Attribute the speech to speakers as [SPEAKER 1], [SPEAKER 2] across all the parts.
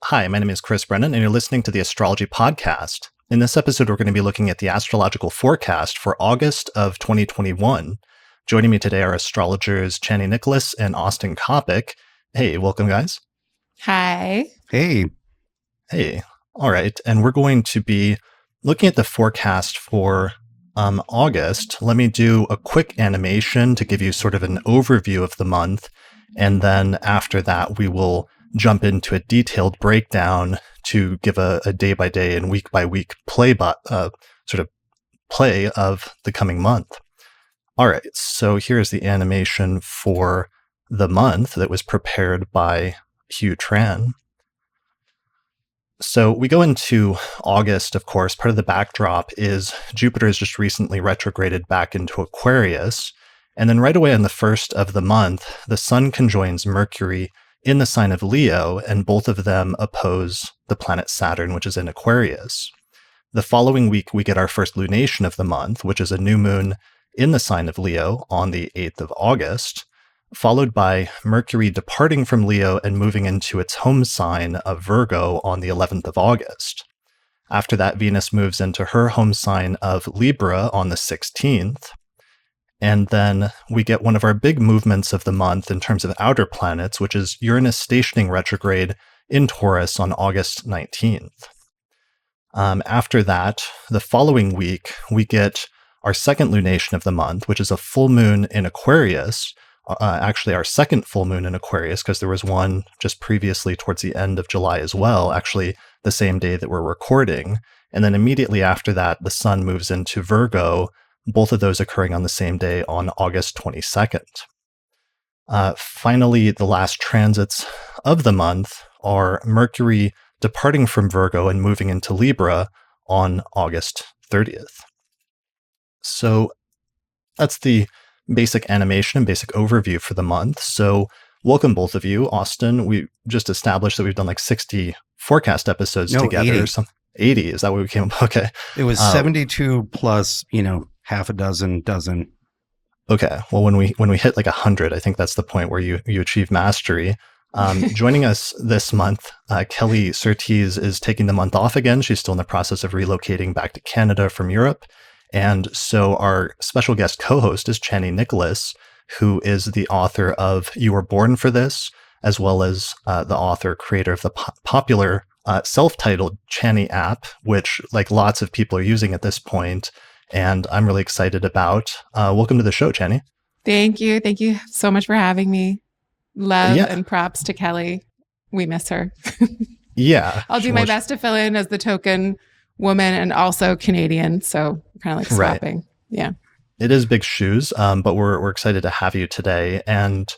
[SPEAKER 1] Hi, my name is Chris Brennan, and you're listening to the Astrology Podcast. In this episode, we're going to be looking at the astrological forecast for August of 2021. Joining me today are astrologers Chani Nicholas and Austin Coppock. Hey, welcome, guys.
[SPEAKER 2] Hi.
[SPEAKER 3] Hey.
[SPEAKER 1] Hey. All right. And we're going to be looking at the forecast for August. Let me do a quick animation to give you sort of an overview of the month. And then after that, we will jump into a detailed breakdown to give a day-by-day and week-by-week play of the coming month. All right, so here's the animation for the month that was prepared by Hugh Trine. So we go into August, of course. Part of the backdrop is Jupiter has just recently retrograded back into Aquarius. And then right away on the first of the month, the Sun conjoins Mercury in the sign of Leo, and both of them oppose the planet Saturn, which is in Aquarius. The following week, we get our first lunation of the month, which is a new moon in the sign of Leo on the 8th of August, followed by Mercury departing from Leo and moving into its home sign of Virgo on the 11th of August. After that, Venus moves into her home sign of Libra on the 16th. And then we get one of our big movements of the month in terms of outer planets, which is Uranus stationing retrograde in Taurus on August 19th. After that, the following week, we get our second lunation of the month, which is a full moon in Aquarius, actually our second full moon in Aquarius, because there was one just previously towards the end of July as well, actually the same day that we're recording. And then immediately after that, the Sun moves into Virgo, both of those occurring on the same day on August 22nd. Finally, the last transits of the month are Mercury departing from Virgo and moving into Libra on August 30th. So that's the basic animation and basic overview for the month. So welcome both of you. Austin, we just established that we've done like 60 forecast episodes together.
[SPEAKER 3] 80.
[SPEAKER 1] Or something. 80, is that what we came up? Okay.
[SPEAKER 3] It was 72 plus, half a dozen.
[SPEAKER 1] Okay. Well, when we hit like 100, I think that's the point where you achieve mastery. Joining us this month, Kelly Surtees is taking the month off again. She's still in the process of relocating back to Canada from Europe. And so our special guest co-host is Chani Nicholas, who is the author of You Were Born for This, as well as the author, creator of the popular self-titled Chani app, which like lots of people are using at this point. And I'm really excited about. Welcome to the show, Chani.
[SPEAKER 2] Thank you. Thank you so much for having me. Love and props to Kelly. We miss her.
[SPEAKER 1] Yeah.
[SPEAKER 2] I'll do my best to fill in as the token woman and also Canadian. So kind of like swapping. Right. Yeah.
[SPEAKER 1] It is big shoes, but we're excited to have you today. And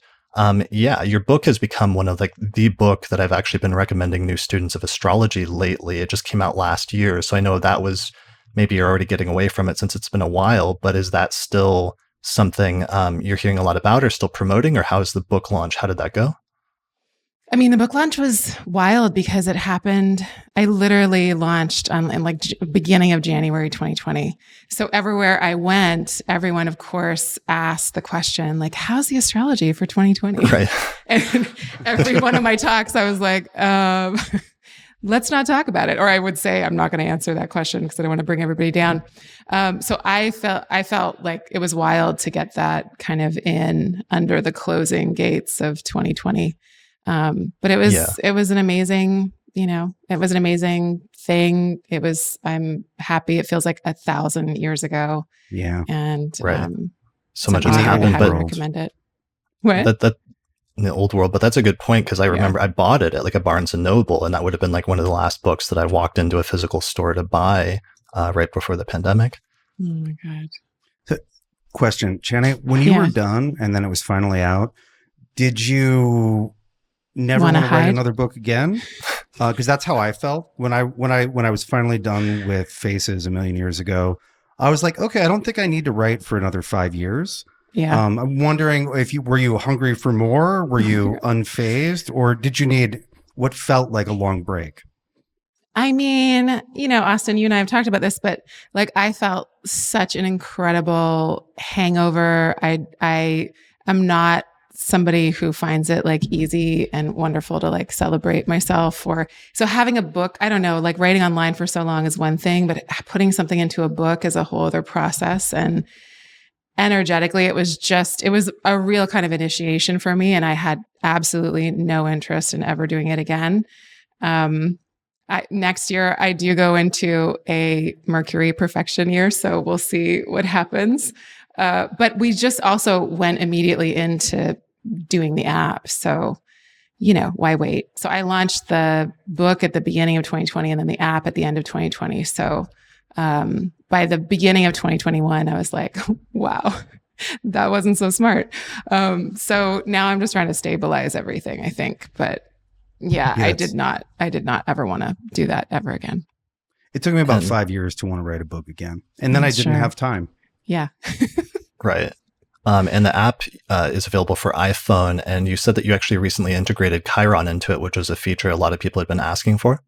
[SPEAKER 1] your book has become one of like the book that I've actually been recommending new students of astrology lately. It just came out last year. So I know that was, maybe you're already getting away from it since it's been a while, but is that still something you're hearing a lot about or still promoting, or how's the book launch? How did that go?
[SPEAKER 2] I mean, the book launch was wild because it happened. I literally launched in like beginning of January 2020. So everywhere I went, everyone, of course, asked the question, like, how's the astrology for 2020?
[SPEAKER 1] Right.
[SPEAKER 2] And every one of my talks, I was like, let's not talk about it. Or I would say, I'm not going to answer that question because I don't want to bring everybody down. So I felt like it was wild to get that kind of in under the closing gates of 2020. But it was an amazing, it was an amazing thing. I'm happy. It feels like 1,000 years ago.
[SPEAKER 3] Yeah.
[SPEAKER 2] And,
[SPEAKER 1] right. So much has happened,
[SPEAKER 2] but I recommend it. What?
[SPEAKER 1] That in the old world, but that's a good point because I remember I bought it at like a Barnes and Noble, and that would have been like one of the last books that I walked into a physical store to buy right before the pandemic.
[SPEAKER 2] Oh my God.
[SPEAKER 3] So, question, Chani, when you were done and then it was finally out, did you never want to write another book again? Because that's how I felt when I was finally done with Faces a million years ago. I was like, okay, I don't think I need to write for another 5 years.
[SPEAKER 2] Yeah.
[SPEAKER 3] I'm wondering were you hungry for more? Were you unfazed, or did you need what felt like a long break?
[SPEAKER 2] I mean, Austin, you and I have talked about this, but like I felt such an incredible hangover. I am not somebody who finds it like easy and wonderful to like celebrate myself. So having a book, I don't know, like writing online for so long is one thing, but putting something into a book is a whole other process. And energetically, it was a real kind of initiation for me. And I had absolutely no interest in ever doing it again. Next year, I do go into a Mercury perfection year, so we'll see what happens. But we just also went immediately into doing the app. So, why wait? So I launched the book at the beginning of 2020 and then the app at the end of 2020. So by the beginning of 2021, I was like, wow, that wasn't so smart. So now I'm just trying to stabilize everything, I think. But yeah, I did not ever want to do that ever again.
[SPEAKER 3] It took me about 5 years to want to write a book again. And then I didn't have time.
[SPEAKER 2] Yeah.
[SPEAKER 1] Right. And the app is available for iPhone. And you said that you actually recently integrated Chiron into it, which was a feature a lot of people had been asking for.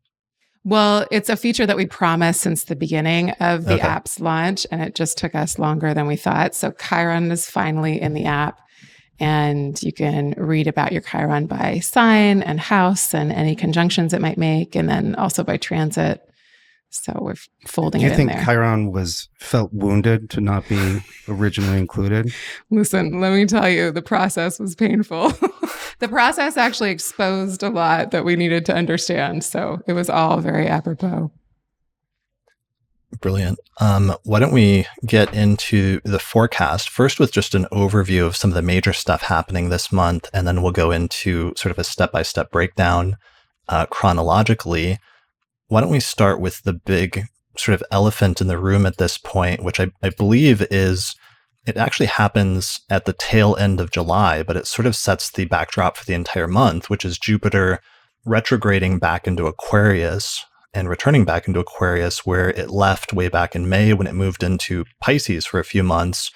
[SPEAKER 2] Well, it's a feature that we promised since the beginning of the app's launch, and it just took us longer than we thought. So Chiron is finally in the app, and you can read about your Chiron by sign and house and any conjunctions it might make, and then also by transit. So we're folding it in there.
[SPEAKER 3] Do you think Chiron felt wounded to not be originally included?
[SPEAKER 2] Listen, let me tell you, the process was painful. The process actually exposed a lot that we needed to understand. So it was all very apropos.
[SPEAKER 1] Brilliant. Why don't we get into the forecast first with just an overview of some of the major stuff happening this month, and then we'll go into sort of a step-by-step breakdown chronologically. Why don't we start with the big sort of elephant in the room at this point, which I believe it actually happens at the tail end of July, but it sort of sets the backdrop for the entire month, which is Jupiter retrograding back into Aquarius and returning back into Aquarius, where it left way back in May when it moved into Pisces for a few months.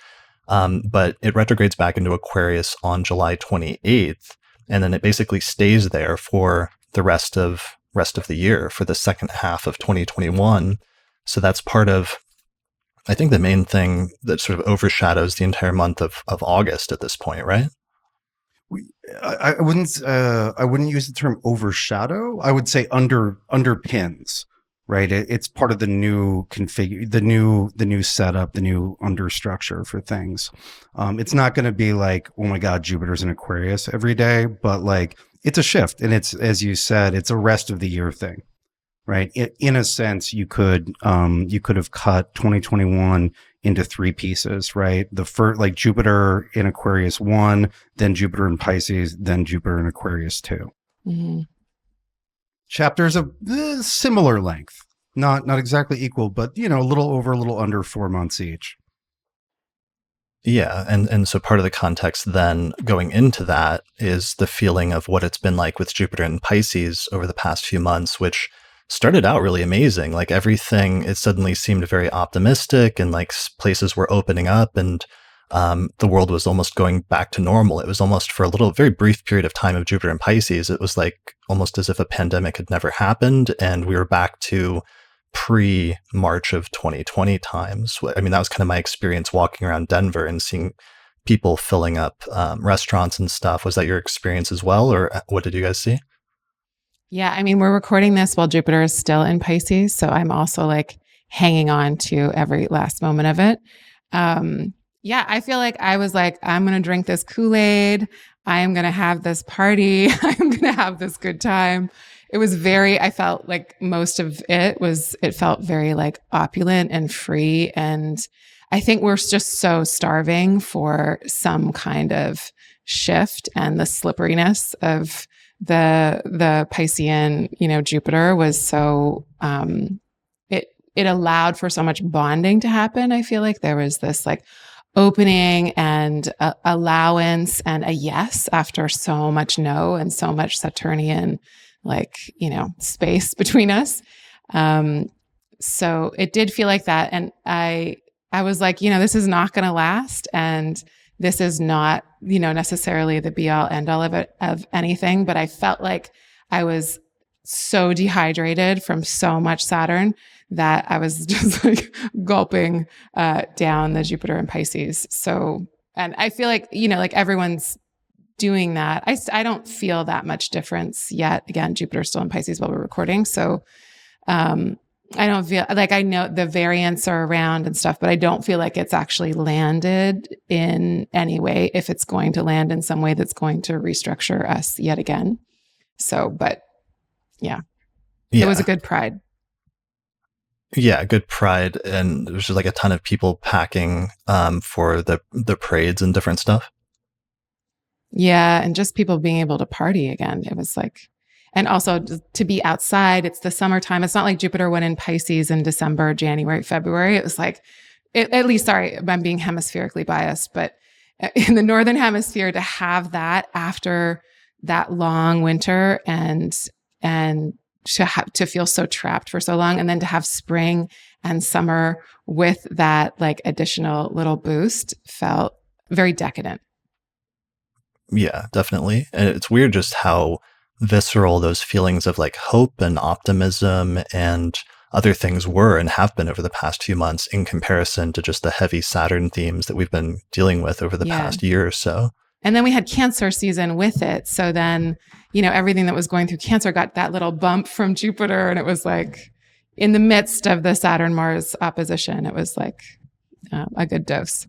[SPEAKER 1] But it retrogrades back into Aquarius on July 28th, and then it basically stays there for the rest of the year, for the second half of 2021. So that's part of, I think, the main thing that sort of overshadows the entire month of August at this point, right?
[SPEAKER 3] I wouldn't use the term overshadow. I would say underpins, right? It's part of the new the new setup, the new understructure for things. It's not going to be like, oh my God, Jupiter's in Aquarius every day, but like it's a shift, and it's, as you said, it's a rest of the year thing. Right. In a sense, you could have cut 2021 into three pieces, right? The first, like Jupiter in Aquarius 1, then Jupiter in Pisces, then Jupiter in Aquarius 2. Mm-hmm. Chapters of similar length, not exactly equal, but a little over, a little under 4 months each.
[SPEAKER 1] Yeah, and so part of the context then going into that is the feeling of what it's been like with Jupiter in Pisces over the past few months, which started out really amazing. Like everything, it suddenly seemed very optimistic, and like places were opening up, and the world was almost going back to normal. It was almost, for a very brief period of time of Jupiter in Pisces, it was like almost as if a pandemic had never happened, and we were back to pre-March of 2020 times. I mean, that was kind of my experience walking around Denver and seeing people filling up restaurants and stuff. Was that your experience as well, or what did you guys see?
[SPEAKER 2] Yeah, I mean, we're recording this while Jupiter is still in Pisces, so I'm also like hanging on to every last moment of it. Yeah, I feel like I was like, I'm going to drink this Kool-Aid. I am going to have this party. I'm going to have this good time. It was I felt like most of it felt very like opulent and free. And I think we're just so starving for some kind of shift, and the slipperiness of the Piscean, Jupiter was so, it allowed for so much bonding to happen. I feel like there was this like opening and allowance and a yes after so much no and so much Saturnian, like, space between us. So it did feel like that. And I was like, this is not going to last. And this is not, necessarily the be all end all of anything, but I felt like I was so dehydrated from so much Saturn that I was just like gulping down the Jupiter and Pisces. So, and I feel like, like everyone's doing that. I don't feel that much difference yet. Again, Jupiter's still in Pisces while we're recording. So I don't feel like, I know the variants are around and stuff, but I don't feel like it's actually landed in any way, if it's going to land in some way that's going to restructure us yet again. So, but yeah. It was a good pride.
[SPEAKER 1] Yeah, good pride. And there's just like a ton of people packing for the parades and different stuff.
[SPEAKER 2] Yeah. And just people being able to party again. It was like, and also to be outside. It's the summertime. It's not like Jupiter went in Pisces in December, January, February. It was like, at least, sorry, I'm being hemispherically biased, but in the Northern Hemisphere, to have that after that long winter and to feel so trapped for so long, and then to have spring and summer with that like additional little boost felt very decadent.
[SPEAKER 1] Yeah, definitely. And it's weird just how visceral those feelings of like hope and optimism and other things were and have been over the past few months in comparison to just the heavy Saturn themes that we've been dealing with over the past year or so.
[SPEAKER 2] And then we had Cancer season with it. So then, everything that was going through Cancer got that little bump from Jupiter. And it was like in the midst of the Saturn-Mars opposition, it was like a good dose.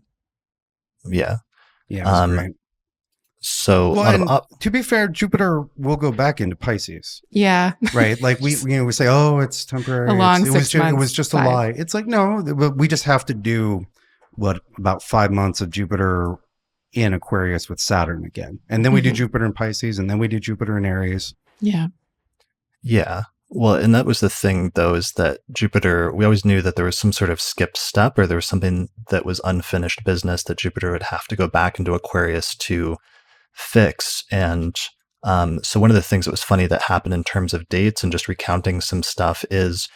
[SPEAKER 1] Yeah.
[SPEAKER 3] Yeah, it was great.
[SPEAKER 1] So,
[SPEAKER 3] to be fair, Jupiter will go back into Pisces.
[SPEAKER 2] Yeah.
[SPEAKER 3] Right. Like we say, oh, it's temporary. It was just a lie. It's like, no, we just have to do about 5 months of Jupiter in Aquarius with Saturn again. And then we do Jupiter in Pisces, and then we do Jupiter in Aries.
[SPEAKER 2] Yeah.
[SPEAKER 1] Yeah. Well, and that was the thing, though, is that Jupiter, we always knew that there was some sort of skipped step, or there was something that was unfinished business that Jupiter would have to go back into Aquarius to fix. And so one of the things that was funny that happened in terms of dates and just recounting some stuff is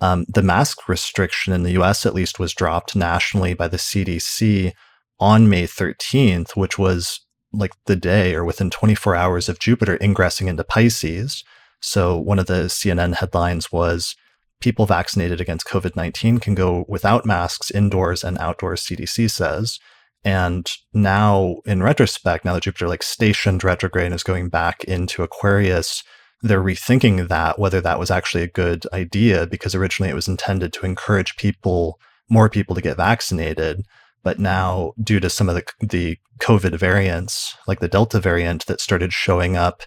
[SPEAKER 1] the mask restriction in the US, at least, was dropped nationally by the CDC on May 13th, which was like the day or within 24 hours of Jupiter ingressing into Pisces. So one of the CNN headlines was, people vaccinated against COVID-19 can go without masks indoors and outdoors, CDC says. And now, in retrospect, now that Jupiter like stationed retrograde and is going back into Aquarius, they're rethinking that, whether that was actually a good idea, because originally it was intended to encourage more people to get vaccinated. But now, due to some of the COVID variants, like the Delta variant that started showing up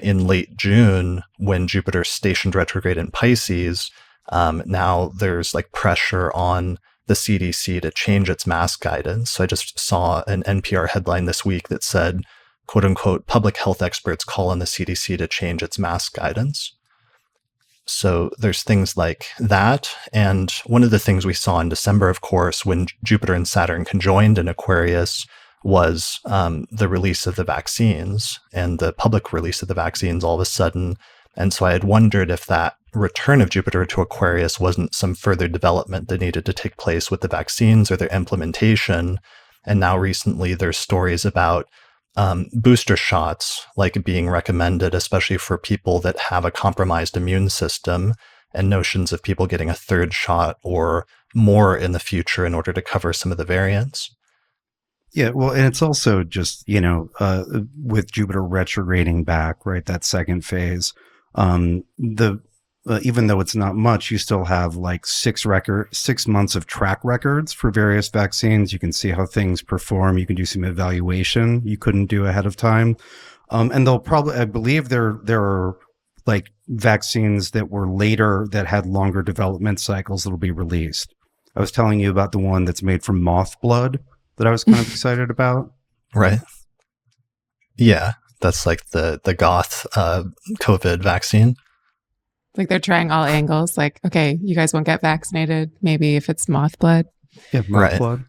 [SPEAKER 1] in late June when Jupiter stationed retrograde in Pisces, now there's like pressure on the CDC to change its mask guidance. So I just saw an NPR headline this week that said, quote unquote, public health experts call on the CDC to change its mask guidance. So there's things like that. And one of the things we saw in December, of course, when Jupiter and Saturn conjoined in Aquarius, was the release of the vaccines and the public release of the vaccines all of a sudden. And so I had wondered if that return of Jupiter to Aquarius wasn't some further development that needed to take place with the vaccines or their implementation. And now recently there's stories about booster shots like being recommended, especially for people that have a compromised immune system, and notions of people getting a third shot or more in the future in order to cover some of the variants.
[SPEAKER 3] Yeah, well, and it's also just, with Jupiter retrograding back, right, that second phase, even though it's not much, you still have like 6 months of track records for various vaccines. You can see how things perform. You can do some evaluation you couldn't do ahead of time. And they'll probably, I believe there are like vaccines that were later that had longer development cycles that'll be released. I was telling you about the one that's made from moth blood that I was kind of excited about.
[SPEAKER 1] Right. Yeah. That's like the goth COVID vaccine.
[SPEAKER 2] Like they're trying all angles. Like, okay, you guys won't get vaccinated. Maybe if it's moth blood.
[SPEAKER 3] Yeah, moth blood.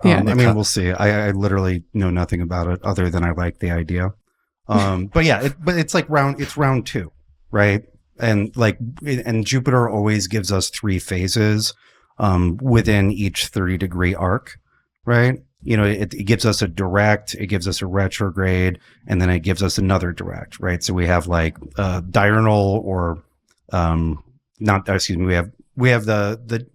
[SPEAKER 2] Yeah.
[SPEAKER 3] I mean, we'll see. I literally know nothing about it other than I like the idea. But yeah, it's like round 2, right? And and Jupiter always gives us 3 phases within each 30-degree arc, right? It gives us a direct, it gives us a retrograde, and then it gives us another direct, right? So we have like diurnal or we have the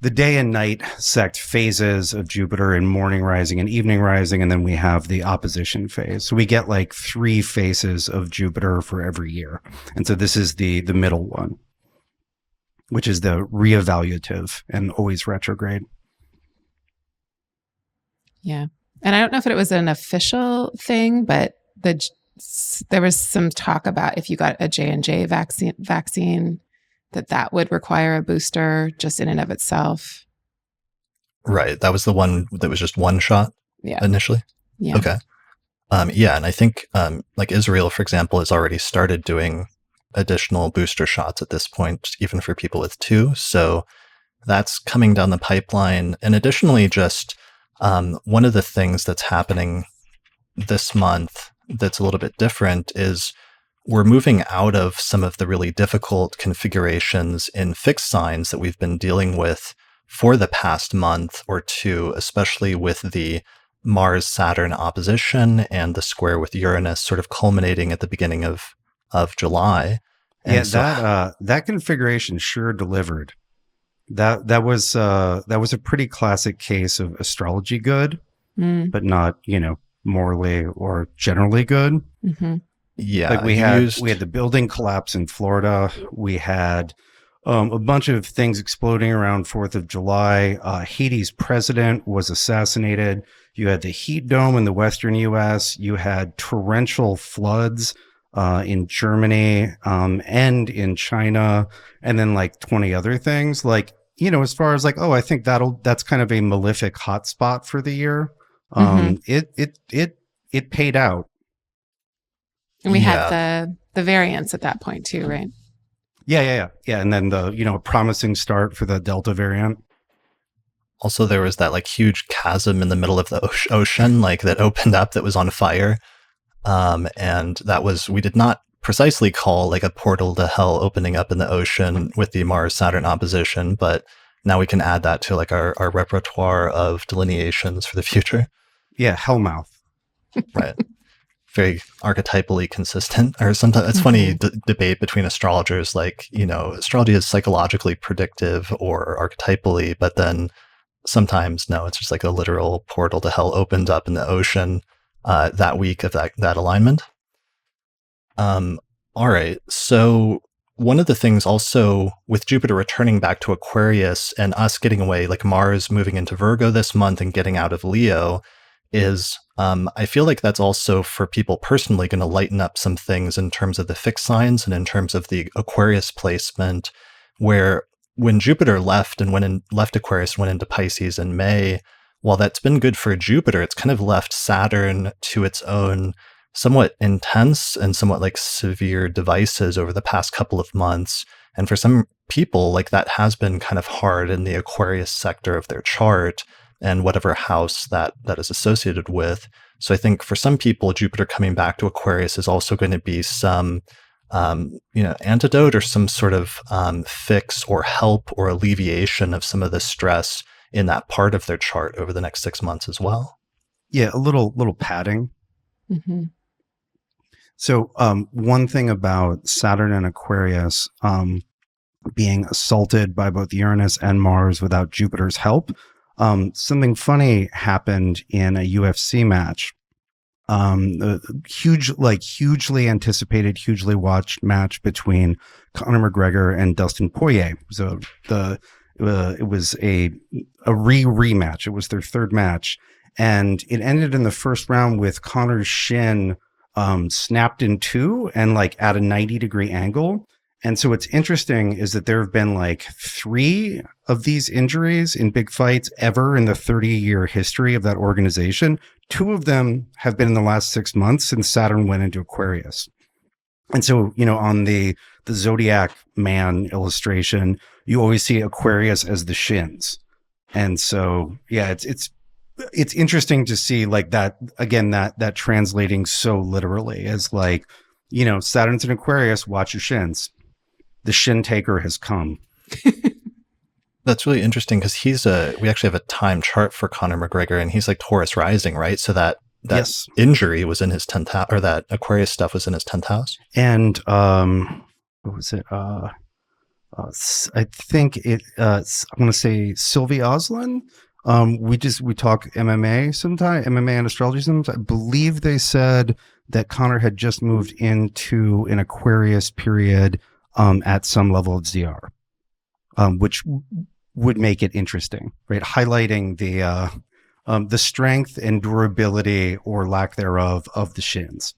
[SPEAKER 3] the day and night sect phases of Jupiter in morning rising and evening rising, and then we have the opposition phase. So we get like 3 phases of Jupiter for every year. And so this is the middle one, which is the reevaluative and always retrograde.
[SPEAKER 2] Yeah. And I don't know if it was an official thing, but there was some talk about if you got a J&J vaccine that would require a booster just in and of itself.
[SPEAKER 1] Right. That was the one that was just one shot initially?
[SPEAKER 2] Yeah.
[SPEAKER 1] Okay. Yeah. And I think like Israel, for example, has already started doing additional booster shots at this point, even for people with 2. So that's coming down the pipeline. And additionally, just one of the things that's happening this month that's a little bit different is we're moving out of some of the really difficult configurations in fixed signs that we've been dealing with for the past month or 2, especially with the Mars Saturn opposition and the square with Uranus sort of culminating at the beginning of July.
[SPEAKER 3] And that configuration sure delivered. That was a pretty classic case of astrology good, but not, morally or generally good.
[SPEAKER 2] Mm-hmm.
[SPEAKER 1] Yeah,
[SPEAKER 3] like we had the building collapse in Florida. We had a bunch of things exploding around 4th of July. Haiti's president was assassinated. You had the heat dome in the western U.S. You had torrential floods in Germany and in China, and then like 20 other things. Like, as far as like, oh, I think that's kind of a malefic hotspot for the year. It paid out.
[SPEAKER 2] And we had the variants at that point too, right?
[SPEAKER 3] Yeah. And then the, promising start for the Delta variant.
[SPEAKER 1] Also, there was that like huge chasm in the middle of the ocean, like that opened up that was on fire. And that we did not precisely call like a portal to hell opening up in the ocean with the Mars Saturn opposition, but now we can add that to like our repertoire of delineations for the future.
[SPEAKER 3] Yeah. Hellmouth.
[SPEAKER 1] Right. Very archetypally consistent. Or sometimes it's funny debate between astrologers, like, astrology is psychologically predictive or archetypally, but then sometimes no, it's just like a literal portal to hell opened up in the ocean that week of that alignment. All right. So one of the things also with Jupiter returning back to Aquarius and us getting away, like Mars moving into Virgo this month and getting out of Leo, is I feel like that's also for people personally going to lighten up some things in terms of the fixed signs and in terms of the Aquarius placement, where when Jupiter left Aquarius, went into Pisces in May, while that's been good for Jupiter, it's kind of left Saturn to its own somewhat intense and somewhat like severe devices over the past couple of months. And for some people, like that has been kind of hard in the Aquarius sector of their chart and whatever house that is associated with. So I think for some people, Jupiter coming back to Aquarius is also going to be some, antidote or some sort of fix or help or alleviation of some of the stress in that part of their chart over the next 6 months as well.
[SPEAKER 3] Yeah, a little padding.
[SPEAKER 2] Mm-hmm.
[SPEAKER 3] So one thing about Saturn and Aquarius being assaulted by both Uranus and Mars without Jupiter's help, something funny happened in a UFC match. A hugely anticipated, hugely watched match between Conor McGregor and Dustin Poirier. So it was a rematch. It was their third match, and it ended in the first round with Conor's shin snapped in 2 and like at a 90-degree angle. And so what's interesting is that there have been like 3 of these injuries in big fights ever in the 30-year history of that organization. 2 of them have been in the last 6 months since Saturn went into Aquarius. And so, on the Zodiac Man illustration, you always see Aquarius as the shins. And so, yeah, it's interesting to see like that, again, that translating so literally as like, Saturn's in Aquarius, watch your shins. The shin taker has come.
[SPEAKER 1] That's really interesting because we actually have a time chart for Conor McGregor and he's like Taurus rising, right? So that
[SPEAKER 3] yes.
[SPEAKER 1] Injury was in his 10th house, or that Aquarius stuff was in his 10th house.
[SPEAKER 3] And what was it? I think I'm going to say Sylvie Oslin. We talk MMA sometime, MMA and astrology sometimes. I believe they said that Connor had just moved into an Aquarius period at some level of ZR, which would make it interesting, right? Highlighting the strength and durability or lack thereof of the shins.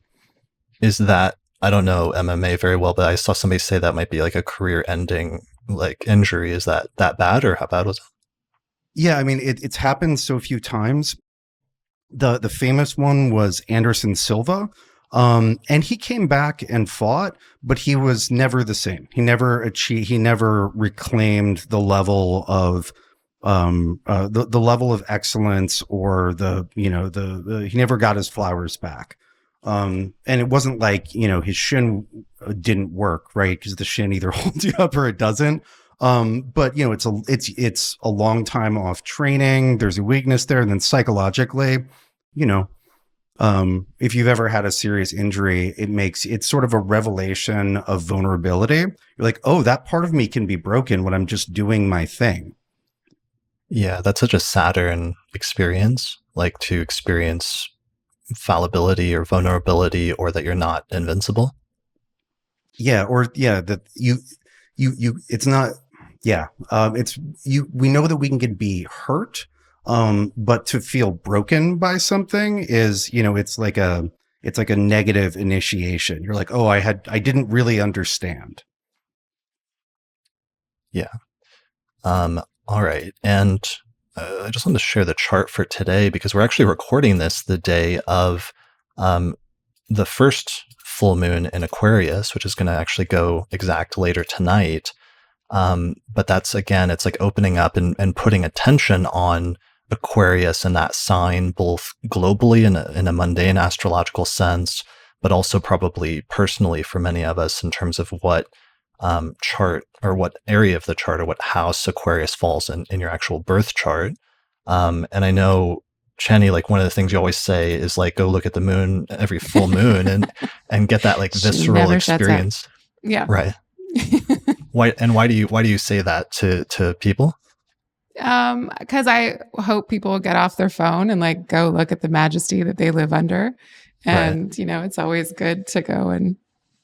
[SPEAKER 1] Is that, I don't know MMA very well, but I saw somebody say that might be like a career-ending like injury. Is that bad, or how bad was it?
[SPEAKER 3] Yeah, I mean, it's happened so few times. The famous one was Anderson Silva, and he came back and fought, but he was never the same. He never reclaimed the level of the level of excellence, or he never got his flowers back. And it wasn't like, his shin didn't work, right? Because the shin either holds you up or it doesn't. But it's a long time off training. There's a weakness there. And then psychologically, if you've ever had a serious injury, it's sort of a revelation of vulnerability. You're like, oh, that part of me can be broken when I'm just doing my thing.
[SPEAKER 1] Yeah, that's such a Saturn experience, like to experience fallibility or vulnerability, or that you're not invincible.
[SPEAKER 3] Yeah, that you it's not. Yeah, we know that we can be hurt, but to feel broken by something is, it's like a negative initiation. You're like, oh, I didn't really understand.
[SPEAKER 1] Yeah. All right. And I just wanted to share the chart for today, because we're actually recording this the day of the first full moon in Aquarius, which is going to actually go exact later tonight. But that's, again, it's like opening up and putting attention on Aquarius and that sign, both globally in a mundane astrological sense, but also probably personally for many of us in terms of what chart, or what area of the chart, or what house Aquarius falls in your actual birth chart. And I know, Chani, like one of the things you always say is like, go look at the moon every full moon and get that like visceral experience.
[SPEAKER 2] Yeah.
[SPEAKER 1] Right. Why do you say that to people?
[SPEAKER 2] Because I hope people will get off their phone and like go look at the majesty that they live under. And, right. It's always good to go and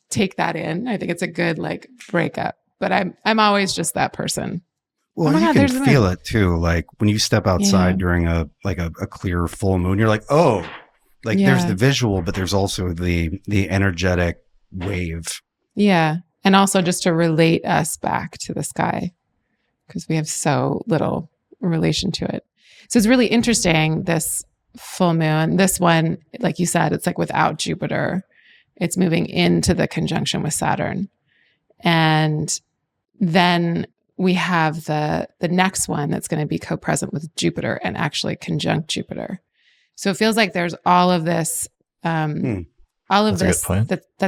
[SPEAKER 2] take that in. I think it's a good like breakup, but I'm always just that person.
[SPEAKER 3] Well, you can feel it too. Like when you step outside during a clear full moon, you're like, oh, like there's the visual, but there's also the energetic wave.
[SPEAKER 2] Yeah. And also just to relate us back to the sky, because we have so little relation to it. So it's really interesting, this full moon. This one, like you said, it's like without Jupiter. It's moving into the conjunction with Saturn. And then we have the next one that's going to be co-present with Jupiter and actually conjunct Jupiter. So it feels like there's all of this, that's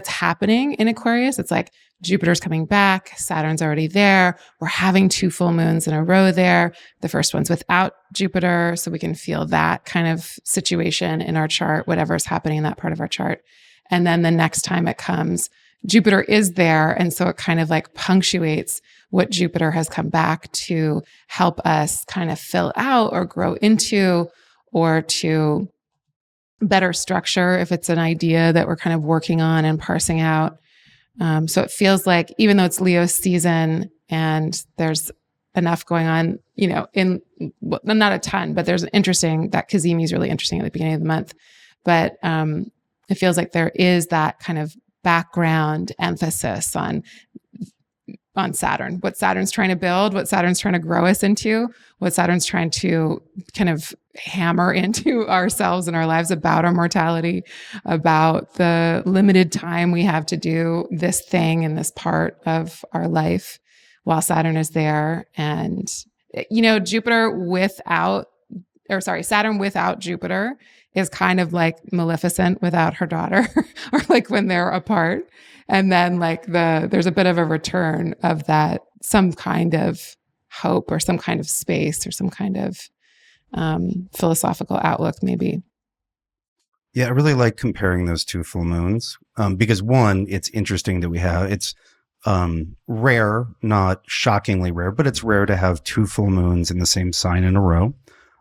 [SPEAKER 2] happening in Aquarius. It's like Jupiter's coming back, Saturn's already there. We're having 2 full moons in a row there. The first one's without Jupiter, so we can feel that kind of situation in our chart, whatever's happening in that part of our chart. And then the next time it comes, Jupiter is there. And so it kind of like punctuates what Jupiter has come back to help us kind of fill out or grow into, or to better structure if it's an idea that we're kind of working on and parsing out. So it feels like, even though it's Leo season and there's enough going on, not a ton, but there's that Cazimi is really interesting at the beginning of the month. But it feels like there is that kind of background emphasis on Saturn, what Saturn's trying to build, what Saturn's trying to grow us into, what Saturn's trying to kind of hammer into ourselves and our lives about our mortality, about the limited time we have to do this thing in this part of our life while Saturn is there. And, Saturn without Jupiter is kind of like Maleficent without her daughter, or like when they're apart. And then like there's a bit of a return of that, some kind of hope or some kind of space or some kind of philosophical outlook maybe.
[SPEAKER 3] Yeah, I really like comparing those 2 full moons because one, it's interesting that rare, not shockingly rare, but it's rare to have two full moons in the same sign in a row.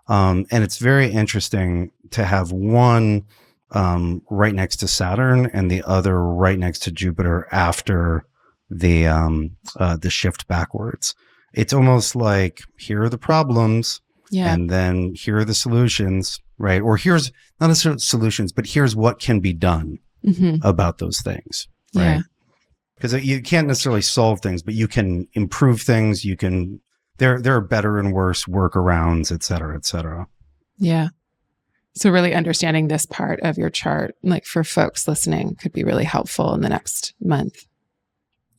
[SPEAKER 3] And it's very interesting to have one right next to Saturn and the other right next to Jupiter after the shift backwards. It's almost like, here are the problems, and then here are the solutions, right? Or here's not necessarily solutions, but here's what can be done about those things, right? Because you can't necessarily solve things, but you can improve things. You can, there are better and worse workarounds, et cetera, et cetera.
[SPEAKER 2] Yeah. So really understanding this part of your chart, like for folks listening, could be really helpful in the next month.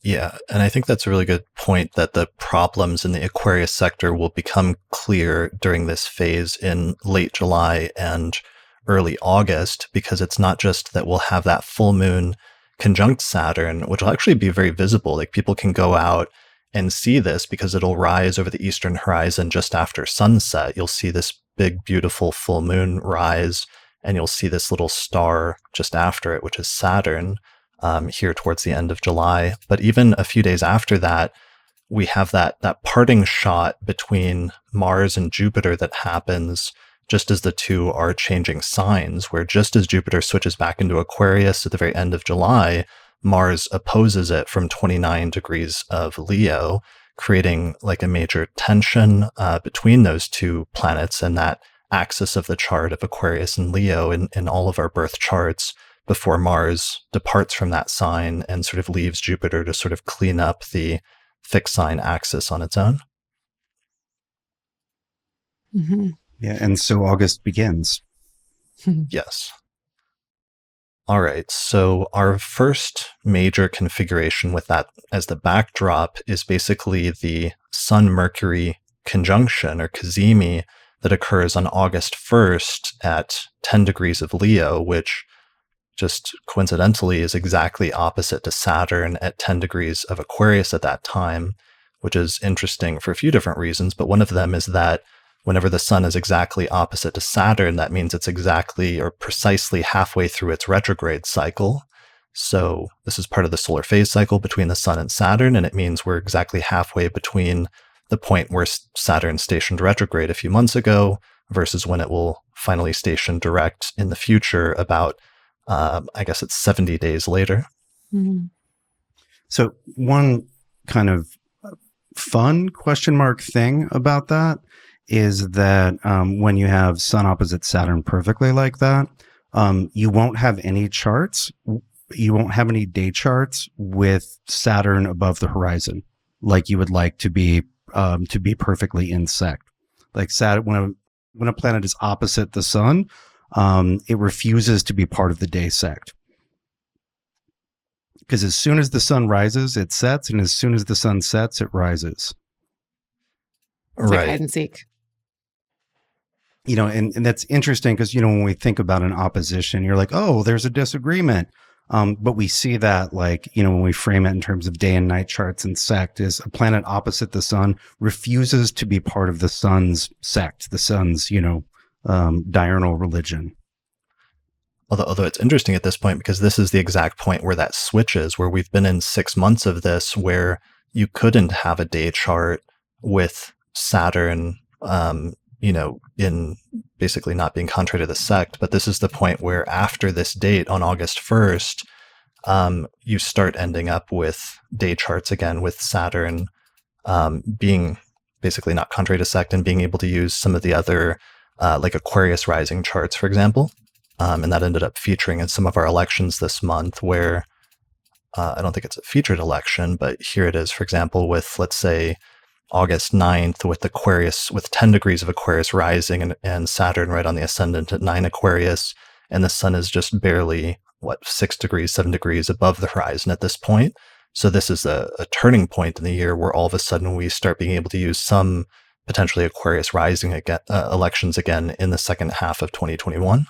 [SPEAKER 1] Yeah. And I think that's a really good point, that the problems in the Aquarius sector will become clear during this phase in late July and early August, because it's not just that we'll have that full moon conjunct Saturn, which will actually be very visible. Like, people can go out and see this because it'll rise over the eastern horizon just after sunset. You'll see this big, beautiful full moon rise, and you'll see this little star just after it, which is Saturn, here towards the end of July. But even a few days after that, we have that parting shot between Mars and Jupiter that happens just as the two are changing signs, where just as Jupiter switches back into Aquarius at the very end of July, Mars opposes it from 29 degrees of Leo, creating like a major tension between those two planets and that axis of the chart of Aquarius and Leo in all of our birth charts, before Mars departs from that sign and sort of leaves Jupiter to sort of clean up the fixed sign axis on its own.
[SPEAKER 3] Yeah, and so August begins.
[SPEAKER 1] Yes. All right, so our first major configuration with that as the backdrop is basically the Sun-Mercury conjunction, or Cazimi, that occurs on August 1st at 10 degrees of Leo, which just coincidentally is exactly opposite to Saturn at 10 degrees of Aquarius at that time, which is interesting for a few different reasons. But one of them is that whenever the sun is exactly opposite to Saturn, that means it's exactly or precisely halfway through its retrograde cycle. So this is part of the solar phase cycle between the sun and Saturn, and it means we're exactly halfway between the point where Saturn stationed retrograde a few months ago versus when it will finally station direct in the future, about I guess it's 70 days later.
[SPEAKER 3] So one kind of fun question mark thing about that is that when you have Sun opposite Saturn perfectly like that, you won't have any charts. You won't have any day charts with Saturn above the horizon, like you would like to be perfectly in sect. Like Saturn, when a planet is opposite the Sun, it refuses to be part of the day sect. Because as soon as the sun rises, it sets, and as soon as the sun sets, it rises.
[SPEAKER 2] It's like hide and seek.
[SPEAKER 3] You know, and that's interesting because, you know, when we think about an opposition, you're like, oh, there's a disagreement. But we see that, like, you know, when we frame it in terms of day and night charts and sect, is a planet opposite the sun refuses to be part of the sun's sect, the sun's, you know, diurnal religion.
[SPEAKER 1] Although it's interesting at this point, because this is the exact point where that switches, where we've been in 6 months of this, where you couldn't have a day chart with Saturn, you know, in basically not being contrary to the sect. But this is the point where after this date on August 1st, you start ending up with day charts again with Saturn being basically not contrary to sect and being able to use some of the other like Aquarius rising charts, for example. And that ended up featuring in some of our elections this month, where I don't think it's a featured election, but here it is, for example, with, let's say, August 9th, with Aquarius, with 10 degrees of Aquarius rising and Saturn right on the ascendant at 9 Aquarius, and the sun is just barely, 6 degrees, 7 degrees above the horizon at this point. So this is a turning point in the year where all of a sudden we start being able to use some potentially Aquarius rising elections again in the second half of 2021.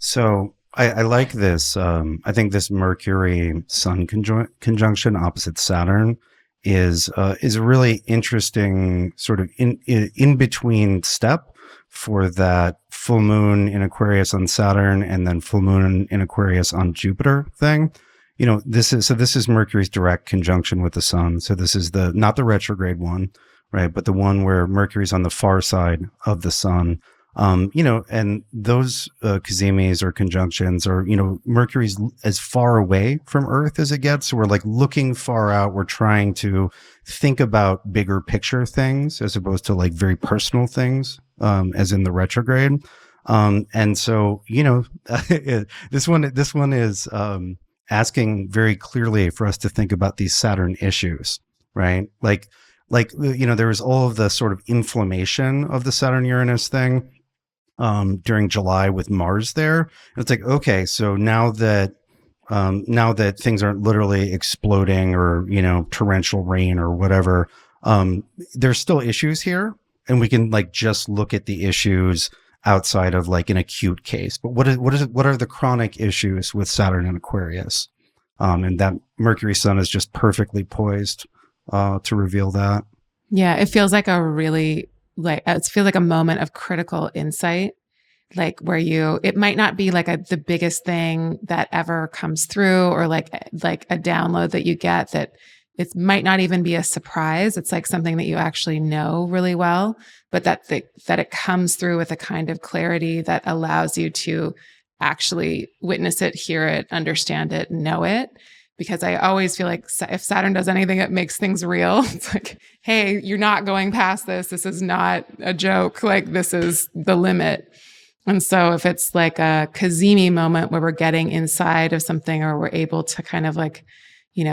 [SPEAKER 3] So I like this. I think this Mercury Sun conjunction opposite Saturn is a really interesting sort of in between step for that full moon in Aquarius on Saturn and then full moon in Aquarius on Jupiter thing. this is Mercury's direct conjunction with the sun. So this is not the retrograde one, right? But the one where Mercury's on the far side of the sun. And those Cazimis or conjunctions are, Mercury's as far away from Earth as it gets. So we're like looking far out. We're trying to think about bigger picture things as opposed to like very personal things, as in the retrograde. And so, this one is asking very clearly for us to think about these Saturn issues, right? Like, there was all of the sort of inflammation of the Saturn Uranus thing during July with Mars there. And it's like, okay, so now that things aren't literally exploding or, torrential rain or whatever, there's still issues here, and we can like just look at the issues outside of like an acute case. But what are the chronic issues with Saturn and Aquarius? And that Mercury Sun is just perfectly poised to reveal that.
[SPEAKER 2] Yeah, it feels like it feels like a moment of critical insight, like where it might not be like the biggest thing that ever comes through, or like a download that you get that it might not even be a surprise. It's like something that you actually know really well, but that it comes through with a kind of clarity that allows you to actually witness it, hear it, understand it, know it. Because I always feel like if Saturn does anything, it makes things real. It's like, hey, you're not going past this. This is not a joke. Like, this is the limit. And so if it's like a Cazimi moment where we're getting inside of something, or we're able to kind of like,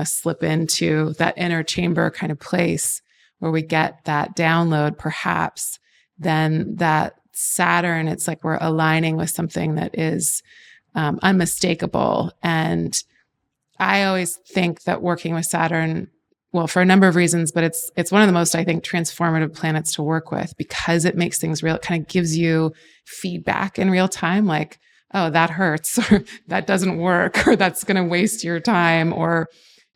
[SPEAKER 2] slip into that inner chamber kind of place where we get that download, perhaps, then that Saturn, it's like we're aligning with something that is unmistakable. And I always think that working with Saturn, well, for a number of reasons, but it's one of the most, I think, transformative planets to work with, because it makes things real. It kind of gives you feedback in real time, like, oh, that hurts, or that doesn't work, or that's going to waste your time, or,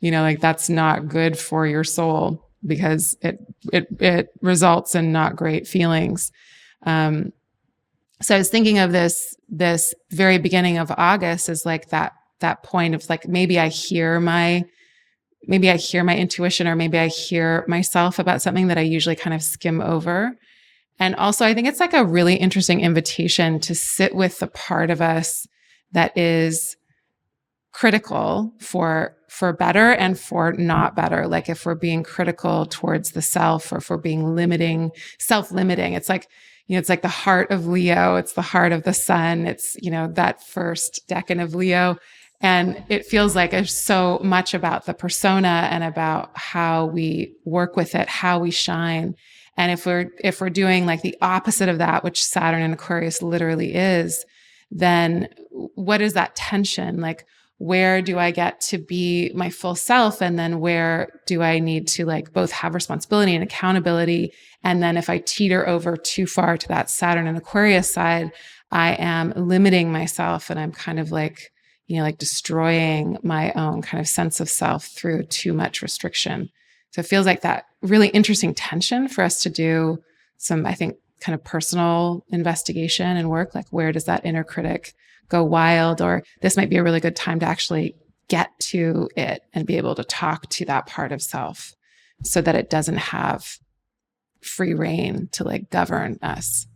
[SPEAKER 2] like that's not good for your soul, because it results in not great feelings. So I was thinking of this very beginning of August as like that point of like, maybe I hear my intuition, or maybe I hear myself about something that I usually kind of skim over. And also I think it's like a really interesting invitation to sit with the part of us that is critical for better and for not better. Like if we're being critical towards the self, or if we're being self-limiting, it's like, it's like the heart of Leo. It's the heart of the sun. It's, that first decan of Leo. And it feels like it's so much about the persona and about how we work with it, how we shine. And if we're doing like the opposite of that, which Saturn and Aquarius literally is, then what is that tension? Like, where do I get to be my full self? And then where do I need to like both have responsibility and accountability? And then if I teeter over too far to that Saturn and Aquarius side, I am limiting myself, and I'm kind of like, like destroying my own kind of sense of self through too much restriction. So it feels like that really interesting tension for us to do some, I think, kind of personal investigation and work. Like, where does that inner critic go wild? Or this might be a really good time to actually get to it and be able to talk to that part of self so that it doesn't have free reign to like govern us.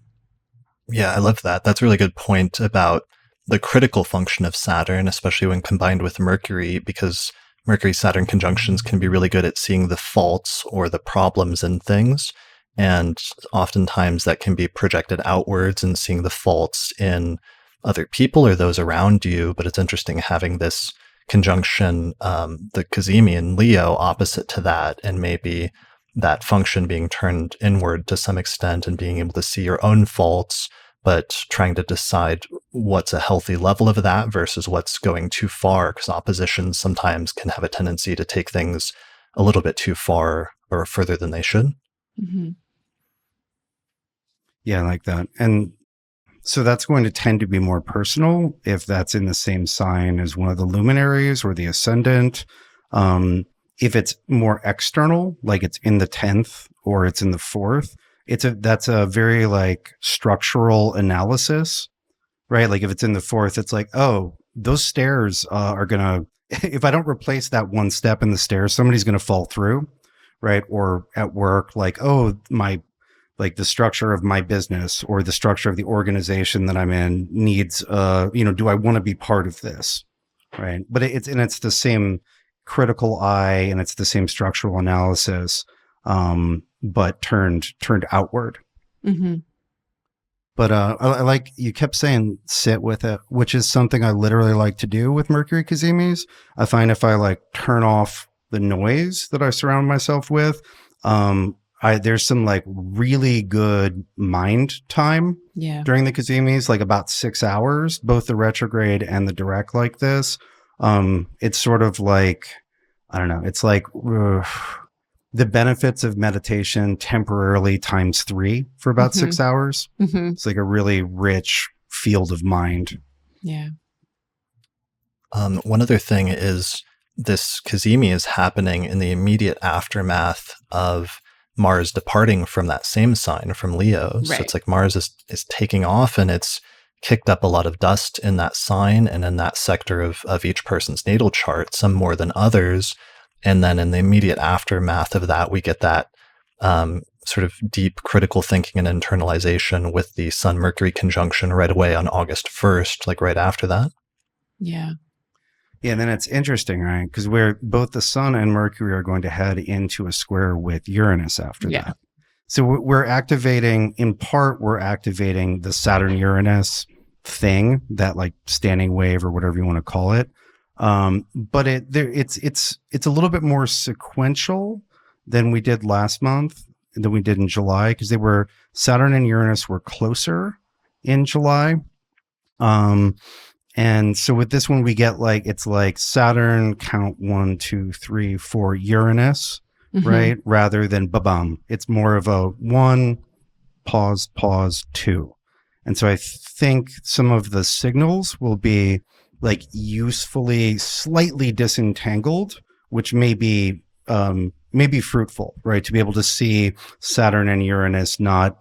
[SPEAKER 1] Yeah, I love that. That's a really good point about the critical function of Saturn, especially when combined with Mercury, because Mercury-Saturn conjunctions can be really good at seeing the faults or the problems in things. And oftentimes that can be projected outwards and seeing the faults in other people or those around you. But it's interesting having this conjunction, the Cazimi in Leo opposite to that, and maybe that function being turned inward to some extent and being able to see your own faults, but trying to decide what's a healthy level of that versus what's going too far, because oppositions sometimes can have a tendency to take things a little bit too far or further than they should.
[SPEAKER 2] Mm-hmm.
[SPEAKER 3] Yeah, I like that. And so that's going to tend to be more personal if that's in the same sign as one of the luminaries or the ascendant. If it's more external, like it's in the 10th or it's in the 4th, that's a very like structural analysis, right? Like if it's in the 4th, it's like, oh, those stairs are going to if I don't replace that one step in the stairs, somebody's going to fall through, right? Or at work, like, oh, like the structure of my business or the structure of the organization that I'm in needs, do I want to be part of this? Right. But it's the same critical eye and it's the same structural analysis, but turned outward.
[SPEAKER 2] Mm-hmm.
[SPEAKER 3] But I like you kept saying sit with it, which is something I literally like to do with Mercury Cazimis. I find if I like turn off the noise that I surround myself with, there's some like really good mind time during the Cazimis, like about 6 hours, both the retrograde and the direct like this. It's sort of like, I don't know, it's like the benefits of meditation temporarily times 3 for about 6 hours. Mm-hmm. It's like a really rich field of mind.
[SPEAKER 2] Yeah.
[SPEAKER 1] One other thing is this Cazimi is happening in the immediate aftermath of Mars departing from that same sign, from Leo. Right. So it's like Mars is taking off and it's kicked up a lot of dust in that sign and in that sector of each person's natal chart, some more than others. And then in the immediate aftermath of that, we get that sort of deep critical thinking and internalization with the Sun-Mercury conjunction right away on August 1st, like right after that.
[SPEAKER 2] Yeah.
[SPEAKER 3] Yeah, and then it's interesting, right? Because both the Sun and Mercury are going to head into a square with Uranus after that. So we're activating the Saturn-Uranus thing, that like standing wave or whatever you want to call it. But it's a little bit more sequential than we did last month, than we did in July, because Saturn and Uranus were closer in July. And so with this one, we get it's like Saturn, count 1, 2, 3, 4, Uranus, right? Rather than ba-bum. It's more of a 1, pause, 2. And so I think some of the signals will be like usefully slightly disentangled, which may be fruitful, right? To be able to see Saturn and Uranus not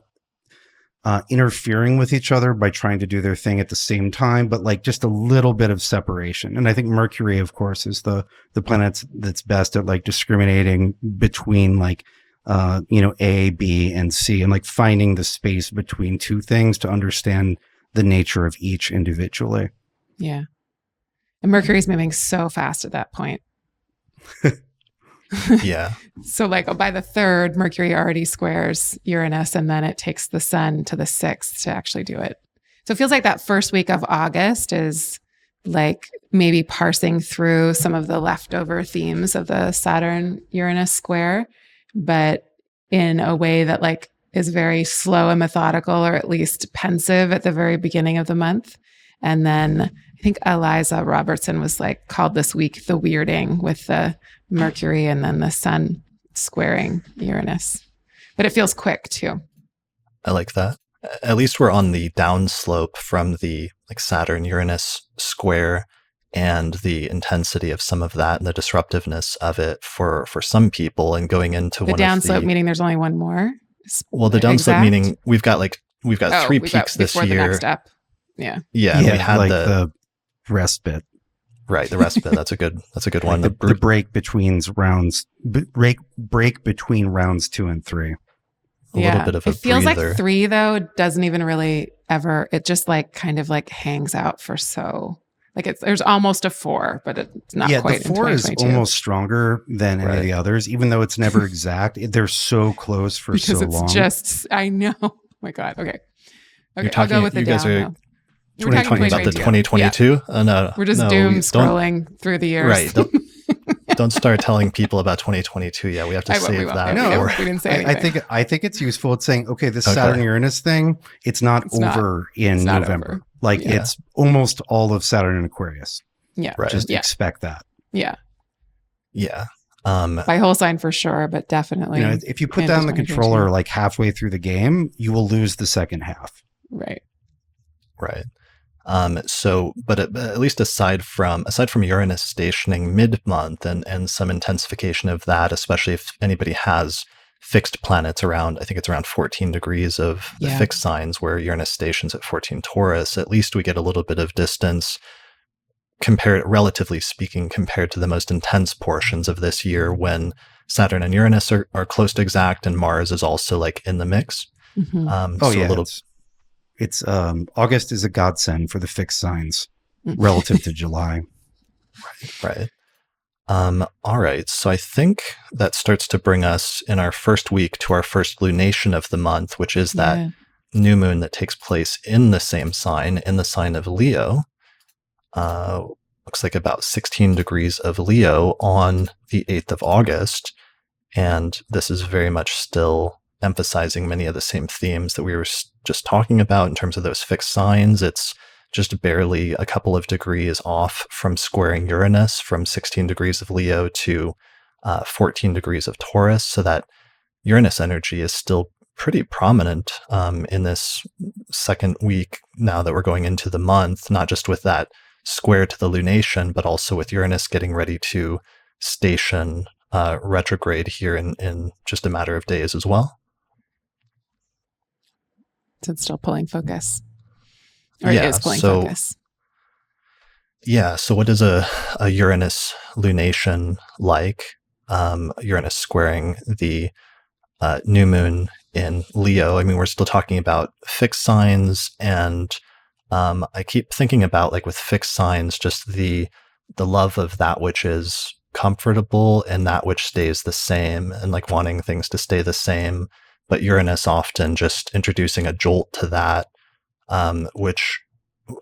[SPEAKER 3] interfering with each other by trying to do their thing at the same time, but like just a little bit of separation. And I think Mercury, of course, is the planet that's best at like discriminating between like, A, B, and C, and like finding the space between two things to understand the nature of each individually.
[SPEAKER 2] Yeah. And Mercury's moving so fast at that point.
[SPEAKER 1] Yeah.
[SPEAKER 2] So like by the 3rd, Mercury already squares Uranus, and then it takes the Sun to the 6th to actually do it. So it feels like that first week of August is like maybe parsing through some of the leftover themes of the Saturn-Uranus square, but in a way that like is very slow and methodical, or at least pensive at the very beginning of the month. And then I think Eliza Robertson was like called this week the weirding, with the Mercury and then the Sun squaring Uranus. But it feels quick too.
[SPEAKER 1] I like that. At least we're on the downslope from the like Saturn-Uranus square and the intensity of some of that and the disruptiveness of it for some people, and going into
[SPEAKER 2] the downslope, meaning there's only one more.
[SPEAKER 1] Well, the downslope meaning we've got 3 peaks this year.
[SPEAKER 2] The next step. Yeah.
[SPEAKER 1] Yeah. We had
[SPEAKER 3] like the respite.
[SPEAKER 1] Right. The respite. That's a good one.
[SPEAKER 3] The break between rounds, break between rounds 2 and 3.
[SPEAKER 1] A little bit of a
[SPEAKER 2] It feels
[SPEAKER 1] breather.
[SPEAKER 2] like 3 though, doesn't even really ever, it just like kind of like hangs out for there's almost a 4, but it's not quite.
[SPEAKER 3] The 4 is almost stronger than any of the others, even though it's never exact. They're so close for so long.
[SPEAKER 2] Because it's just, I know. Oh my God. Okay. I'll go with the down now.
[SPEAKER 1] We're talking about the 2022?
[SPEAKER 2] Yeah.
[SPEAKER 1] No.
[SPEAKER 2] We're just doom scrolling through the years.
[SPEAKER 1] Right. Don't start telling people about 2022 yet. We have to save that.
[SPEAKER 3] No,
[SPEAKER 2] we didn't say anything.
[SPEAKER 3] I think it's useful. It's saying, okay, this Saturn-Uranus thing, it's not over in November. It's almost all of Saturn in Aquarius.
[SPEAKER 2] Yeah.
[SPEAKER 1] Right.
[SPEAKER 3] Just expect that.
[SPEAKER 2] Yeah.
[SPEAKER 1] Yeah.
[SPEAKER 2] By whole sign for sure, but definitely.
[SPEAKER 3] If you put down the controller like halfway through the game, you will lose the second half.
[SPEAKER 2] Right.
[SPEAKER 1] Right. But at least aside from Uranus stationing mid-month and some intensification of that, especially if anybody has fixed planets around, I think it's around 14 degrees of the fixed signs where Uranus stations at 14 Taurus, at least we get a little bit of distance relatively speaking, compared to the most intense portions of this year when Saturn and Uranus are close to exact, and Mars is also like in the mix.
[SPEAKER 3] It's August is a godsend for the fixed signs relative to July.
[SPEAKER 1] Right. All right. So I think that starts to bring us in our first week to our first lunation of the month, which is that new moon that takes place in the same sign, in the sign of Leo. Looks like about 16 degrees of Leo on the 8th of August. And this is very much still emphasizing many of the same themes that we were just talking about in terms of those fixed signs. It's just barely a couple of degrees off from squaring Uranus from 16 degrees of Leo to 14 degrees of Taurus. So that Uranus energy is still pretty prominent in this second week now that we're going into the month, not just with that square to the lunation, but also with Uranus getting ready to station retrograde here in just a matter of days as well.
[SPEAKER 2] So it's still pulling focus. Or it is pulling focus.
[SPEAKER 1] Yeah. So what is a Uranus lunation like? Uranus squaring the new moon in Leo. I mean, we're still talking about fixed signs, and I keep thinking about, like, with fixed signs, just the love of that which is comfortable and that which stays the same, and like wanting things to stay the same. But Uranus often just introducing a jolt to that, which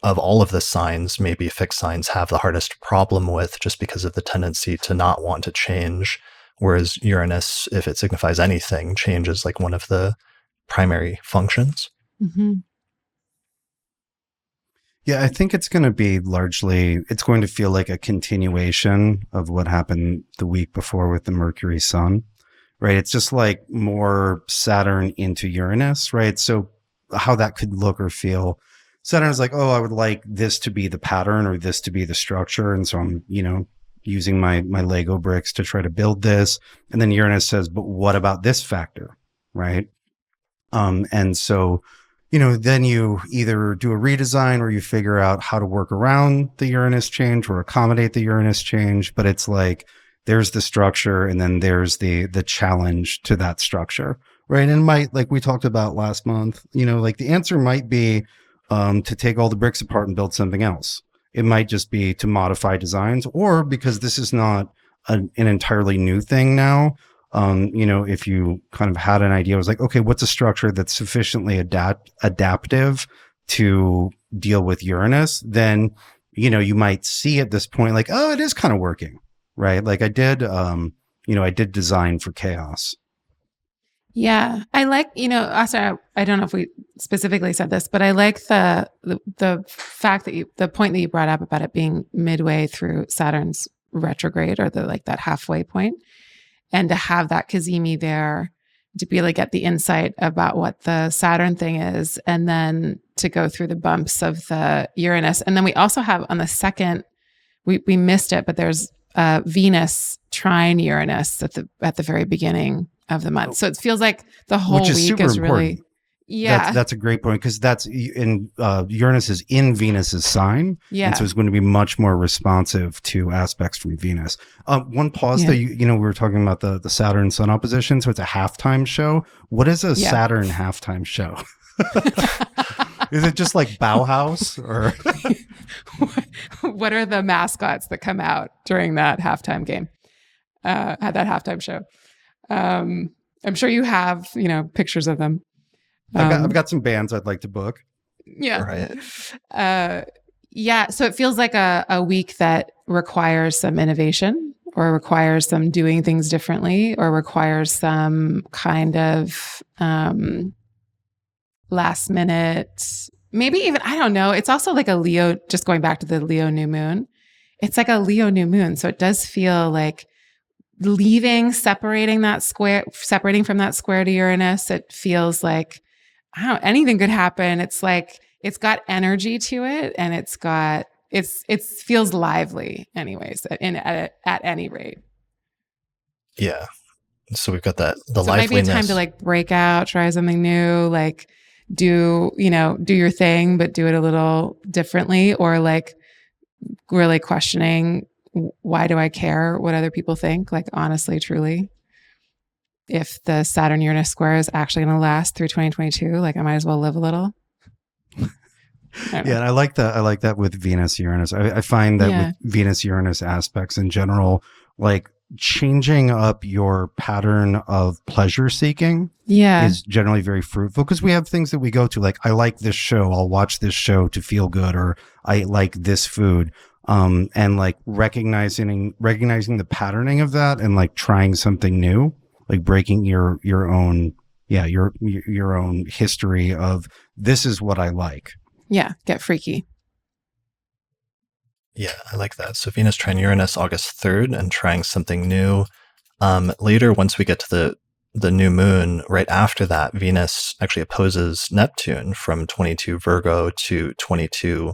[SPEAKER 1] of all of the signs, maybe fixed signs have the hardest problem with, just because of the tendency to not want to change. Whereas Uranus, if it signifies anything, change is like one of the primary functions.
[SPEAKER 2] Mm-hmm.
[SPEAKER 3] Yeah, I think it's going to be it's going to feel like a continuation of what happened the week before with the Mercury Sun, right? It's just like more Saturn into Uranus, right? So how that could look or feel. Saturn is like, oh, I would like this to be the pattern or this to be the structure. And so I'm, using my Lego bricks to try to build this. And then Uranus says, but what about this factor, right? And so, then you either do a redesign or you figure out how to work around the Uranus change or accommodate the Uranus change. But it's like, there's the structure and then there's the challenge to that structure, right? And might, like we talked about last month, like the answer might be to take all the bricks apart and build something else. It might just be to modify designs, or because this is not an entirely new thing now. If you kind of had an idea, it was like, okay, what's a structure that's sufficiently adaptive to deal with Uranus? Then, you might see at this point, like, oh, it is kind of working, right? Like I did design for chaos.
[SPEAKER 2] Yeah. I like, also, I don't know if we specifically said this, but I like the fact that the point that you brought up about it being midway through Saturn's retrograde, or that halfway point, and to have that Cazimi there to be able to get the insight about what the Saturn thing is, and then to go through the bumps of the Uranus. And then we also have on the second, we missed it, but there's Venus trine Uranus at the very beginning of the month. So it feels like the whole week is really,
[SPEAKER 3] that's a great point, because that's Uranus is in Venus's sign, and so it's going to be much more responsive to aspects from Venus. One pause though, we were talking about the Saturn Sun opposition, so it's a halftime show. What is a Saturn halftime show? Is it just like Bauhaus, or
[SPEAKER 2] what are the mascots that come out during that halftime game? At that halftime show. I'm sure you have, pictures of them.
[SPEAKER 3] I've got some bands I'd like to book.
[SPEAKER 2] Yeah.
[SPEAKER 1] Right.
[SPEAKER 2] So it feels like a week that requires some innovation, or requires some doing things differently, or requires some kind of last minute, maybe even, I don't know. It's also like a Leo, just going back to the Leo new moon. It's like a Leo new moon. So it does feel like separating from that square to Uranus. It feels like, I don't know, anything could happen. It's like, it's got energy to it, and it feels lively anyways, at any rate.
[SPEAKER 1] Yeah. So we've got the
[SPEAKER 2] so
[SPEAKER 1] liveliness.
[SPEAKER 2] It might be a time to like break out, try something new, like do your thing, but do it a little differently, or like really questioning, why do I care what other people think? Like, honestly, truly, if the Saturn Uranus square is actually going to last through 2022, like I might as well live a little.
[SPEAKER 3] Yeah, and I like that with Venus Uranus. I find that with Venus Uranus aspects in general, like changing up your pattern of pleasure seeking is generally very fruitful, because we have things that we go to, like, I like this show, I'll watch this show to feel good, or I like this food. And like recognizing the patterning of that, and like trying something new, like breaking your own history of, this is what I like.
[SPEAKER 2] Yeah, get freaky.
[SPEAKER 1] Yeah, I like that. So Venus trine Uranus August 3rd, and trying something new. Later, once we get to the new moon, right after that, Venus actually opposes Neptune from 22 Virgo to 22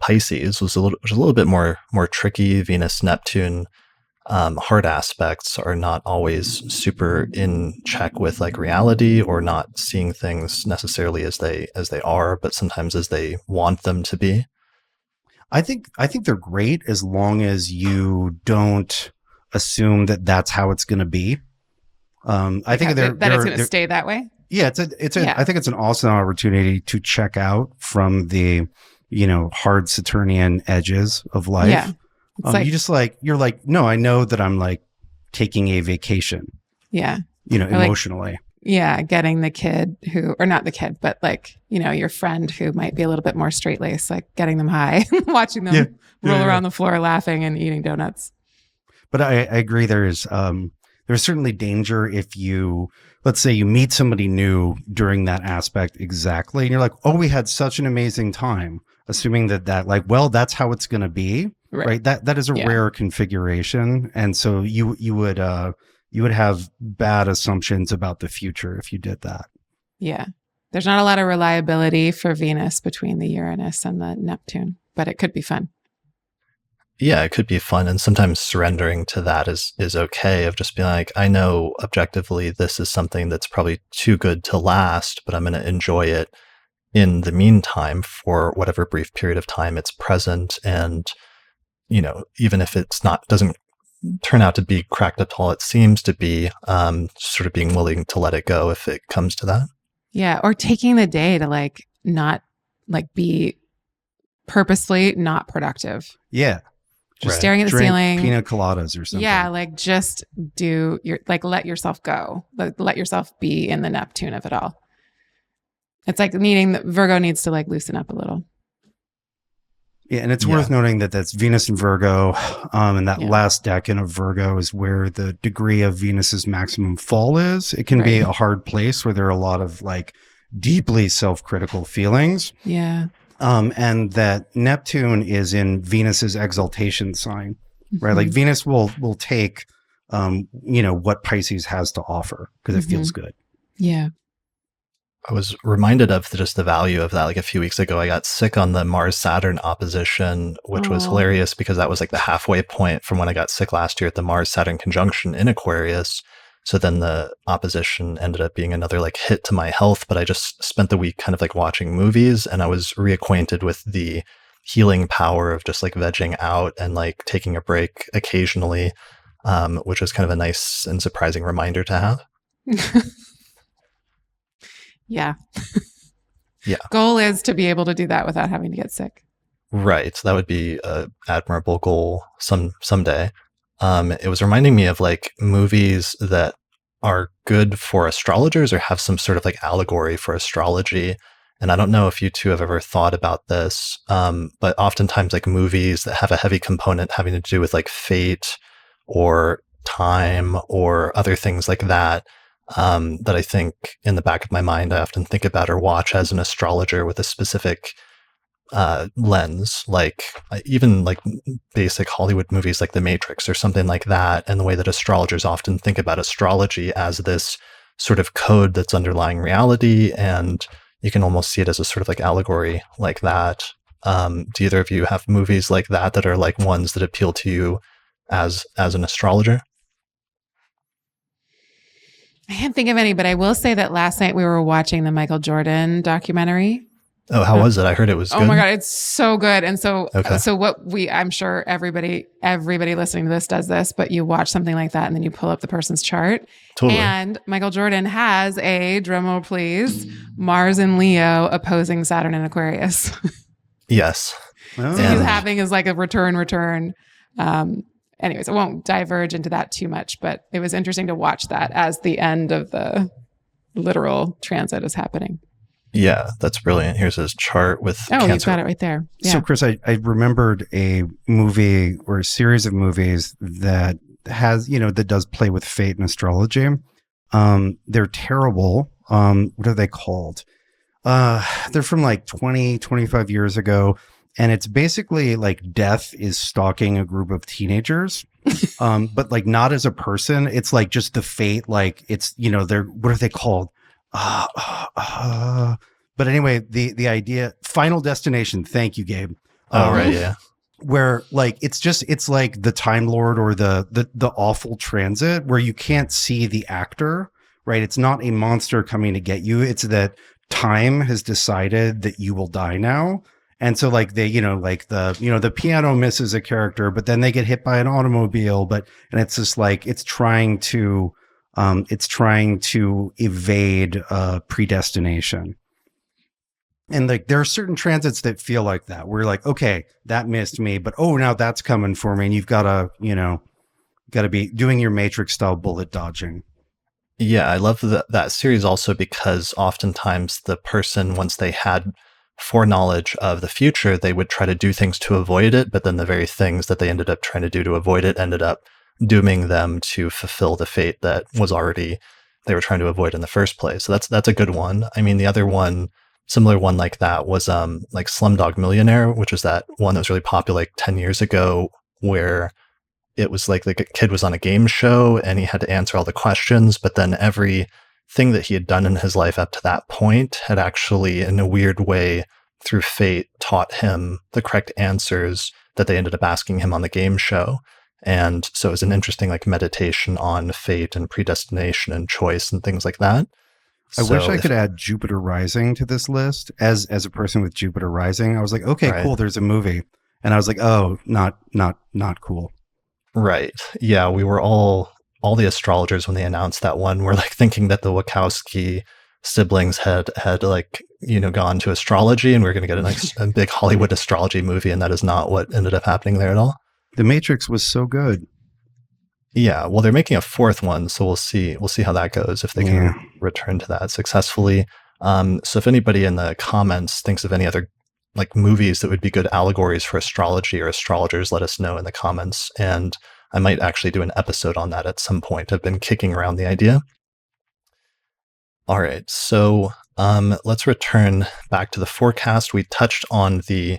[SPEAKER 1] Pisces, which is a little bit more tricky. Venus Neptune hard aspects are not always super in check with like reality, or not seeing things necessarily as they are, but sometimes as they want them to be.
[SPEAKER 3] I think they're great as long as you don't assume that that's how it's going to be. I think
[SPEAKER 2] it's going to stay that way.
[SPEAKER 3] Yeah, I think it's an awesome opportunity to check out from the, hard Saturnian edges of life. Yeah. You're like, no, I know that I'm like taking a vacation.
[SPEAKER 2] Yeah.
[SPEAKER 3] Emotionally.
[SPEAKER 2] Getting the kid or not the kid, but like, your friend who might be a little bit more straight-laced, like getting them high, watching them roll around the floor laughing and eating donuts.
[SPEAKER 3] But I agree, there's certainly danger if let's say you meet somebody new during that aspect exactly, and you're like, oh, we had such an amazing time, assuming that like, well, that's how it's going to be, right? That is a rare configuration, and so you would have bad assumptions about the future if you did that.
[SPEAKER 2] Yeah, there's not a lot of reliability for Venus between the Uranus and the Neptune, but it could be fun.
[SPEAKER 1] Yeah, it could be fun, and sometimes surrendering to that is okay, of just being like, I know objectively this is something that's probably too good to last, but I'm going to enjoy it in the meantime for whatever brief period of time it's present. And, even if doesn't turn out to be cracked up all it seems to be, sort of being willing to let it go if it comes to that.
[SPEAKER 2] Yeah, or taking the day to like not like be purposefully not productive.
[SPEAKER 3] Yeah.
[SPEAKER 2] Just staring at the ceiling,
[SPEAKER 3] pina coladas or something.
[SPEAKER 2] Yeah, like just let yourself go. Let yourself be in the Neptune of it all. It's like Virgo needs to like loosen up a little.
[SPEAKER 3] Yeah, and it's worth noting that that's Venus in Virgo, and that last decan of Virgo is where the degree of Venus's maximum fall is. It can be a hard place where there are a lot of like deeply self-critical feelings.
[SPEAKER 2] Yeah.
[SPEAKER 3] And that Neptune is in Venus's exaltation sign, right? Mm-hmm. Like Venus will take, what Pisces has to offer because it feels good.
[SPEAKER 2] Yeah.
[SPEAKER 1] I was reminded of just the value of that. Like a few weeks ago, I got sick on the Mars Saturn opposition, which was hilarious because that was like the halfway point from when I got sick last year at the Mars Saturn conjunction in Aquarius. So then the opposition ended up being another like hit to my health, but I just spent the week kind of like watching movies, and I was reacquainted with the healing power of just like vegging out and like taking a break occasionally, which was kind of a nice and surprising reminder to have.
[SPEAKER 2] Yeah.
[SPEAKER 1] Yeah.
[SPEAKER 2] Goal is to be able to do that without having to get sick.
[SPEAKER 1] Right. So that would be an admirable goal someday. It was reminding me of like movies that are good for astrologers or have some sort of like allegory for astrology. And I don't know if you two have ever thought about this, but oftentimes like movies that have a heavy component having to do with like fate or time or other things like that, that I think in the back of my mind I often think about or watch as an astrologer with a specific lens, like even like basic Hollywood movies like The Matrix or something like that, and the way that astrologers often think about astrology as this sort of code that's underlying reality, and you can almost see it as a sort of like allegory like that. Do either of you have movies like that are like ones that appeal to you as an astrologer?
[SPEAKER 2] I can't think of any, but I will say that last night we were watching the Michael Jordan documentary.
[SPEAKER 1] Oh, how was it? I heard it was good.
[SPEAKER 2] Oh my God, it's so good. And so,
[SPEAKER 1] Okay.
[SPEAKER 2] I'm sure everybody listening to this does this, but you watch something like that and then you pull up the person's chart.
[SPEAKER 1] Totally.
[SPEAKER 2] And Michael Jordan has a, drumroll please, Mars and Leo opposing Saturn and Aquarius.
[SPEAKER 1] Yes.
[SPEAKER 3] Oh.
[SPEAKER 2] So he's having is like a return. Anyways, I won't diverge into that too much, but it was interesting to watch that as the end of the literal transit is happening.
[SPEAKER 1] Yeah, that's brilliant. Here's his chart with Cancer.
[SPEAKER 2] You've got it right there. Yeah.
[SPEAKER 3] So, Chris, I remembered a movie or a series of movies that has, that does play with fate and astrology. They're terrible. What are they called? They're from like 20, 25 years ago. And it's basically like death is stalking a group of teenagers, but like not as a person. It's like just the fate. Like it's, they're, what are they called? But anyway, the idea, Final Destination. Thank you, Gabe.
[SPEAKER 1] Right. Yeah.
[SPEAKER 3] Where like, it's like the Time Lord or the awful transit where you can't see the actor, right? It's not a monster coming to get you. It's that time has decided that you will die now. And so like they, the piano misses a character, but then they get hit by an automobile, and it's just like, it's trying to evade predestination. And like, there are certain transits that feel like that. Where you're like, okay, that missed me, but now that's coming for me. And you've got to be doing your Matrix style bullet dodging.
[SPEAKER 1] Yeah. I love that series also because oftentimes the person, once they had foreknowledge of the future, they would try to do things to avoid it, but then the very things that they ended up trying to do to avoid it ended up dooming them to fulfill the fate that was already they were trying to avoid in the first place. So that's a good one. I mean, the other one, similar one like that was like Slumdog Millionaire, which was that one that was really popular like 10 years ago, where it was like a kid was on a game show and he had to answer all the questions, but then every thing that he had done in his life up to that point had actually, in a weird way, through fate, taught him the correct answers that they ended up asking him on the game show. And so it was an interesting like meditation on fate and predestination and choice and things like that.
[SPEAKER 3] I wish I could add Jupiter Rising to this list. As a person with Jupiter Rising, I was like, okay, cool, there's a movie. And I was like, oh, not cool.
[SPEAKER 1] Right. Yeah, we were all the astrologers when they announced that one were like thinking that the Wachowski siblings had like, gone to astrology and we are going to get a big Hollywood astrology movie. And that is not what ended up happening there at all.
[SPEAKER 3] The Matrix was so good.
[SPEAKER 1] Yeah. Well, they're making a fourth one. So we'll see how that goes if they can return to that successfully. So if anybody in the comments thinks of any other like movies that would be good allegories for astrology or astrologers, let us know in the comments. And I might actually do an episode on that at some point. I've been kicking around the idea. All right, so let's return back to the forecast. We touched on the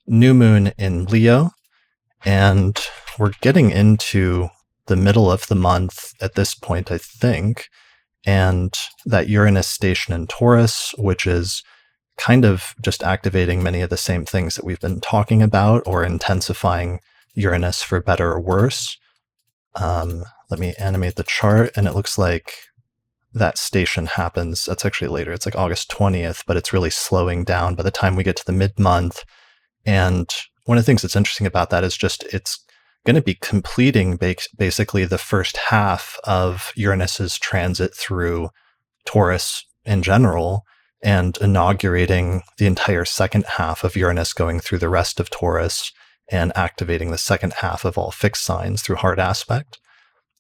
[SPEAKER 1] new moon in Leo, and we're getting into the middle of the month at this point, I think, and that Uranus station in Taurus, which is kind of just activating many of the same things that we've been talking about or intensifying Uranus for better or worse. Let me animate the chart, and it looks like that station happens. That's actually later. It's like August 20th, but it's really slowing down by the time we get to the mid-month. And one of the things that's interesting about that is just it's going to be completing basically the first half of Uranus's transit through Taurus in general and inaugurating the entire second half of Uranus going through the rest of Taurus and activating the second half of all fixed signs through hard aspect.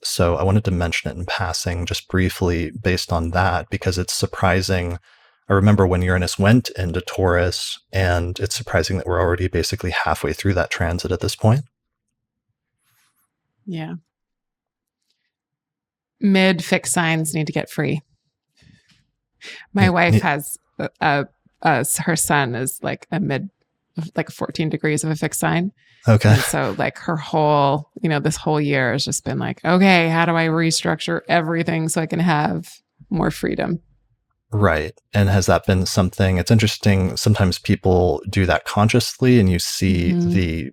[SPEAKER 1] So I wanted to mention it in passing just briefly based on that, because it's surprising. I remember when Uranus went into Taurus, and it's surprising that we're already basically halfway through that transit at this point.
[SPEAKER 2] Yeah. Mid-fixed signs need to get free. My wife has her sun is like like 14 degrees of a fixed sign.
[SPEAKER 1] Okay.
[SPEAKER 2] And so like her whole, this whole year has just been like, okay, how do I restructure everything so I can have more freedom?
[SPEAKER 1] Right. And has that been something, it's interesting, sometimes people do that consciously and you see the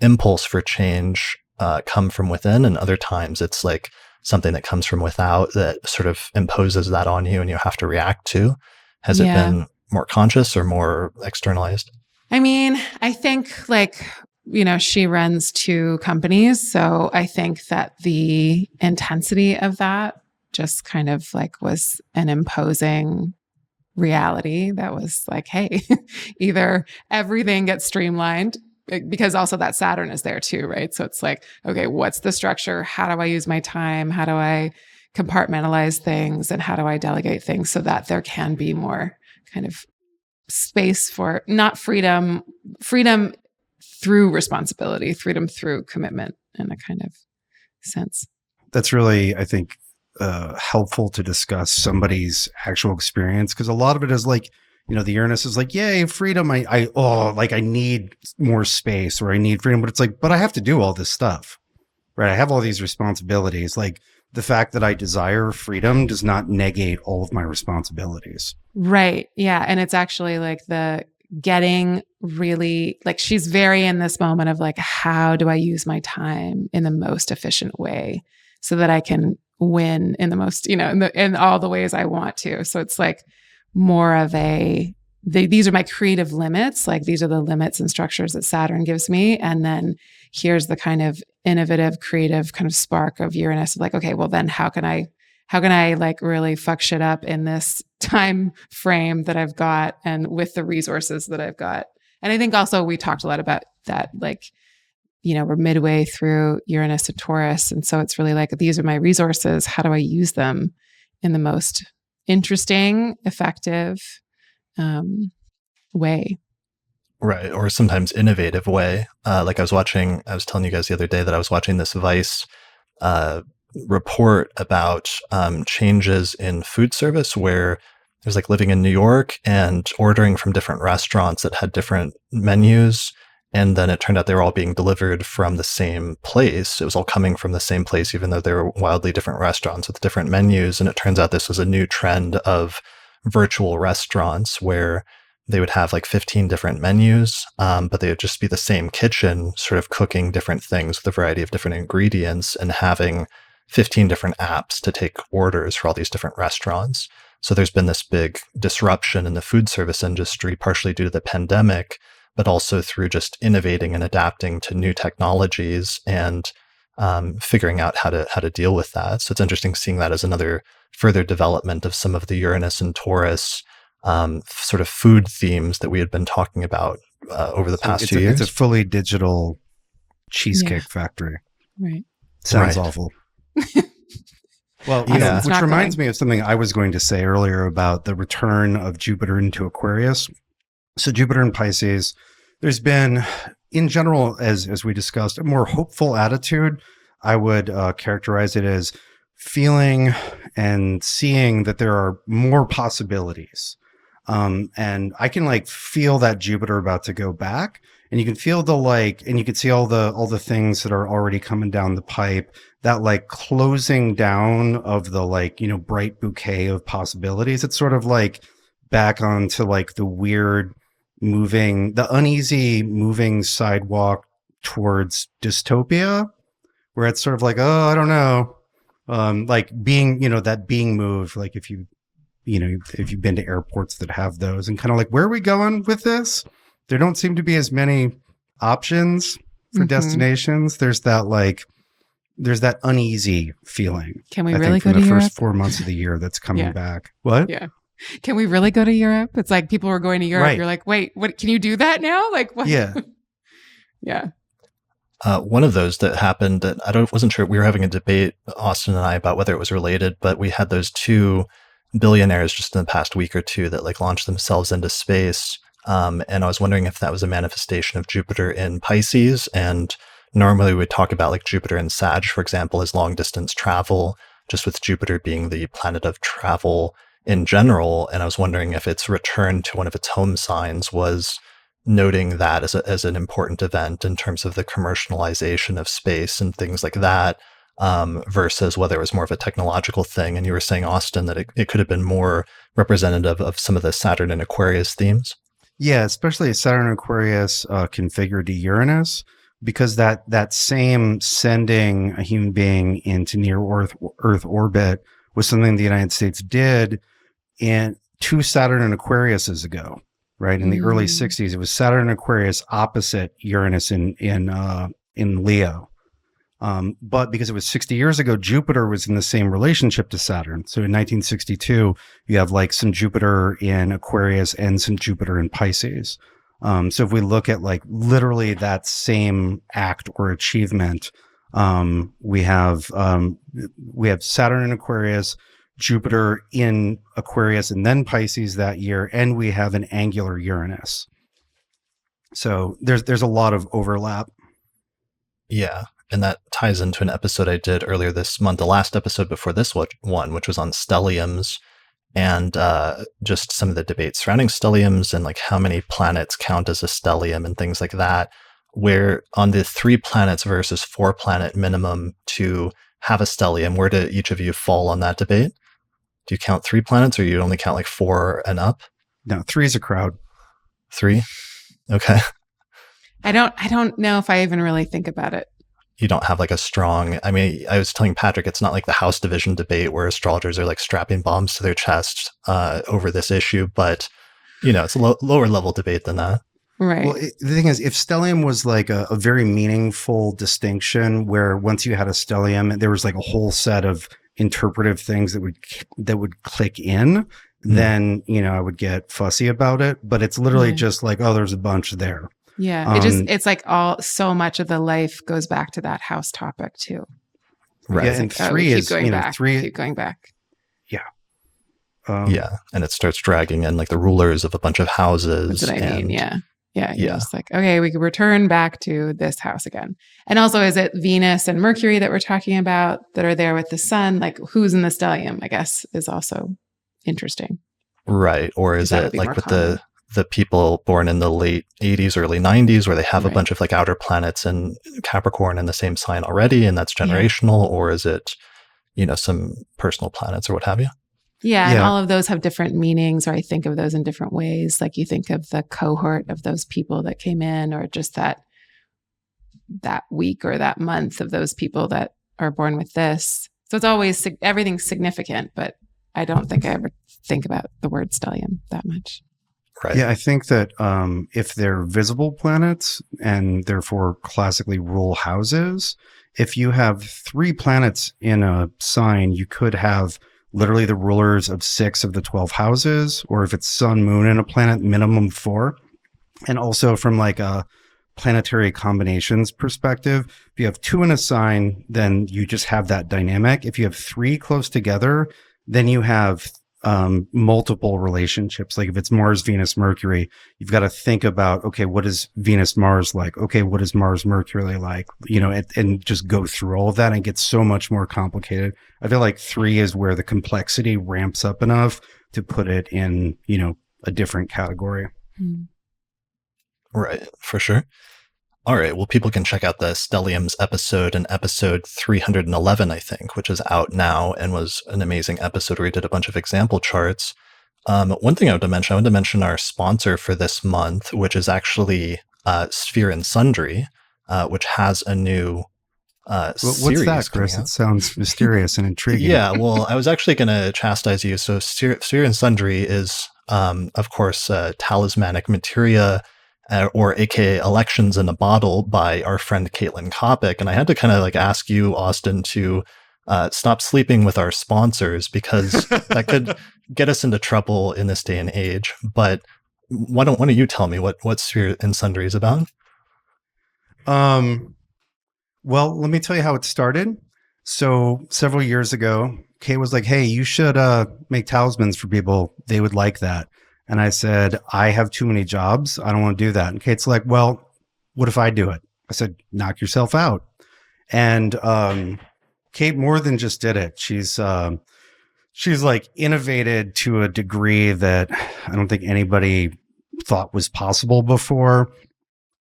[SPEAKER 1] impulse for change come from within, and other times it's like something that comes from without that sort of imposes that on you and you have to react to. Has it been more conscious or more externalized?
[SPEAKER 2] I mean, I think like, she runs 2 companies. So I think that the intensity of that just kind of like was an imposing reality that was like, hey, either everything gets streamlined, because also that Saturn is there too, right? So it's like, okay, what's the structure? How do I use my time? How do I compartmentalize things? And how do I delegate things so that there can be more kind of space for not freedom through responsibility, freedom through commitment in a kind of sense.
[SPEAKER 3] That's really, I think, helpful to discuss somebody's actual experience, because a lot of it is like, the Uranus is like, yay, freedom. I need more space, or I need freedom, but it's like, but I have to do all this stuff, right? I have all these responsibilities. Like, the fact that I desire freedom does not negate all of my responsibilities.
[SPEAKER 2] Right. Yeah. And it's actually like the getting really, like, she's very in this moment of like, how do I use my time in the most efficient way so that I can win in the most, in all the ways I want to. So it's like more of these are my creative limits. Like, these are the limits and structures that Saturn gives me. And then here's the kind of innovative, creative kind of spark of Uranus of like, okay, well then how can I like really fuck shit up in this time frame that I've got and with the resources that I've got? And I think also we talked a lot about that, like, we're midway through Uranus and Taurus. And so it's really like, these are my resources. How do I use them in the most interesting, effective way?
[SPEAKER 1] Right. Or sometimes innovative way. Like I was telling you guys the other day that I was watching this Vice report about changes in food service, where there's like living in New York and ordering from different restaurants that had different menus. And then it turned out they were all being delivered from the same place. It was all coming from the same place, even though they were wildly different restaurants with different menus. And it turns out this was a new trend of virtual restaurants where they would have like 15 different menus, but they would just be the same kitchen, sort of cooking different things with a variety of different ingredients and having 15 different apps to take orders for all these different restaurants. So there's been this big disruption in the food service industry, partially due to the pandemic, but also through just innovating and adapting to new technologies and figuring out how to deal with that. So it's interesting seeing that as another further development of some of the Uranus and Taurus sort of food themes that we had been talking about over the past 2 years.
[SPEAKER 3] It's a fully digital cheesecake factory.
[SPEAKER 2] Right.
[SPEAKER 3] Sounds awful. Well, which reminds me of something I was going to say earlier about the return of Jupiter into Aquarius. So Jupiter in Pisces, there's been, in general, as we discussed, a more hopeful attitude. I would characterize it as feeling and seeing that there are more possibilities. And I can like feel that Jupiter about to go back, and you can feel and you can see all the things that are already coming down the pipe, that like closing down of the bright bouquet of possibilities. It's sort of like back onto like the uneasy moving sidewalk towards dystopia, where it's sort of like, oh, I don't know. Like being, that being moved, like if you've been to airports that have those, and kind of like, where are we going with this? There don't seem to be as many options for destinations. There's that uneasy feeling.
[SPEAKER 2] Can we really go to Europe?
[SPEAKER 3] From the first 4 months of the year that's coming back. What?
[SPEAKER 2] Yeah. Can we really go to Europe? It's like people were going to Europe. Right. You're like, wait, what? Can you do that now? Like, what?
[SPEAKER 3] Yeah.
[SPEAKER 2] Yeah.
[SPEAKER 1] One of those that happened that wasn't sure. We were having a debate, Austin and I, about whether it was related, but we had those 2 billionaires just in the past week or 2 that like launched themselves into space. And I was wondering if that was a manifestation of Jupiter in Pisces. And normally we talk about like Jupiter in Sag, for example, as long distance travel, just with Jupiter being the planet of travel in general. And I was wondering if its return to one of its home signs was noting that as an important event in terms of the commercialization of space and things like that, versus whether it was more of a technological thing. And you were saying, Austin, that it could have been more representative of some of the Saturn and Aquarius themes.
[SPEAKER 3] Yeah, especially Saturn and Aquarius configured to Uranus, because that same sending a human being into near Earth orbit was something the United States did 2 Saturn and Aquariuses ago, right? In the early 60s, it was Saturn and Aquarius opposite Uranus in Leo. But because it was 60 years ago, Jupiter was in the same relationship to Saturn. So in 1962, you have like some Jupiter in Aquarius and some Jupiter in Pisces. So if we look at like literally that same act or achievement, we have Saturn in Aquarius, Jupiter in Aquarius, and then Pisces that year, and we have an angular Uranus. So there's a lot of overlap.
[SPEAKER 1] Yeah. And that ties into an episode I did earlier this month, the last episode before this one, which was on stelliums and just some of the debates surrounding stelliums and like how many planets count as a stellium and things like that, where on the 3 planets versus 4 planet minimum to have a stellium, where do each of you fall on that debate? Do you count 3 planets or you only count like 4 and up?
[SPEAKER 3] No, 3 is a crowd.
[SPEAKER 1] 3? Okay.
[SPEAKER 2] I don't know if I even really think about it.
[SPEAKER 1] You don't have like a strong, I mean, I was telling Patrick, it's not like the House division debate where astrologers are like strapping bombs to their chest over this issue, but it's a lower level debate than that.
[SPEAKER 2] Right.
[SPEAKER 3] Well, the thing is, if stellium was like a very meaningful distinction where once you had a stellium, there was like a whole set of interpretive things that would click in, then, I would get fussy about it, but it's literally just like, oh, there's a bunch there.
[SPEAKER 2] Yeah, it's like so much of the life goes back to that house topic too.
[SPEAKER 1] Right.
[SPEAKER 3] Yeah, and 3 is, 3
[SPEAKER 2] keep going back.
[SPEAKER 3] Yeah.
[SPEAKER 1] Yeah, and it starts dragging in like the rulers of a bunch of houses.
[SPEAKER 2] That's what I mean. Yeah. It's like, okay, we could return back to this house again. And also, is it Venus and Mercury that we're talking about that are there with the sun? Like, who's in the stellium, I guess, is also interesting.
[SPEAKER 1] Right. Or is it like with the people born in the late 80s, early 90s, where they have a bunch of like outer planets and Capricorn in the same sign already, and that's generational? Or is it, some personal planets or what have you?
[SPEAKER 2] Yeah, and all of those have different meanings, or I think of those in different ways. Like you think of the cohort of those people that came in, or just that week or that month of those people that are born with this. So it's always, everything's significant, but I don't think I ever think about the word stellium that much.
[SPEAKER 1] Right.
[SPEAKER 3] Yeah, I think that if they're visible planets and therefore classically rule houses, if you have 3 planets in a sign, you could have literally the rulers of 6 of the 12 houses, or if it's sun, moon, and a planet, minimum 4. And also from like a planetary combinations perspective, if you have 2 in a sign, then you just have that dynamic. If you have 3 close together, then you have multiple relationships. Like if it's Mars, Venus, Mercury, you've got to think about, okay, what is Venus, Mars like? Okay, what is Mars, Mercury like? And just go through all of that, and it gets so much more complicated. I feel like 3 is where the complexity ramps up enough to put it in, a different category.
[SPEAKER 1] Right, for sure. All right, well, people can check out the Stelliums episode in episode 311, I think, which is out now and was an amazing episode where we did a bunch of example charts. One thing I wanted to mention our sponsor for this month, which is actually Sphere and Sundry, which has a new series.
[SPEAKER 3] What's that, Chris? It sounds mysterious and intriguing.
[SPEAKER 1] Yeah, well, I was actually going to chastise you. So Sphere and Sundry is, of course, talismanic materia, or aka Elections in a Bottle by our friend Caitlin Coppock. And I had to kind of like ask you, Austin, to stop sleeping with our sponsors, because that could get us into trouble in this day and age. But why don't you tell me what Sphere and Sundry is about?
[SPEAKER 3] Well, let me tell you how it started. So several years ago, Kate was like, hey, you should make talismans for people. They would like that. And I said, I have too many jobs. I don't want to do that. And Kate's like, well, what if I do it? I said, knock yourself out. And Kate more than just did it. She's like innovated to a degree that I don't think anybody thought was possible before.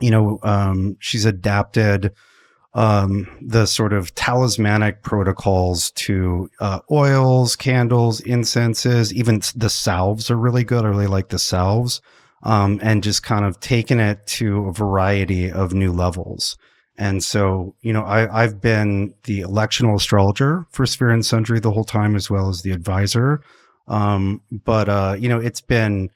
[SPEAKER 3] She's adapted the sort of talismanic protocols to oils, candles, incenses, even the salves are really good. I really like the salves, and just kind of taken it to a variety of new levels. And so, I've been the electional astrologer for Sphere and Sundry the whole time, as well as the advisor. But it's been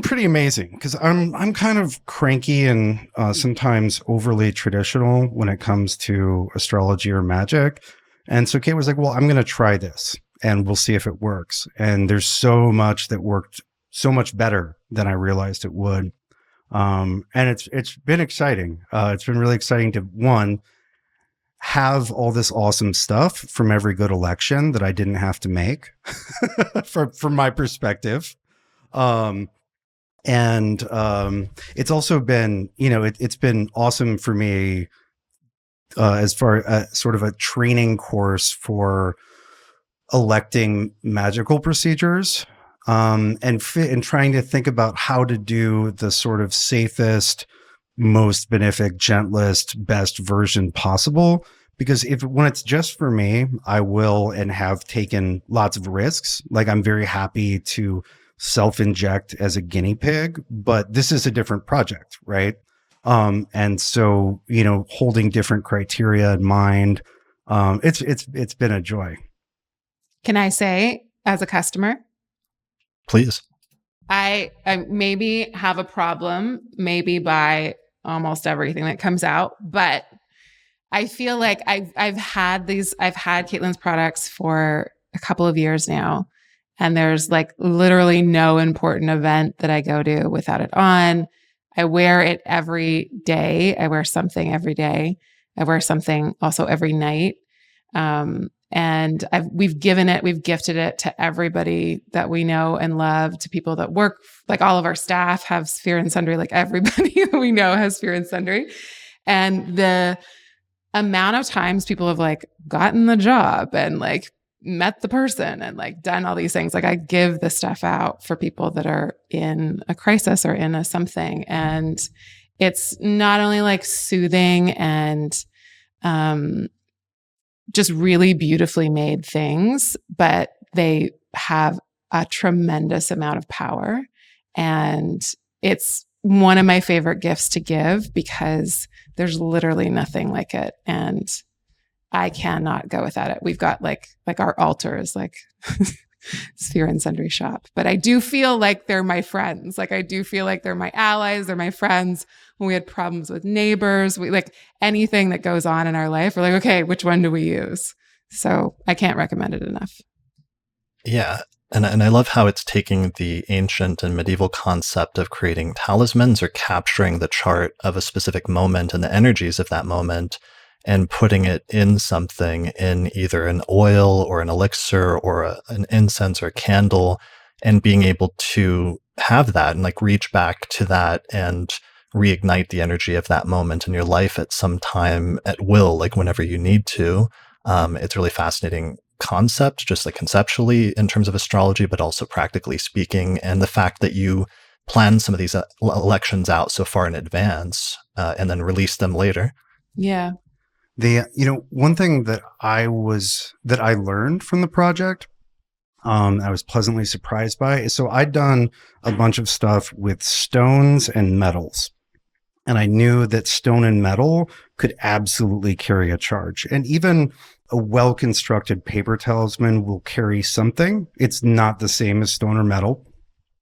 [SPEAKER 3] pretty amazing because I'm kind of cranky and sometimes overly traditional when it comes to astrology or magic. And so Kate was like, well, I'm going to try this and we'll see if it works. And there's so much that worked so much better than I realized it would. And it's been exciting. It's been really exciting to, one, have all this awesome stuff from every good election that I didn't have to make from my perspective. It's also been, it's been awesome for me as far as sort of a training course for electing magical procedures, and trying to think about how to do the sort of safest, most benefic, gentlest, best version possible. Because when it's just for me, I will and have taken lots of risks. Like, I'm very happy to self-inject as a guinea pig, but this is a different project, right? And so, holding different criteria in mind, it's been a joy.
[SPEAKER 2] Can I say, as a customer,
[SPEAKER 1] please,
[SPEAKER 2] I maybe have a problem, maybe by almost everything that comes out, but I feel like I've had Caitlin's products for a couple of years now. And there's like literally no important event that I go to without it on. I wear it every day. I wear something every day. I wear something also every night. And we've gifted it to everybody that we know and love, to people that work, like all of our staff have Sphere and Sundry, like everybody that we know has Sphere and Sundry. And the amount of times people have like gotten the job and like met the person and like done all these things. Like, I give this stuff out for people that are in a crisis or in a something. And it's not only like soothing and just really beautifully made things, but they have a tremendous amount of power. And it's one of my favorite gifts to give because there's literally nothing like it. And I cannot go without it. We've got like our altar is like Sphere and Sundry shop, but I do feel like they're my friends. Like, I do feel like they're my allies. They're my friends. When we had problems with neighbors, we like anything that goes on in our life, we're like, okay, which one do we use? So I can't recommend it enough.
[SPEAKER 1] Yeah. And I love how it's taking the ancient and medieval concept of creating talismans or capturing the chart of a specific moment and the energies of that moment, and putting it in something, in either an oil or an elixir or an incense or candle, and being able to have that and like reach back to that and reignite the energy of that moment in your life at some time at will, like whenever you need to. It's a really fascinating concept, just like conceptually in terms of astrology, but also practically speaking. And the fact that you plan some of these elections out so far in advance and then release them later.
[SPEAKER 2] Yeah.
[SPEAKER 3] One thing that I learned from the project, I was pleasantly surprised by. So I'd done a bunch of stuff with stones and metals, and I knew that stone and metal could absolutely carry a charge. And even a well-constructed paper talisman will carry something. It's not the same as stone or metal.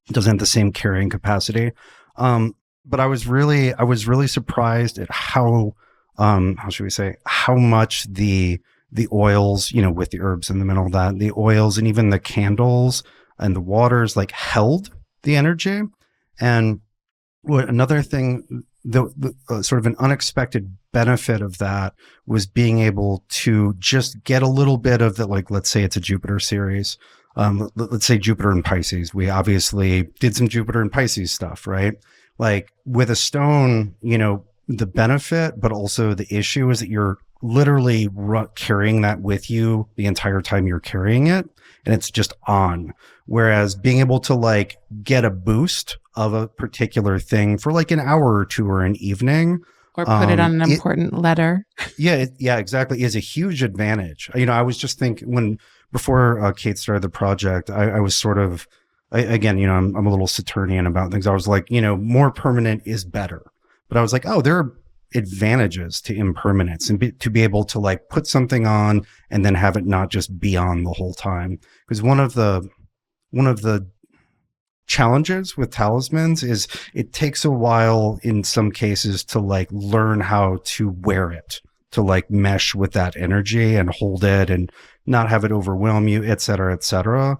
[SPEAKER 3] It doesn't have the same carrying capacity. But I was really surprised at how should we say, how much the oils, with the herbs in the middle of that, the oils and even the candles and the waters like held the energy. And another thing, the sort of an unexpected benefit of that was being able to just get a little bit of the, like, let's say it's a Jupiter series. Let's say Jupiter and Pisces. We obviously did some Jupiter and Pisces stuff, right? Like with a stone, the benefit, but also the issue is that you're literally carrying that with you the entire time you're carrying it, and it's just on. Whereas being able to like get a boost of a particular thing for like an hour or two or an evening,
[SPEAKER 2] or put it on an important letter.
[SPEAKER 3] Yeah, exactly, is a huge advantage. I was just thinking before Kate started the project, I was sort of, again, I'm a little Saturnian about things. I was like, more permanent is better. But I was like, oh, there are advantages to impermanence and to be able to like put something on and then have it not just be on the whole time. Because one of the challenges with talismans is it takes a while in some cases to like learn how to wear it, to like mesh with that energy and hold it and not have it overwhelm you, et cetera, et cetera.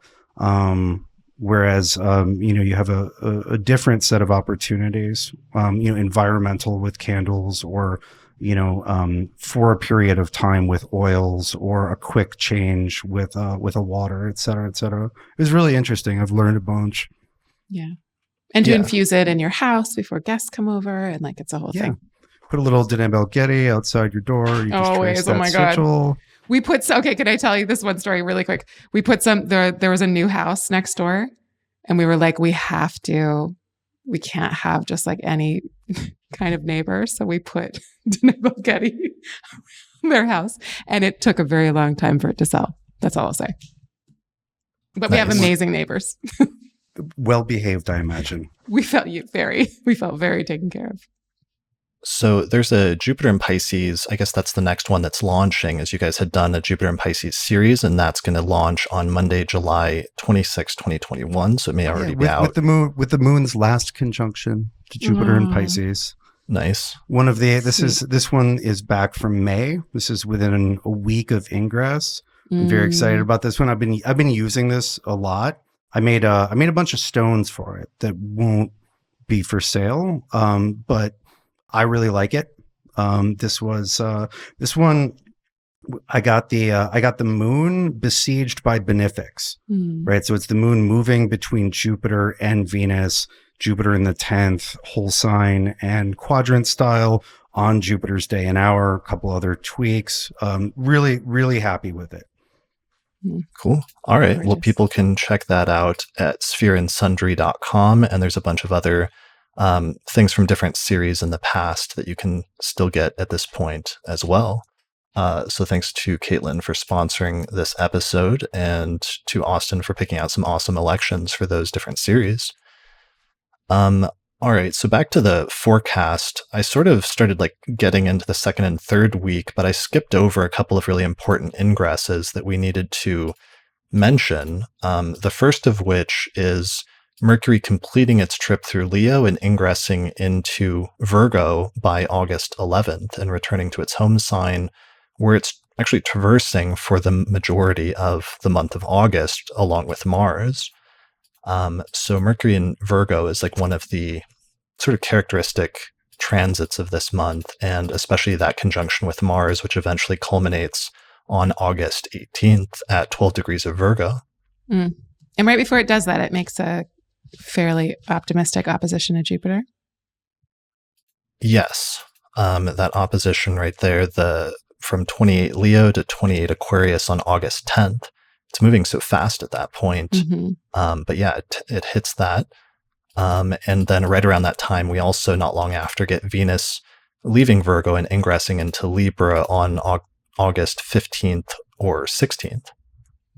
[SPEAKER 3] Whereas, you have a different set of opportunities, environmental with candles or, for a period of time with oils or a quick change with a water, et cetera, et cetera. It was really interesting. I've learned a bunch.
[SPEAKER 2] Yeah. And to infuse it in your house before guests come over and like, it's a whole thing.
[SPEAKER 3] Put a little Denebel Getty outside your door. You just
[SPEAKER 2] always. Oh my God. We put, okay, can I tell you this one story really quick? We put there was a new house next door and we were like, we can't have just like any kind of neighbor. So we put Denebel Getty in their house and it took a very long time for it to sell. That's all I'll say. But we have amazing neighbors.
[SPEAKER 3] Well-behaved, I imagine.
[SPEAKER 2] We felt very taken care of.
[SPEAKER 1] So there's a Jupiter in Pisces. I guess that's the next one that's launching, as you guys had done a Jupiter in Pisces series, and that's going to launch on Monday, July 26, 2021. So it may already be out.
[SPEAKER 3] With the moon's last conjunction to Jupiter in Pisces.
[SPEAKER 1] Nice.
[SPEAKER 3] This one is back from May. This is within a week of ingress. I'm very excited about this one. I've been using this a lot. I made a bunch of stones for it that won't be for sale, but I really like it. This one. I got the moon besieged by benefics, right? So it's the moon moving between Jupiter and Venus. Jupiter in the 10th, whole sign and quadrant style on Jupiter's day and hour. A couple other tweaks. Really, really happy with it.
[SPEAKER 1] Cool. All right. Gorgeous. Well, people can check that out at sphereandsundry.com, and there's a bunch of other things from different series in the past that you can still get at this point as well. So thanks to Caitlin for sponsoring this episode and to Austin for picking out some awesome elections for those different series. All right, so back to the forecast. I sort of started like getting into the second and third week, but I skipped over a couple of really important ingresses that we needed to mention. The first of which is Mercury completing its trip through Leo and ingressing into Virgo by August 11th and returning to its home sign, where it's actually traversing for the majority of the month of August along with Mars. So Mercury in Virgo is like one of the sort of characteristic transits of this month, and especially that conjunction with Mars, which eventually culminates on August 18th at 12 degrees of Virgo.
[SPEAKER 2] And right before it does that, it makes a fairly optimistic opposition to Jupiter.
[SPEAKER 1] Yes. That opposition right there, from 28 Leo to 28 Aquarius on August 10th. It's moving so fast at that point. But yeah, it hits that. And then right around that time, we also not long after get Venus leaving Virgo and ingressing into Libra on August 15th or 16th.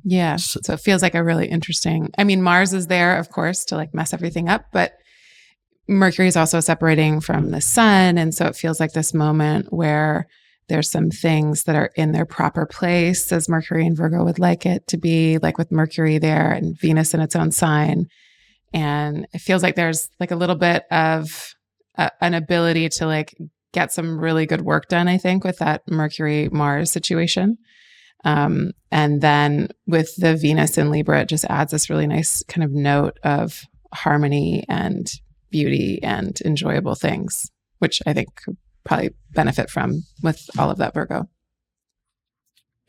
[SPEAKER 2] Yeah. So it feels like a really interesting, Mars is there, of course, to like mess everything up, but Mercury is also separating from the sun. And so it feels like this moment where there's some things that are in their proper place, as Mercury and Virgo would like it to be, like with Mercury there and Venus in its own sign. And it feels like there's like a little bit of an ability to like get some really good work done, I think, with that Mercury Mars situation. And then with the Venus in Libra, it just adds this really nice kind of note of harmony and beauty and enjoyable things, which I think could probably benefit from with all of that Virgo.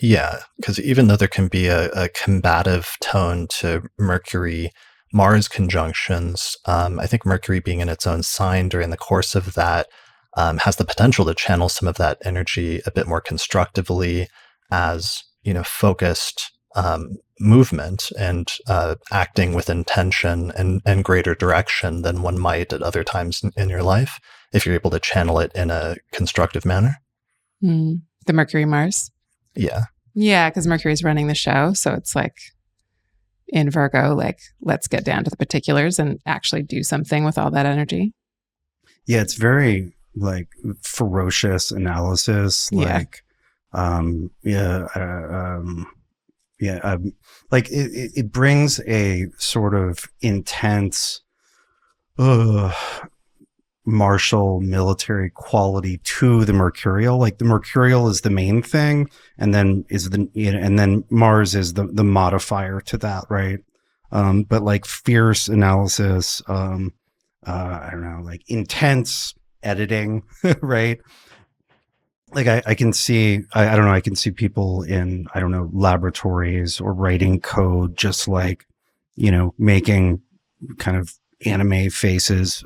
[SPEAKER 1] Yeah, because even though there can be a combative tone to Mercury-Mars conjunctions, I think Mercury being in its own sign during the course of that has the potential to channel some of that energy a bit more constructively as, focused movement and acting with intention and greater direction than one might at other times in your life, if you're able to channel it in a constructive manner.
[SPEAKER 2] The Mercury Mars.
[SPEAKER 1] Yeah.
[SPEAKER 2] Yeah, because Mercury is running the show. So it's like in Virgo, like, let's get down to the particulars and actually do something with all that energy.
[SPEAKER 3] Yeah, it's very, like ferocious analysis, like like it brings a sort of intense martial military quality to the mercurial. Like the mercurial is the main thing, and then and then Mars is the modifier to that, right? But like fierce analysis, I don't know, like intense editing, right? Like I can see, I don't know, I can see people in, I don't know, laboratories or writing code, just like, making kind of anime faces,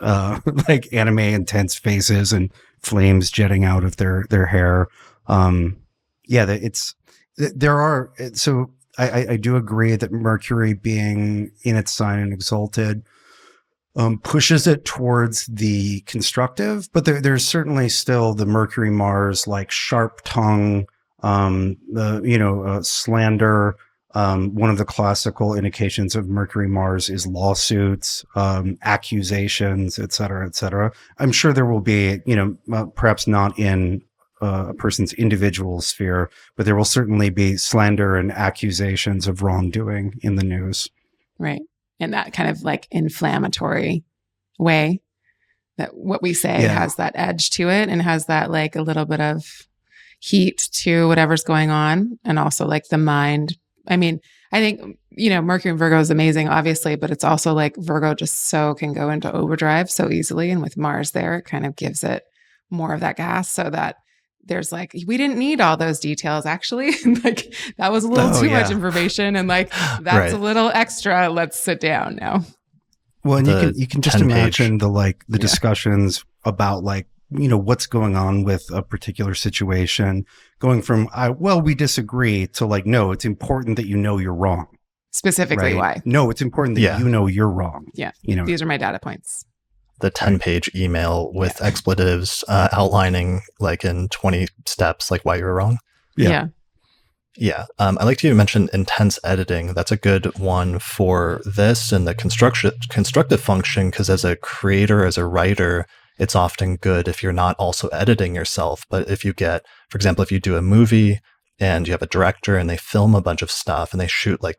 [SPEAKER 3] like anime intense faces and flames jetting out of their hair. So I do agree that Mercury being in its sign and exalted pushes it towards the constructive, but there's certainly still the Mercury Mars, like sharp tongue, slander. One of the classical indications of Mercury Mars is lawsuits, accusations, et cetera, et cetera. I'm sure there will be, perhaps not in a person's individual sphere, but there will certainly be slander and accusations of wrongdoing in the news.
[SPEAKER 2] Right. In that kind of like inflammatory way, that what we say has that edge to it and has that like a little bit of heat to whatever's going on. And also like the mind. I mean, I think, Mercury and Virgo is amazing, obviously, but it's also like Virgo just can go into overdrive so easily. And with Mars there, it kind of gives it more of that gas, so that there's like, we didn't need all those details, actually. Like that was a little too much information. And like, that's a little extra. Let's sit down now.
[SPEAKER 3] Well, and you can just imagine the discussions about like, what's going on with a particular situation, going from, we disagree, to like, no, it's important that you're wrong.
[SPEAKER 2] Specifically,
[SPEAKER 3] right?
[SPEAKER 2] Why?
[SPEAKER 3] No, it's important that you're wrong.
[SPEAKER 2] Yeah. These are my data points.
[SPEAKER 1] The 10-page email with expletives outlining like in 20 steps, like why you're wrong.
[SPEAKER 2] Yeah.
[SPEAKER 1] I like to mention intense editing. That's a good one for this and the constructive function, because as a creator, as a writer, it's often good if you're not also editing yourself. But if you get, for example, if you do a movie and you have a director and they film a bunch of stuff and they shoot like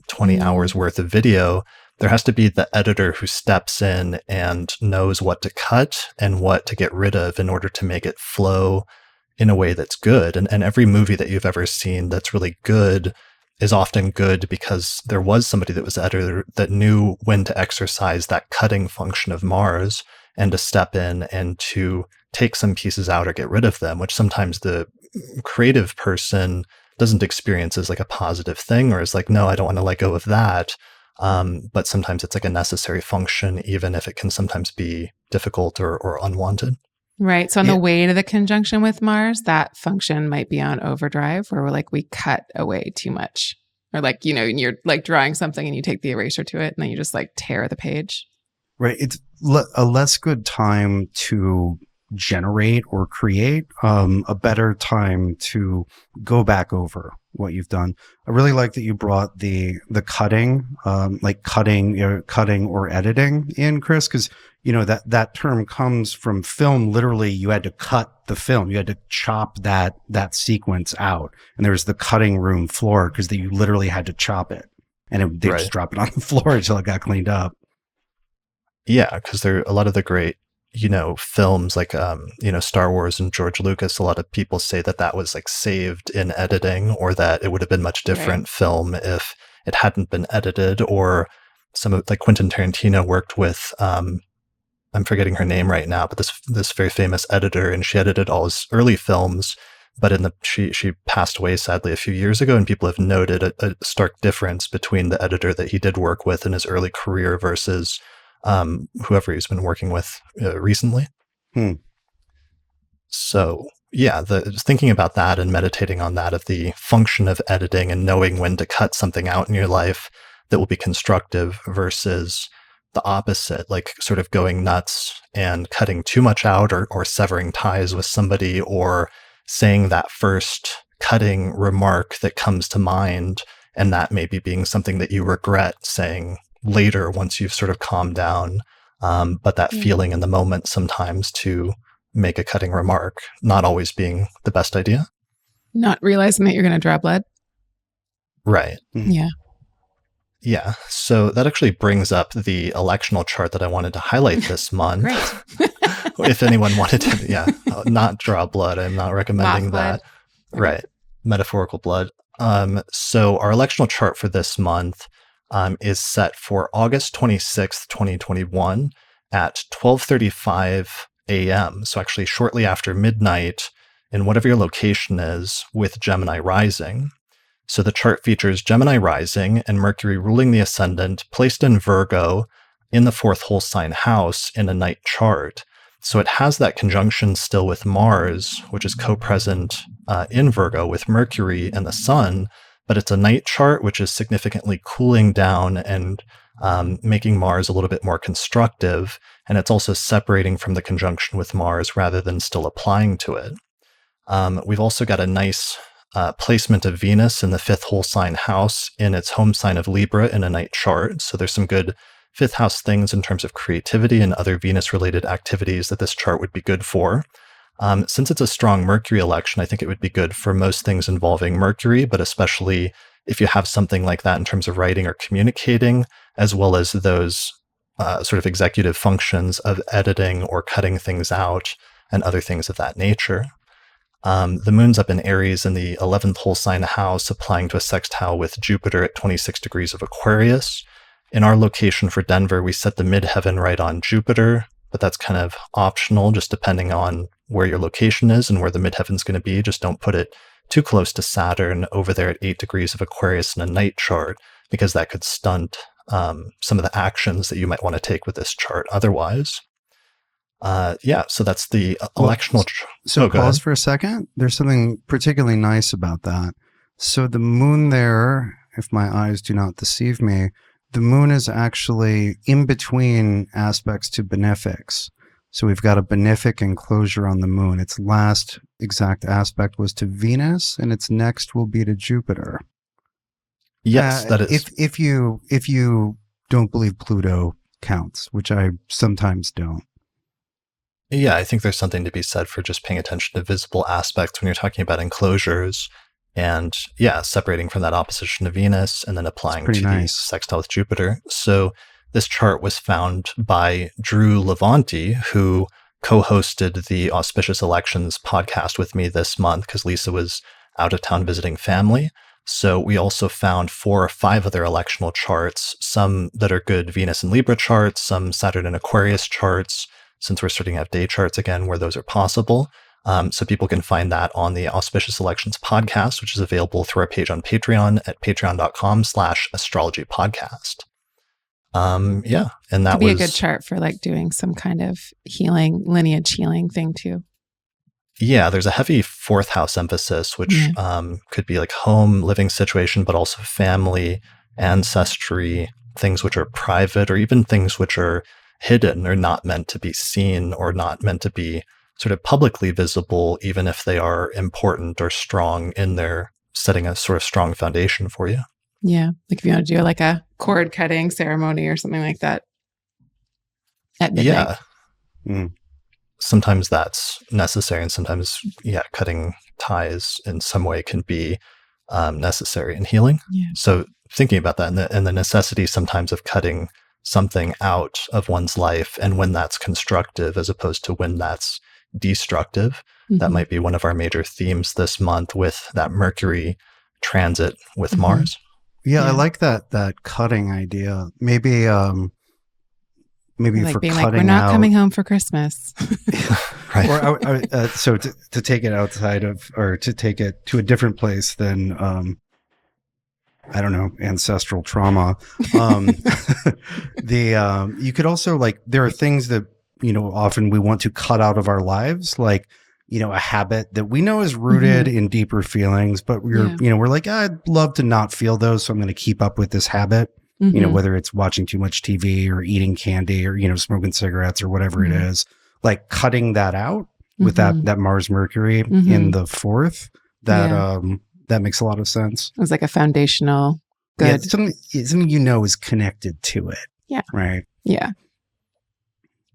[SPEAKER 1] 20 hours worth of video, there has to be the editor who steps in and knows what to cut and what to get rid of in order to make it flow in a way that's good. And every movie that you've ever seen that's really good is often good because there was somebody that was editor that knew when to exercise that cutting function of Mars and to step in and to take some pieces out or get rid of them, which sometimes the creative person doesn't experience as like a positive thing, or is like, no, I don't want to let go of that. But sometimes it's like a necessary function, even if it can sometimes be difficult or unwanted.
[SPEAKER 2] Right. So on the way to the conjunction with Mars, that function might be on overdrive, where we're like, we cut away too much. Or like, you're like drawing something and you take the eraser to it and then you just like tear the page. Right.
[SPEAKER 3] It's a less good time to generate or create, a better time to go back over what you've done. I really like that you brought the cutting, like cutting or editing in, Chris, because that term comes from film. Literally, you had to cut the film. You had to chop that sequence out, and there was the cutting room floor because you literally had to chop it, and they just drop it on the floor until it got cleaned up.
[SPEAKER 1] Yeah, because there are a lot of the great films like, Star Wars and George Lucas, a lot of people say that was like saved in editing, or that it would have been much different film if it hadn't been edited. Or some of like Quentin Tarantino worked with, I'm forgetting her name right now, but this very famous editor, and she edited all his early films, but she passed away sadly a few years ago, and people have noted a stark difference between the editor that he did work with in his early career versus whoever he's been working with recently. So thinking about that and meditating on that, of the function of editing and knowing when to cut something out in your life that will be constructive versus the opposite, like sort of going nuts and cutting too much out, or severing ties with somebody, or saying that first cutting remark that comes to mind, and that maybe being something that you regret saying later once you've sort of calmed down. But that feeling in the moment sometimes to make a cutting remark, not always being the best idea.
[SPEAKER 2] Not realizing that you're going to draw blood.
[SPEAKER 1] Right.
[SPEAKER 2] Yeah.
[SPEAKER 1] Yeah. So that actually brings up the electional chart that I wanted to highlight this month.
[SPEAKER 2] Great.
[SPEAKER 1] If anyone wanted to, not draw blood. I'm not recommending that.
[SPEAKER 2] Okay.
[SPEAKER 1] Right. Metaphorical blood. So our electional chart for this month is set for August 26th, 2021 at 12:35 a.m. So actually shortly after midnight in whatever your location is with Gemini rising. So the chart features Gemini rising and Mercury ruling the ascendant placed in Virgo in the fourth whole sign house in a night chart. So it has that conjunction still with Mars, which is co-present in Virgo with Mercury and the Sun, but it's a night chart, which is significantly cooling down and making Mars a little bit more constructive. And it's also separating from the conjunction with Mars rather than still applying to it. We've also got a nice placement of Venus in the fifth whole sign house in its home sign of Libra in a night chart. So there's some good fifth house things in terms of creativity and other Venus-related activities that this chart would be good for. Since it's a strong Mercury election, I think it would be good for most things involving Mercury, but especially if you have something like that in terms of writing or communicating, as well as those sort of executive functions of editing or cutting things out and other things of that nature. The moon's up in Aries in the 11th whole sign house, applying to a sextile with Jupiter at 26 degrees of Aquarius. In our location for Denver, we set the midheaven right on Jupiter, but that's kind of optional, just depending on where your location is and where the midheaven's going to be. Just don't put it too close to Saturn over there at 8 degrees of Aquarius in a night chart, because that could stunt some of the actions that you might want to take with this chart otherwise. So that's the electional.
[SPEAKER 3] So pause for a second. There's something particularly nice about that. So the moon there, if my eyes do not deceive me, the moon is actually in between aspects to benefics. So we've got a benefic enclosure on the moon. Its last exact aspect was to Venus, and its next will be to Jupiter.
[SPEAKER 1] Yes, that is.
[SPEAKER 3] If you don't believe Pluto counts, which I sometimes don't.
[SPEAKER 1] Yeah, I think there's something to be said for just paying attention to visible aspects when you're talking about enclosures and, separating from that opposition to Venus and then applying to the sextile with Jupiter. So this chart was found by Drew Levanti, who co-hosted the Auspicious Elections podcast with me this month because Lisa was out of town visiting family. So we also found 4 or 5 other electional charts, some that are good Venus and Libra charts, some Saturn and Aquarius charts, since we're starting to have day charts again where those are possible. So people can find that on the Auspicious Elections podcast, which is available through our page on Patreon at patreon.com/astrologypodcast. And that
[SPEAKER 2] could be a good chart for like doing some kind of healing, lineage healing thing too.
[SPEAKER 1] Yeah, there's a heavy fourth house emphasis, which could be like home, living situation, but also family, ancestry, things which are private, or even things which are hidden or not meant to be seen or not meant to be sort of publicly visible, even if they are important or strong in their setting a sort of strong foundation for you.
[SPEAKER 2] Yeah. Like if you want to do like a cord cutting ceremony or something like that at midnight.
[SPEAKER 1] Yeah. Sometimes that's necessary, and sometimes, cutting ties in some way can be necessary in healing.
[SPEAKER 2] Yeah.
[SPEAKER 1] So thinking about that and the necessity sometimes of cutting something out of one's life, and when that's constructive as opposed to when that's destructive, that might be one of our major themes this month with that Mercury transit with Mars.
[SPEAKER 3] Yeah, I like that cutting idea. Maybe
[SPEAKER 2] like
[SPEAKER 3] for
[SPEAKER 2] being
[SPEAKER 3] cutting
[SPEAKER 2] like, we're not
[SPEAKER 3] out,
[SPEAKER 2] coming home for Christmas.
[SPEAKER 1] Right.
[SPEAKER 3] Or so to take it outside of, or to take it to a different place than I don't know, ancestral trauma. You could also, like, there are things that, often we want to cut out of our lives, like, a habit that we know is rooted in deeper feelings, but we're like, I'd love to not feel those, so I'm going to keep up with this habit. Whether it's watching too much TV or eating candy or, smoking cigarettes or whatever it is, like cutting that out with that Mars Mercury in the fourth, that makes a lot of sense.
[SPEAKER 2] It was like a foundational good.
[SPEAKER 3] Yeah, something is connected to it.
[SPEAKER 2] Yeah.
[SPEAKER 3] Right.
[SPEAKER 2] Yeah.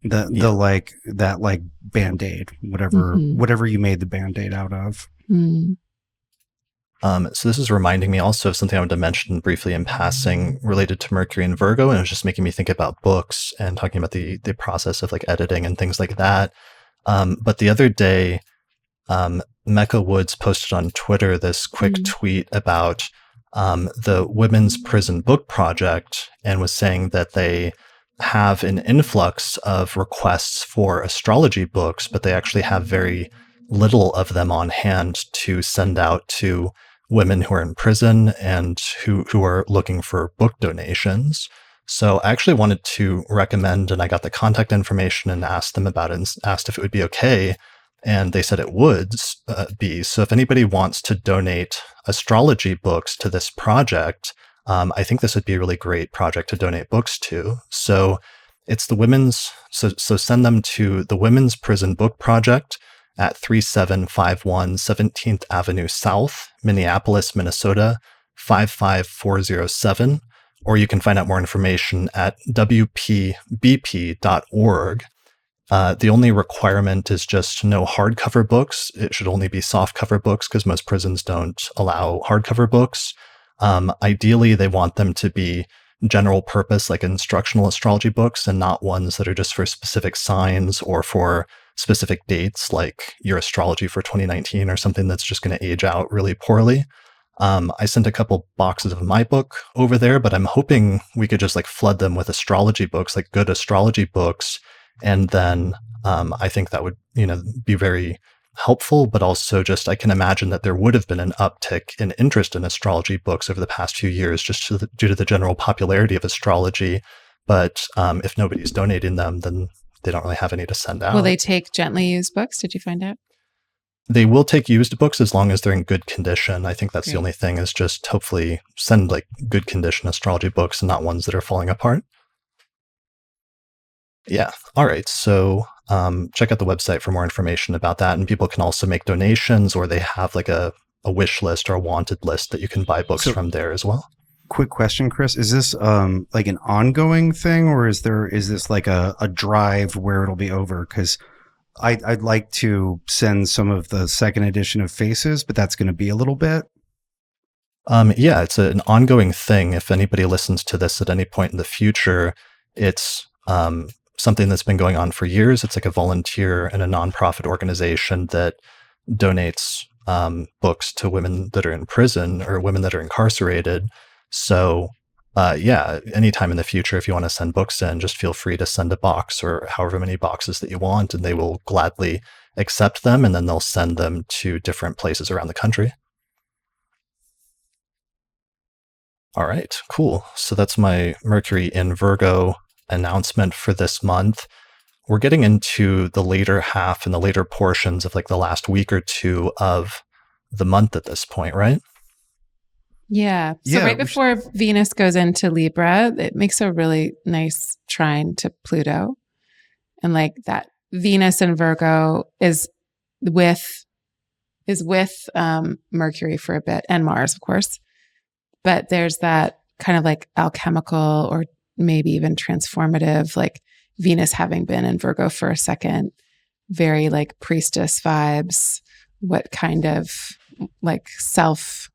[SPEAKER 3] The like that like Band-Aid, whatever you made the Band-Aid out of.
[SPEAKER 1] So this is reminding me also of something I wanted to mention briefly in passing related to Mercury and Virgo, and it was just making me think about books and talking about the process of like editing and things like that. But the other day, Mecca Woods posted on Twitter this quick tweet about the Women's Prison Book Project, and was saying that they have an influx of requests for astrology books, but they actually have very little of them on hand to send out to women who are in prison and who are looking for book donations. So I actually wanted to recommend, and I got the contact information and asked them about it and asked if it would be okay. And they said it would be. So if anybody wants to donate astrology books to this project, I think this would be a really great project to donate books to. So it's the women's, so send them to the Women's Prison Book Project at 3751 17th Avenue South, Minneapolis, Minnesota, 55407. Or you can find out more information at wpbp.org. The only requirement is just no hardcover books. It should only be softcover books because most prisons don't allow hardcover books. Ideally, they want them to be general purpose, like instructional astrology books, and not ones that are just for specific signs or for specific dates, like your astrology for 2019 or something that's just going to age out really poorly. I sent a couple boxes of my book over there, but I'm hoping we could just like flood them with astrology books, like good astrology books. And then I think that would, be very helpful, but also just I can imagine that there would have been an uptick in interest in astrology books over the past few years, just due to the general popularity of astrology. But if nobody's donating them, then they don't really have any to send out.
[SPEAKER 2] Will they take gently used books? Did you find out?
[SPEAKER 1] They will take used books as long as they're in good condition. I think that's the only thing, is just hopefully send like good condition astrology books and not ones that are falling apart. Yeah. All right. So check out the website for more information about that. And people can also make donations, or they have like a wish list or a wanted list that you can buy books from there as well.
[SPEAKER 3] Quick question, Chris. Is this like an ongoing thing, or is this like a drive where it'll be over? Because I'd like to send some of the second edition of Faces, but that's going to be a little bit.
[SPEAKER 1] Yeah, it's an ongoing thing. If anybody listens to this at any point in the future, it's something that's been going on for years. It's like a volunteer and a nonprofit organization that donates books to women that are in prison or women that are incarcerated. So yeah, anytime in the future, if you want to send books in, just feel free to send a box or however many boxes that you want, and they will gladly accept them, and then they'll send them to different places around the country. All right, cool. So that's my Mercury in Virgo announcement for this month. We're getting into the later half and the later portions of like the last week or two of the month at this point, right?
[SPEAKER 2] Yeah. So right before Venus goes into Libra, it makes a really nice trine to Pluto. And like that Venus in Virgo is with Mercury for a bit, and Mars, of course. But there's that kind of like alchemical or maybe even transformative, like Venus having been in Virgo for a second, very like priestess vibes. What kind of like self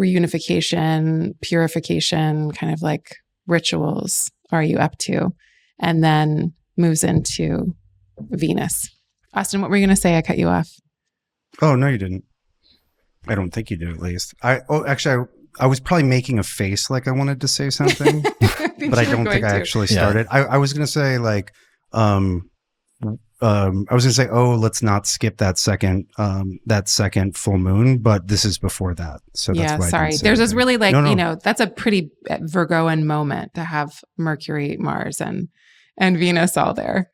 [SPEAKER 2] reunification, purification, kind of like rituals are you up to? And then moves into Venus. Austin, what were you going to say? I cut you off.
[SPEAKER 3] Oh, no, you didn't. I don't think you did, at least. Actually, I was probably making a face like I wanted to say something, but I don't think I actually started. Yeah. I was going to say like, I was going to say, oh, let's not skip that second full moon, but this is before that. So that's why
[SPEAKER 2] sorry. There's this really like, that's a pretty Virgoan moment to have Mercury, Mars, and Venus all there.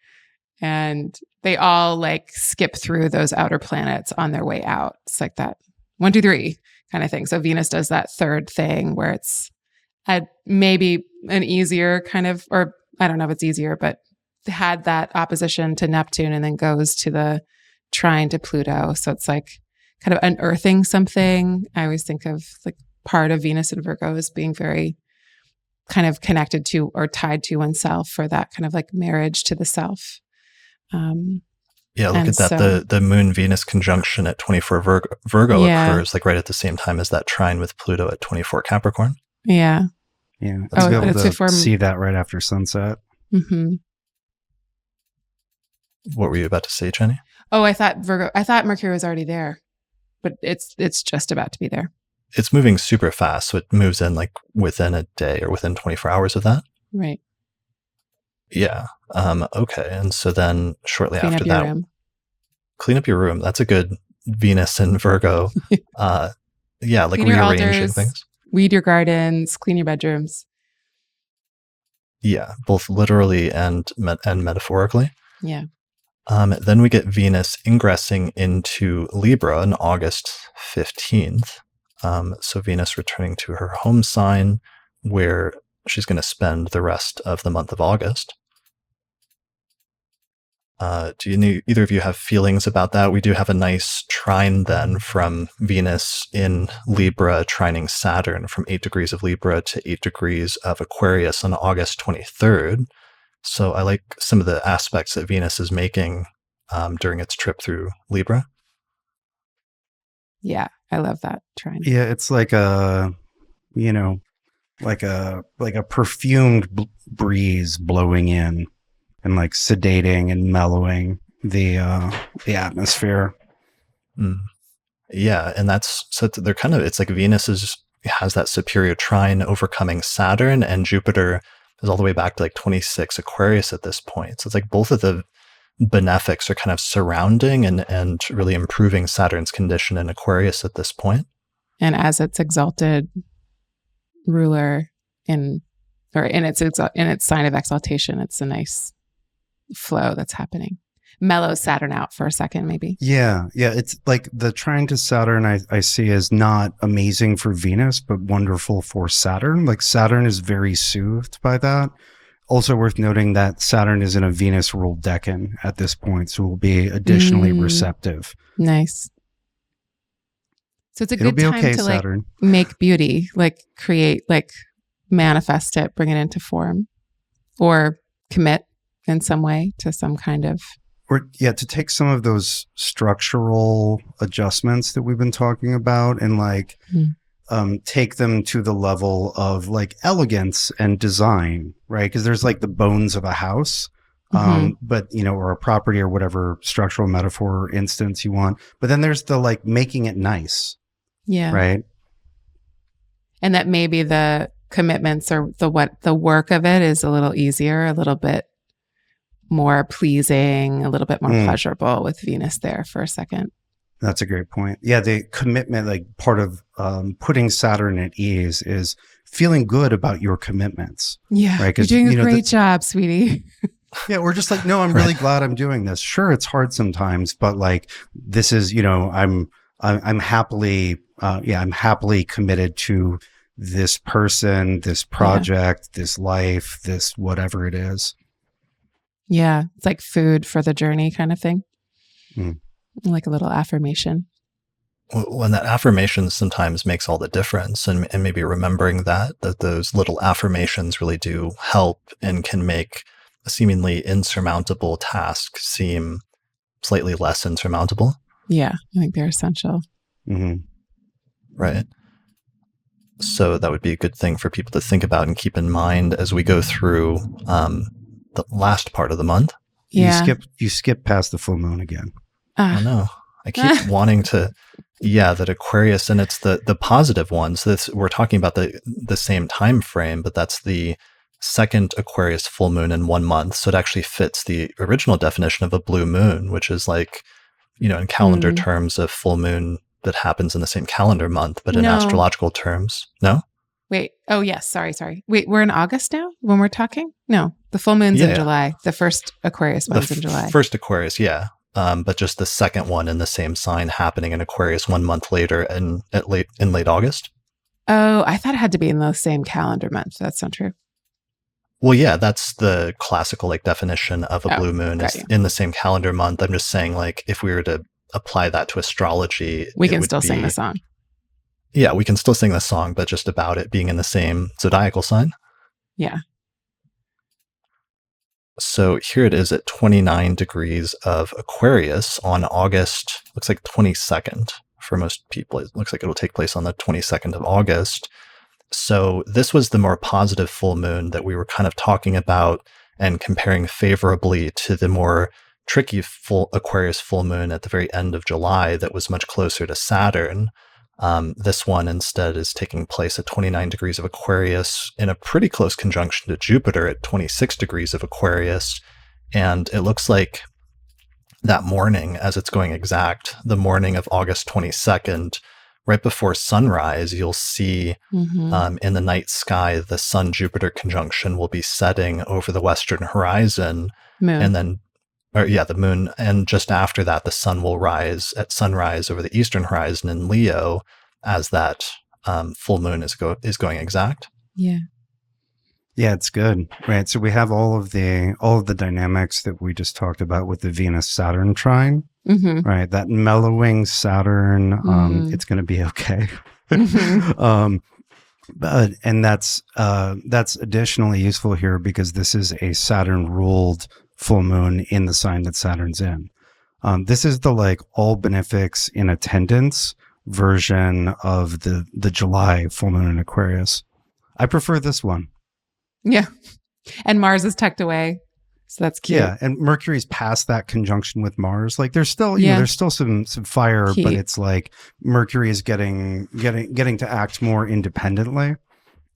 [SPEAKER 2] And they all like skip through those outer planets on their way out. It's like that 1, 2, 3 kind of thing. So Venus does that third thing where it's maybe an easier kind of, or I don't know if it's easier, but had that opposition to Neptune and then goes to the trine to Pluto. So it's like kind of unearthing something. I always think of like part of Venus and Virgo as being very kind of connected to or tied to oneself, for that kind of like marriage to the self.
[SPEAKER 1] Yeah, look at that. So, the Moon Venus conjunction at 24 Virgo occurs like right at the same time as that trine with Pluto at 24 Capricorn.
[SPEAKER 2] Yeah.
[SPEAKER 3] Yeah. Let's be able to see that right after sunset.
[SPEAKER 2] Mm-hmm.
[SPEAKER 1] What were you about to say, Chani?
[SPEAKER 2] Oh, I thought Mercury was already there, but it's just about to be there.
[SPEAKER 1] It's moving super fast, so it moves in like within a day or within 24 hours of that.
[SPEAKER 2] Right.
[SPEAKER 1] Yeah. Okay. And so then shortly after that, clean up your room. That's a good Venus and Virgo. Yeah, like
[SPEAKER 2] clean
[SPEAKER 1] rearranging
[SPEAKER 2] altars,
[SPEAKER 1] things.
[SPEAKER 2] Weed your gardens, clean your bedrooms.
[SPEAKER 1] Yeah, both literally and metaphorically.
[SPEAKER 2] Yeah.
[SPEAKER 1] Then we get Venus ingressing into Libra on August 15th. So Venus returning to her home sign, where she's going to spend the rest of the month of August. Do either of you have feelings about that? We do have a nice trine then from Venus in Libra trining Saturn from 8 degrees of Libra to 8 degrees of Aquarius on August 23rd. So I like some of the aspects that Venus is making during its trip through Libra.
[SPEAKER 2] Yeah, I love that trine.
[SPEAKER 3] Yeah, it's like a perfumed breeze blowing in and like sedating and mellowing the atmosphere.
[SPEAKER 1] Mm. Yeah, and they're kind of, it's like Venus has that superior trine overcoming Saturn, and Jupiter is all the way back to like 26 Aquarius at this point. So it's like both of the benefics are kind of surrounding and really improving Saturn's condition in Aquarius at this point.
[SPEAKER 2] And as its exalted ruler in its sign of exaltation, it's a nice flow that's happening. Mellow Saturn out for a second, maybe.
[SPEAKER 3] Yeah. It's like the trine to Saturn I see as not amazing for Venus, but wonderful for Saturn. Like Saturn is very soothed by that. Also worth noting that Saturn is in a Venus-ruled decan at this point, so will be additionally receptive.
[SPEAKER 2] Nice. So it's a good time to
[SPEAKER 3] Saturn.
[SPEAKER 2] Like make beauty, like create, like manifest it, bring it into form, or commit in some way to some kind of.
[SPEAKER 3] Or to take some of those structural adjustments that we've been talking about and like take them to the level of like elegance and design, right? Because there's like the bones of a house, but or a property or whatever structural metaphor or instance you want. But then there's the like making it nice.
[SPEAKER 2] Yeah.
[SPEAKER 3] Right.
[SPEAKER 2] And that maybe the commitments or the work of it is a little easier, a little bit more pleasing, a little bit more pleasurable with Venus there for a second.
[SPEAKER 3] That's a great point. Yeah, the commitment, like part of putting Saturn at ease is feeling good about your commitments.
[SPEAKER 2] Yeah, right? You're doing a great job, sweetie.
[SPEAKER 3] Yeah, we're just like, no, I'm really glad I'm doing this. Sure, it's hard sometimes, but like this is, I'm happily, I'm happily committed to this person, this project, this life, this whatever it is.
[SPEAKER 2] Yeah, it's like food for the journey kind of thing. Like a little affirmation.
[SPEAKER 1] When that affirmation sometimes makes all the difference, and maybe remembering that those little affirmations really do help and can make a seemingly insurmountable task seem slightly less insurmountable.
[SPEAKER 2] Yeah, I think they're essential.
[SPEAKER 1] Right. So that would be a good thing for people to think about and keep in mind as we go through the last part of the month.
[SPEAKER 2] Yeah.
[SPEAKER 3] You skip past the full moon again.
[SPEAKER 1] I know. I keep wanting to, that Aquarius, and it's the positive ones. We're talking about the same time frame, but that's the second Aquarius full moon in 1 month. So it actually fits the original definition of a blue moon, which is like, in calendar terms, a full moon that happens in the same calendar month, but in astrological terms, no?
[SPEAKER 2] Wait. Oh, yes. Sorry. Wait, we're in August now when we're talking? No, the full moon's in July. The first Aquarius one's in July.
[SPEAKER 1] First Aquarius, yeah. But just the second one in the same sign happening in Aquarius 1 month later in late August.
[SPEAKER 2] Oh, I thought it had to be in the same calendar month. That's not true.
[SPEAKER 1] Well, yeah, that's the classical definition of a blue moon is in the same calendar month. I'm just saying, if we were to apply that to astrology,
[SPEAKER 2] we can still sing the song.
[SPEAKER 1] Yeah, we can still sing the song, but just about it being in the same zodiacal sign.
[SPEAKER 2] Yeah.
[SPEAKER 1] So here it is at 29 degrees of Aquarius on August, looks like 22nd for most people. It looks like it'll take place on the 22nd of August. So this was the more positive full moon that we were kind of talking about and comparing favorably to the more tricky full Aquarius full moon at the very end of July that was much closer to Saturn. This one instead is taking place at 29 degrees of Aquarius in a pretty close conjunction to Jupiter at 26 degrees of Aquarius. And it looks like that morning, as it's going exact, the morning of August 22nd, right before sunrise, you'll see in the night sky, the Sun-Jupiter conjunction will be setting over the western horizon.
[SPEAKER 2] Moon.
[SPEAKER 1] And then, the moon. And just after that, the sun will rise at sunrise over the eastern horizon in Leo as that full moon is going exact.
[SPEAKER 2] Yeah.
[SPEAKER 3] Yeah, it's good. Right. So we have all of the dynamics that we just talked about with the Venus-Saturn trine. Right. That mellowing Saturn, it's going to be okay. And that's additionally useful here because this is a Saturn ruled full moon in the sign that Saturn's in. This is the like all benefics in attendance version of the July full moon in Aquarius. I prefer this one.
[SPEAKER 2] Yeah. And Mars is tucked away. So that's cute.
[SPEAKER 3] Yeah. And Mercury's past that conjunction with Mars. Like there's still, there's still some fire,
[SPEAKER 2] Heat.
[SPEAKER 3] But it's like Mercury is getting to act more independently.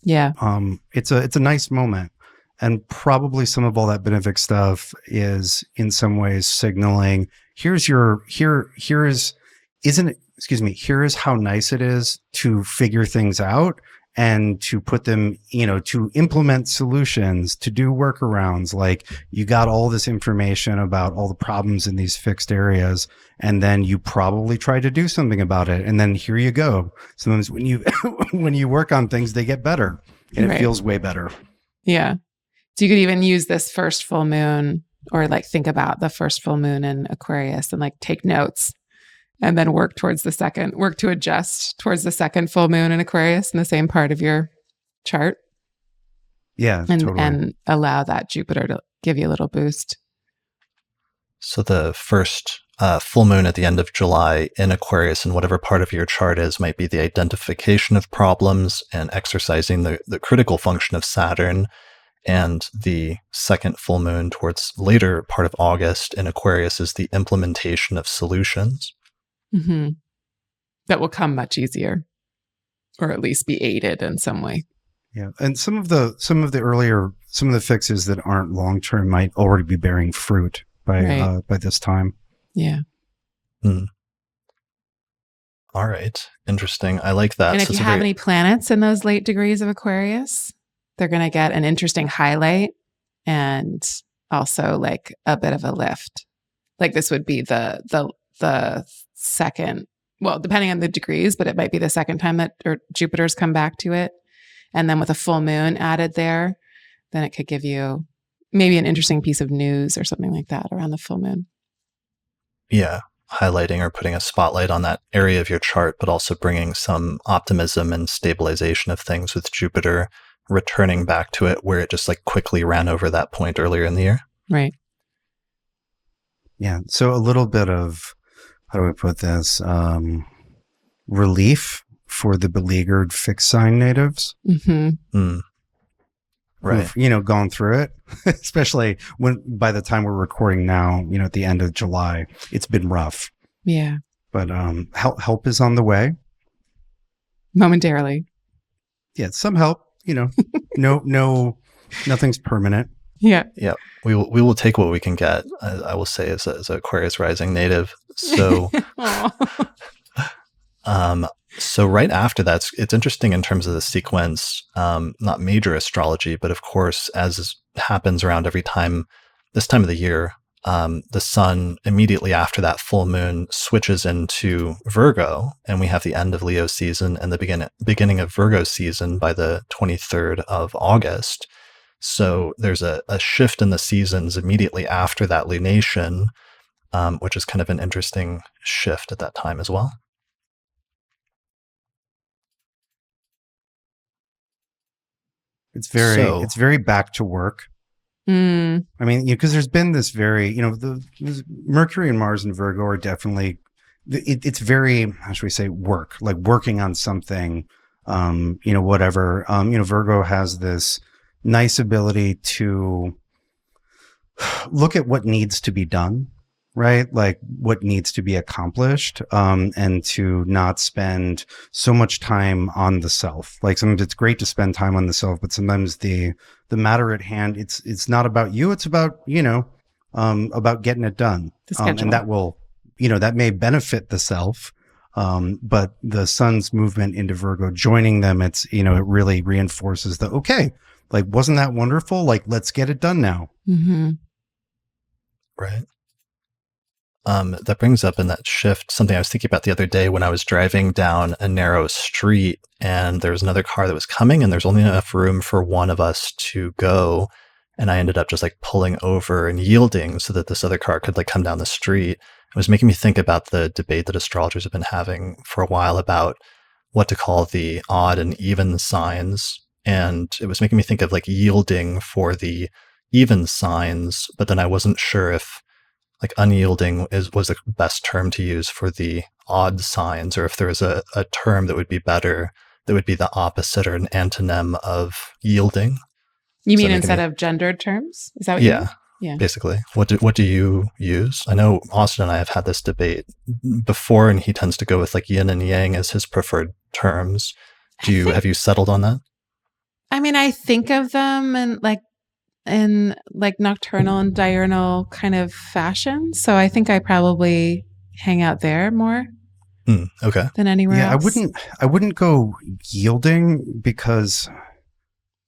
[SPEAKER 2] Yeah.
[SPEAKER 3] It's a nice moment. And probably some of all that benefic stuff is in some ways signaling here is how nice it is to figure things out and to put them, to implement solutions, to do workarounds. Like you got all this information about all the problems in these fixed areas, and then you probably try to do something about it. And then here you go. Sometimes when you when you work on things, they get better and it feels way better.
[SPEAKER 2] Yeah. So you could even use this first full moon or like think about the first full moon in Aquarius and like take notes and then work to adjust towards the second full moon in Aquarius in the same part of your chart.
[SPEAKER 3] Yeah, totally.
[SPEAKER 2] And allow that Jupiter to give you a little boost.
[SPEAKER 1] So the first full moon at the end of July in Aquarius in whatever part of your chart is might be the identification of problems and exercising the critical function of Saturn. And the second full moon towards later part of August in Aquarius is the implementation of solutions.
[SPEAKER 2] That will come much easier, or at least be aided in some way.
[SPEAKER 3] Yeah, and some of the fixes that aren't long term might already be bearing fruit by this time.
[SPEAKER 2] Yeah.
[SPEAKER 1] All right, interesting. I like that.
[SPEAKER 2] And if you have any planets in those late degrees of Aquarius, they're going to get an interesting highlight and also like a bit of a lift. Like this would be the second, well, depending on the degrees, but it might be the second time that Jupiter's come back to it. And then with a full moon added there, then it could give you maybe an interesting piece of news or something like that around the full moon.
[SPEAKER 1] Yeah, highlighting or putting a spotlight on that area of your chart, but also bringing some optimism and stabilization of things with Jupiter returning back to it where it just like quickly ran over that point earlier in the year.
[SPEAKER 2] Right.
[SPEAKER 3] Yeah. So a little bit of, how do we put this? Relief for the beleaguered fixed sign natives.
[SPEAKER 1] Right.
[SPEAKER 3] Who've, gone through it, especially by the time we're recording now, at the end of July, it's been rough.
[SPEAKER 2] Yeah.
[SPEAKER 3] But help is on the way.
[SPEAKER 2] Momentarily.
[SPEAKER 3] Yeah. Some help. Nothing's permanent.
[SPEAKER 2] Yeah.
[SPEAKER 1] Yeah. We will take what we can get, I will say, as a Aquarius rising native. So, so right after that, it's interesting in terms of the sequence, not major astrology, but of course, as happens around this time of the year, the sun immediately after that full moon switches into Virgo, and we have the end of Leo season and the beginning of Virgo season by the 23rd of August. So there's a shift in the seasons immediately after that lunation, which is kind of an interesting shift at that time as well.
[SPEAKER 3] It's very back to work. I mean, because there's been this very, the Mercury and Mars and Virgo are definitely, it's very, how should we say, work, like working on something, whatever. Virgo has this nice ability to look at what needs to be done, right? Like what needs to be accomplished, and to not spend so much time on the self. Like sometimes it's great to spend time on the self, but sometimes the matter at hand, it's not about you. It's about, about getting it done. And that will, that may benefit the self. But the sun's movement into Virgo, joining them, it really reinforces okay, like, wasn't that wonderful? Like, let's get it done now.
[SPEAKER 2] Mm-hmm.
[SPEAKER 1] Right. That brings up in that shift something I was thinking about the other day when I was driving down a narrow street and there was another car that was coming and there's only enough room for one of us to go. And I ended up just like pulling over and yielding so that this other car could like come down the street. It was making me think about the debate that astrologers have been having for a while about what to call the odd and even signs. And it was making me think of like yielding for the even signs, but then I wasn't sure if like unyielding was the best term to use for the odd signs, or if there was a term that would be better, that would be the opposite or an antonym of yielding.
[SPEAKER 2] You mean instead of gendered terms? Is that what you mean? Yeah.
[SPEAKER 1] Basically. What do you use? I know Austin and I have had this debate before, and he tends to go with like yin and yang as his preferred terms. Have you settled on that?
[SPEAKER 2] I mean, I think of them in nocturnal and diurnal kind of fashion. So I think I probably hang out there more than anywhere else.
[SPEAKER 3] I wouldn't go yielding because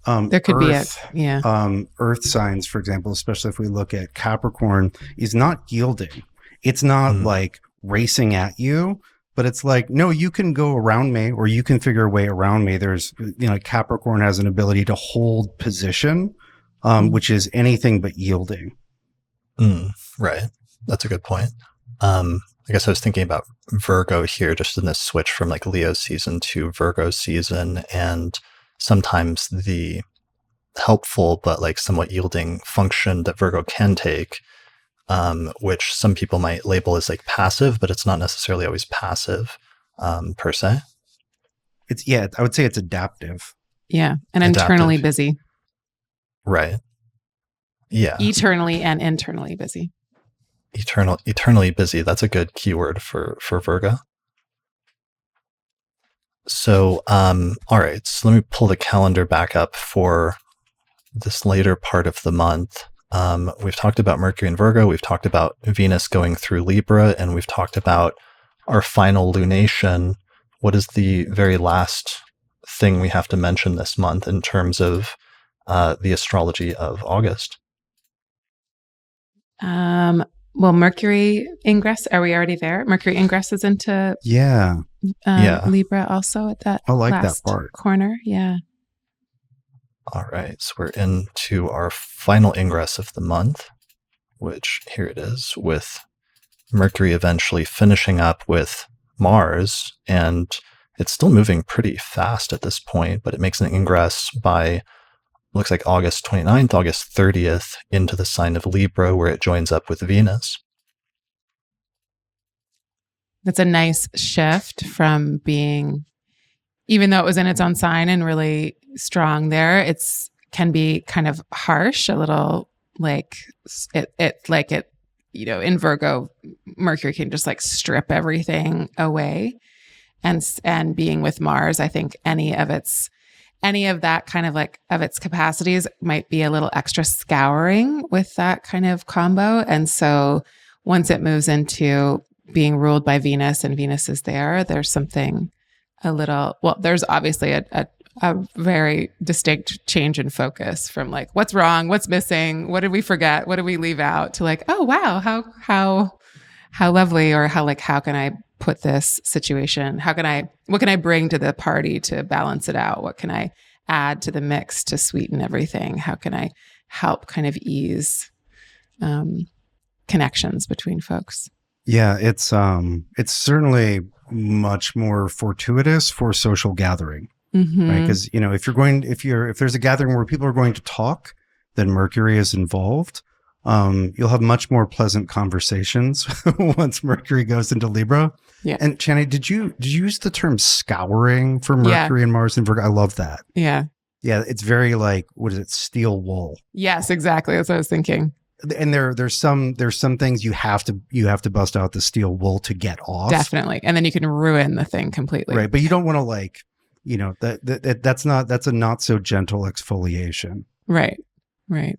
[SPEAKER 2] there could be
[SPEAKER 3] Earth signs, for example, especially if we look at Capricorn, is not yielding. It's not like racing at you, but it's like, no, you can go around me or you can figure a way around me. There's, Capricorn has an ability to hold position, which is anything but yielding.
[SPEAKER 1] Right. That's a good point. I guess I was thinking about Virgo here, just in this switch from like Leo season to Virgo season, and sometimes the helpful but like somewhat yielding function that Virgo can take, which some people might label as like passive, but it's not necessarily always passive per se.
[SPEAKER 3] I would say it's adaptive.
[SPEAKER 2] Yeah, and internally busy.
[SPEAKER 1] Right. Yeah.
[SPEAKER 2] Eternally and internally busy.
[SPEAKER 1] Eternally busy. That's a good keyword for Virgo. So, all right. So let me pull the calendar back up for this later part of the month. We've talked about Mercury and Virgo. We've talked about Venus going through Libra, and we've talked about our final lunation. What is the very last thing we have to mention this month in terms of the astrology of August?
[SPEAKER 2] Well, Mercury ingress, are we already there? Mercury ingress is into Libra also at that
[SPEAKER 3] I like
[SPEAKER 2] last
[SPEAKER 3] that part.
[SPEAKER 2] corner. Yeah.
[SPEAKER 1] All right. So we're into our final ingress of the month, which here it is, with Mercury eventually finishing up with Mars. And it's still moving pretty fast at this point, but it makes an ingress by, looks like August 29th, August 30th, into the sign of Libra, where it joins up with Venus.
[SPEAKER 2] That's a nice shift from being, even though it was in its own sign and really strong there, can be kind of harsh, a little like it, in Virgo, Mercury can just like strip everything away. And being with Mars, I think any of that kind of like of its capacities might be a little extra scouring with that kind of combo. And so once it moves into being ruled by Venus and Venus is there's something there's obviously a very distinct change in focus from like, what's wrong? What's missing? What did we forget? What did we leave out? To like, oh, wow, how lovely, or how can I put this situation? What can I bring to the party to balance it out? What can I add to the mix to sweeten everything? How can I help kind of ease connections between folks?
[SPEAKER 3] Yeah, it's certainly much more fortuitous for social gathering. right? Because if there's a gathering where people are going to talk, then Mercury is involved. You'll have much more pleasant conversations once Mercury goes into Libra.
[SPEAKER 2] Yeah.
[SPEAKER 3] And Chani, did you use the term scouring for Mercury and Mars and Virgo? I love that.
[SPEAKER 2] Yeah.
[SPEAKER 3] Yeah, it's very like, what is it? Steel wool.
[SPEAKER 2] Yes, exactly. That's what I was thinking.
[SPEAKER 3] And there's some things you have to bust out the steel wool to get off.
[SPEAKER 2] Definitely. And then you can ruin the thing completely.
[SPEAKER 3] Right. But you don't want to like, that's a not so gentle exfoliation.
[SPEAKER 2] Right. Right.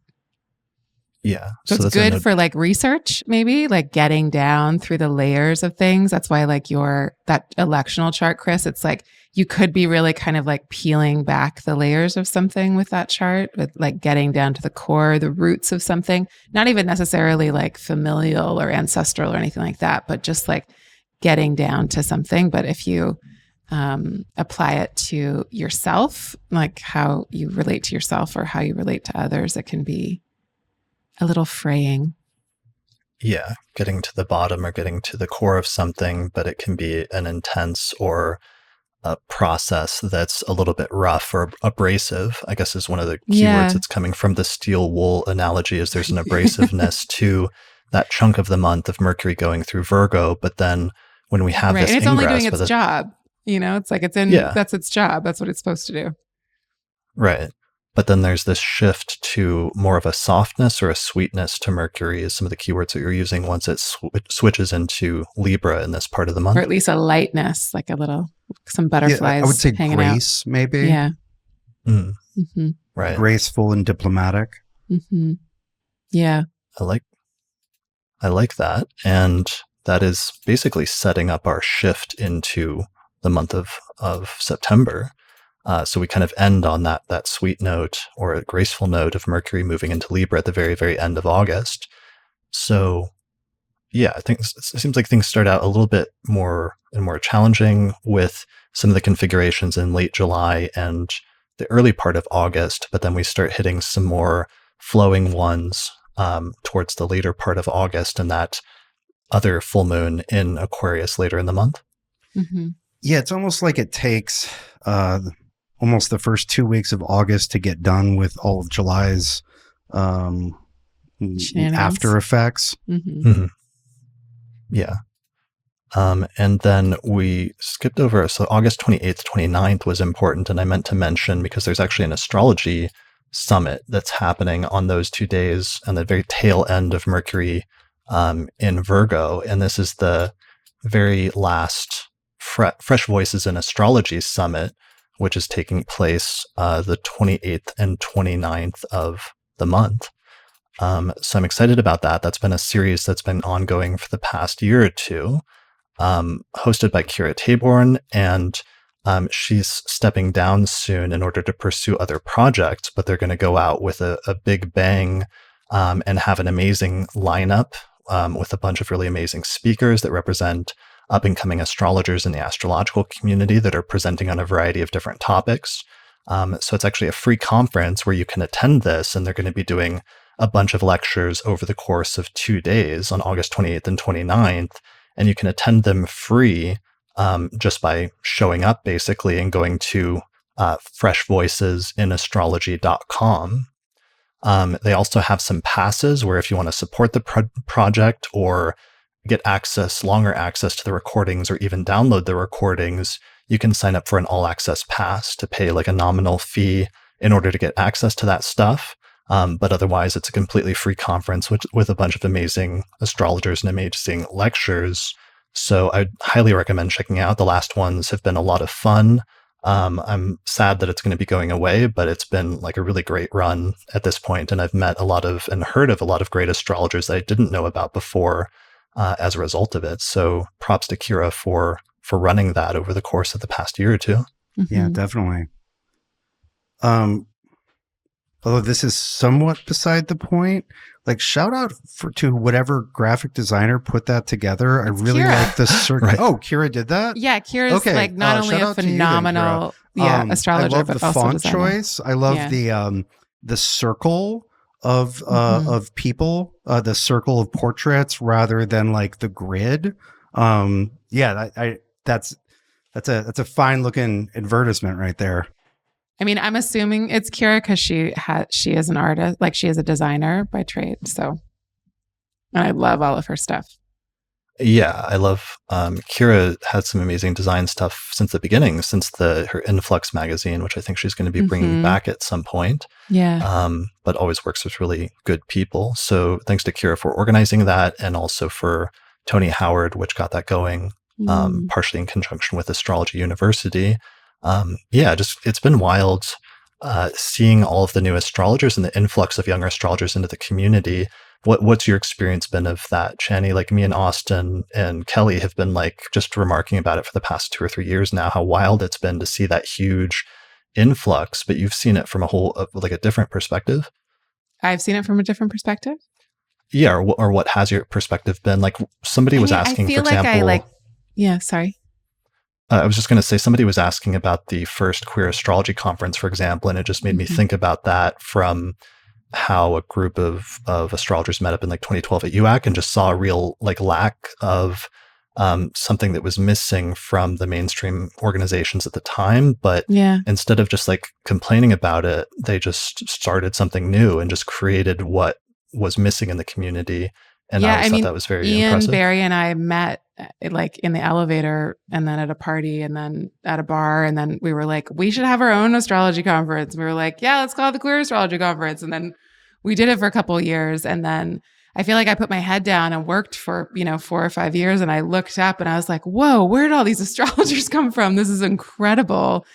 [SPEAKER 1] Yeah.
[SPEAKER 2] So it's good for like research, maybe like getting down through the layers of things. That's why like that electional chart, Chris, it's like you could be really kind of like peeling back the layers of something with that chart, with like getting down to the core, the roots of something, not even necessarily like familial or ancestral or anything like that, but just like getting down to something. But if you apply it to yourself, like how you relate to yourself or how you relate to others, it can be a little fraying.
[SPEAKER 1] Yeah, getting to the bottom or getting to the core of something, but it can be an intense or a process that's a little bit rough or abrasive, I guess is one of the keywords that's coming from the steel wool analogy, is there's an abrasiveness to that chunk of the month of Mercury going through Virgo. But then when we have this
[SPEAKER 2] and it's
[SPEAKER 1] ingress,
[SPEAKER 2] only doing its job, it's like that's its job. That's what it's supposed to do.
[SPEAKER 1] Right. But then there's this shift to more of a softness or a sweetness to Mercury is some of the keywords that you're using once it switches into Libra in this part of the month.
[SPEAKER 2] Or at least a lightness, like some butterflies.
[SPEAKER 3] Yeah, I would say grace,
[SPEAKER 2] out.
[SPEAKER 3] Maybe.
[SPEAKER 2] Yeah.
[SPEAKER 1] Mm. Mm-hmm. Right.
[SPEAKER 3] Graceful and diplomatic.
[SPEAKER 2] Mm-hmm. Yeah.
[SPEAKER 1] I like that. And that is basically setting up our shift into the month of September. So we kind of end on that sweet note or a graceful note of Mercury moving into Libra at the very, very end of August. So yeah, I think it seems like things start out a little bit more challenging with some of the configurations in late July and the early part of August, but then we start hitting some more flowing ones towards the later part of August and that other full moon in Aquarius later in the month.
[SPEAKER 3] Mm-hmm. Yeah, it's almost like it takes almost the first 2 weeks of August to get done with all of July's after effects.
[SPEAKER 2] Mm-hmm.
[SPEAKER 1] Mm-hmm. Yeah. And then we skipped over. So August 28th, 29th was important. And I meant to mention because there's actually an astrology summit that's happening on those 2 days and the very tail end of Mercury in Virgo. And this is the very last Fresh Voices in Astrology Summit, which is taking place the 28th and 29th of the month. So I'm excited about that. That's been a series that's been ongoing for the past year or two, hosted by Kira Taborn, and she's stepping down soon in order to pursue other projects, but they're going to go out with a big bang and have an amazing lineup with a bunch of really amazing speakers that represent up-and-coming astrologers in the astrological community that are presenting on a variety of different topics. So it's actually a free conference where you can attend this, and they're going to be doing a bunch of lectures over the course of 2 days on August 28th and 29th, and you can attend them free just by showing up, basically, and going to freshvoicesinastrology.com. They also have some passes where if you want to support the project or get longer access to the recordings, or even download the recordings, you can sign up for an all-access pass to pay like a nominal fee in order to get access to that stuff. But otherwise, it's a completely free conference with a bunch of amazing astrologers and amazing lectures. So I'd highly recommend checking out. The last ones have been a lot of fun. I'm sad that it's going to be going away, but it's been like a really great run at this point. And I've met and heard of a lot of great astrologers that I didn't know about before as a result of it. So props to Kira for running that over the course of the past year or two.
[SPEAKER 2] Mm-hmm.
[SPEAKER 3] Yeah, definitely. Although this is somewhat beside the point, like shout out to whatever graphic designer put that together. I really like the circle. Right. Oh, Kira did that?
[SPEAKER 2] Yeah, Kira's like not only a phenomenal astrologer,
[SPEAKER 3] I love
[SPEAKER 2] but
[SPEAKER 3] the
[SPEAKER 2] also
[SPEAKER 3] font
[SPEAKER 2] designer.
[SPEAKER 3] choice. I love the circle of people, the circle of portraits rather than like the grid. That's That's a fine looking advertisement right there.
[SPEAKER 2] I mean, I'm assuming it's Kira because she is an artist, like she is a designer by trade. So, and I love all of her stuff.
[SPEAKER 1] Yeah, I love Kira had some amazing design stuff since the beginning, since her Influx magazine, which I think she's going to be bringing back at some point.
[SPEAKER 2] Yeah.
[SPEAKER 1] But always works with really good people. So thanks to Kira for organizing that, and also for Tony Howard, which got that going, partially in conjunction with Astrology University. It's been wild seeing all of the new astrologers and the influx of younger astrologers into the community. What's your experience been of that, Chani? Like me and Austin and Kelly have been like just remarking about it for the past 2 or 3 years now, how wild it's been to see that huge influx, but you've seen it from a different perspective.
[SPEAKER 2] I've seen it from a different perspective.
[SPEAKER 1] Yeah. Or what has your perspective been? Like somebody was asking, for example,
[SPEAKER 2] yeah, sorry.
[SPEAKER 1] I was just going to say, somebody was asking about the first queer astrology conference, for example, and it just made me think about that from how a group of astrologers met up in like 2012 at UAC and just saw a real like lack of something that was missing from the mainstream organizations at the time. But instead of just like complaining about it, they just started something new and just created what was missing in the community. And I thought that was very impressive.
[SPEAKER 2] Barry and I met like in the elevator and then at a party and then at a bar. And then we were like, we should have our own astrology conference. We were like, yeah, let's call it the Queer Astrology Conference. And then we did it for a couple of years. And then I feel like I put my head down and worked for, 4 or 5 years. And I looked up and I was like, whoa, where did all these astrologers come from? This is incredible.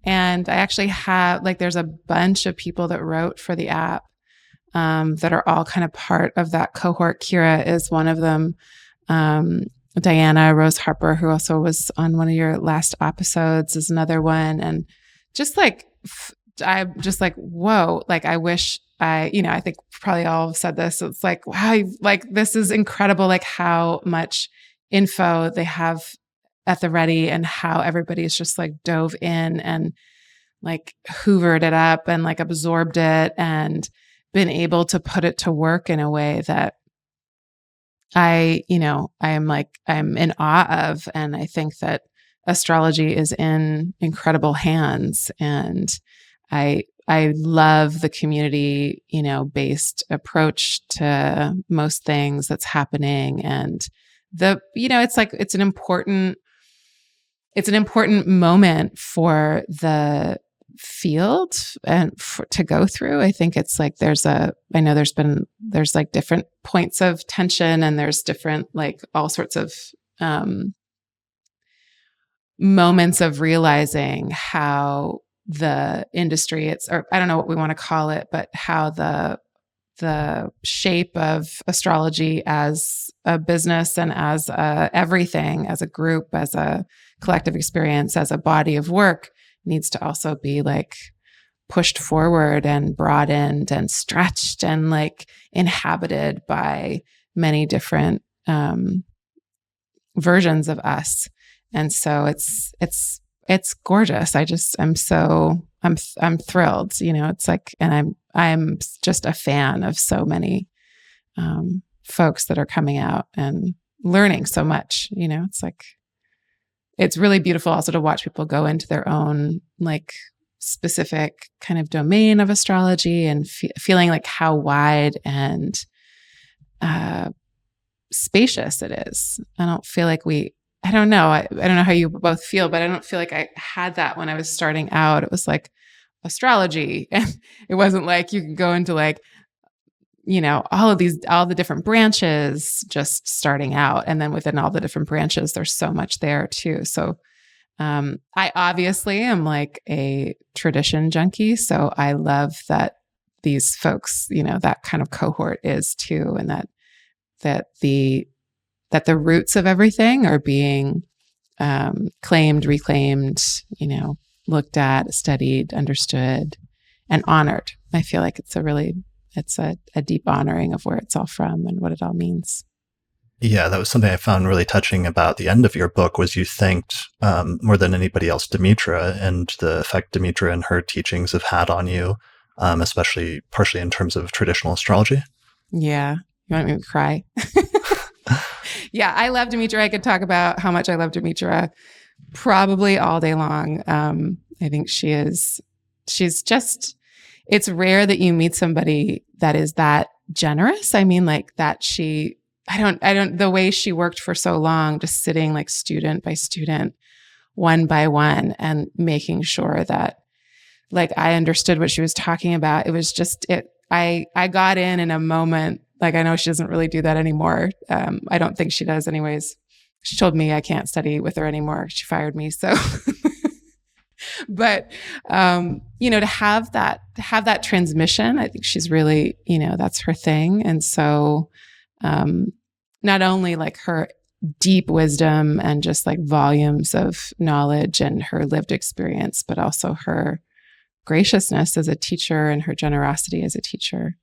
[SPEAKER 2] And I actually have there's a bunch of people that wrote for the app that are all kind of part of that cohort. Kira is one of them. Diana Rose Harper, who also was on one of your last episodes, is another one. And just like, I'm just like, whoa, like I wish I think probably all have said this. It's like, wow, like this is incredible, like how much info they have at the ready and how everybody's just like dove in and like hoovered it up and like absorbed it and been able to put it to work in a way that I'm in awe of. And I think that astrology is in incredible hands. And I love the community, based approach to most things that's happening. And it's an important moment for the field and to go through. I think it's like there's like different points of tension and there's different like all sorts of moments of realizing how the industry, or I don't know what we want to call it, but how the shape of astrology as a business and as everything, as a group, as a collective experience, as a body of work, needs to also be like pushed forward and broadened and stretched and like inhabited by many different versions of us. And so it's gorgeous. I'm thrilled, it's like, and I'm just a fan of so many folks that are coming out and learning so much, it's like, it's really beautiful also to watch people go into their own like specific kind of domain of astrology and feeling like how wide and spacious it is. I don't feel like I don't know. I don't know how you both feel, but I don't feel like I had that when I was starting out. It was like astrology. And it wasn't like you could go into like, all the different branches just starting out. And then within all the different branches, there's so much there too. So I obviously am like a tradition junkie. So I love that these folks, that kind of cohort is too. And that the roots of everything are being claimed, reclaimed, looked at, studied, understood, and honored. I feel like it's a deep honoring of where it's all from and what it all means.
[SPEAKER 1] Yeah, that was something I found really touching about the end of your book was you thanked more than anybody else Demetra and the effect Demetra and her teachings have had on you, especially partially in terms of traditional astrology.
[SPEAKER 2] Yeah. You want me to cry? Yeah, I love Demetra. I could talk about how much I love Demetra Probably all day long. I think she's just, it's rare that you meet somebody that is that generous. I mean, like that the way she worked for so long, just sitting like student by student, one by one, and making sure that like I understood what she was talking about. It was just, I got in a moment. Like, I know she doesn't really do that anymore. I don't think she does anyways. She told me I can't study with her anymore. She fired me. So, but, to have that transmission, I think she's really, that's her thing. And so, not only like her deep wisdom and just like volumes of knowledge and her lived experience, but also her graciousness as a teacher and her generosity as a teacher,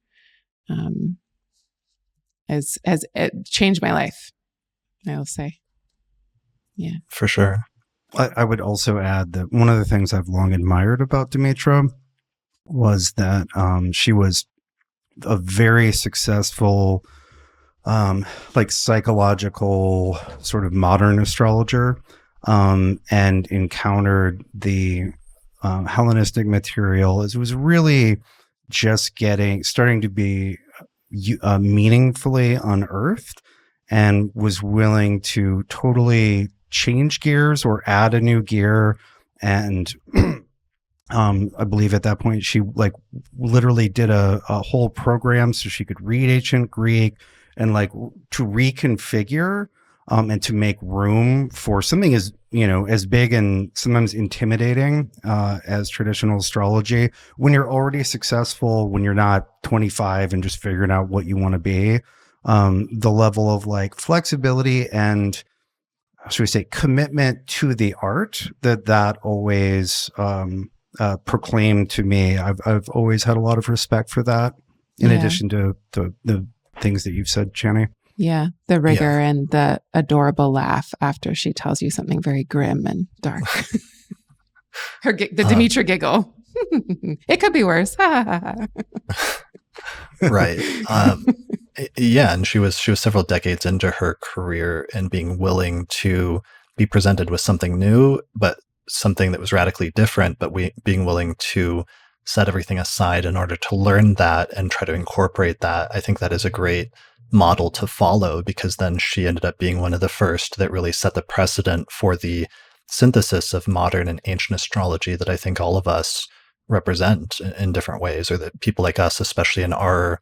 [SPEAKER 2] has it changed my life, I will say. Yeah,
[SPEAKER 1] for sure.
[SPEAKER 3] I would also add that one of the things I've long admired about Demetra was that she was a very successful, like psychological sort of modern astrologer, and encountered the Hellenistic material as it was really just starting to be meaningfully unearthed, and was willing to totally change gears or add a new gear. And I believe at that point she like literally did a whole program so she could read ancient Greek and like to reconfigure and to make room for something as big and sometimes intimidating as traditional astrology. When you're already successful, when you're not 25 and just figuring out what you want to be, the level of like flexibility and, should we say, commitment to the art that always proclaimed to me. I've always had a lot of respect for that. In addition to the things that you've said, Chani.
[SPEAKER 2] Yeah, the rigor and the adorable laugh after she tells you something very grim and dark. The Demetra giggle. It could be worse.
[SPEAKER 1] Right. Yeah, and she was several decades into her career and being willing to be presented with something new, but something that was radically different, but being willing to set everything aside in order to learn that and try to incorporate that. I think that is a great model to follow, because then she ended up being one of the first that really set the precedent for the synthesis of modern and ancient astrology that I think all of us represent in different ways, or that people like us, especially in our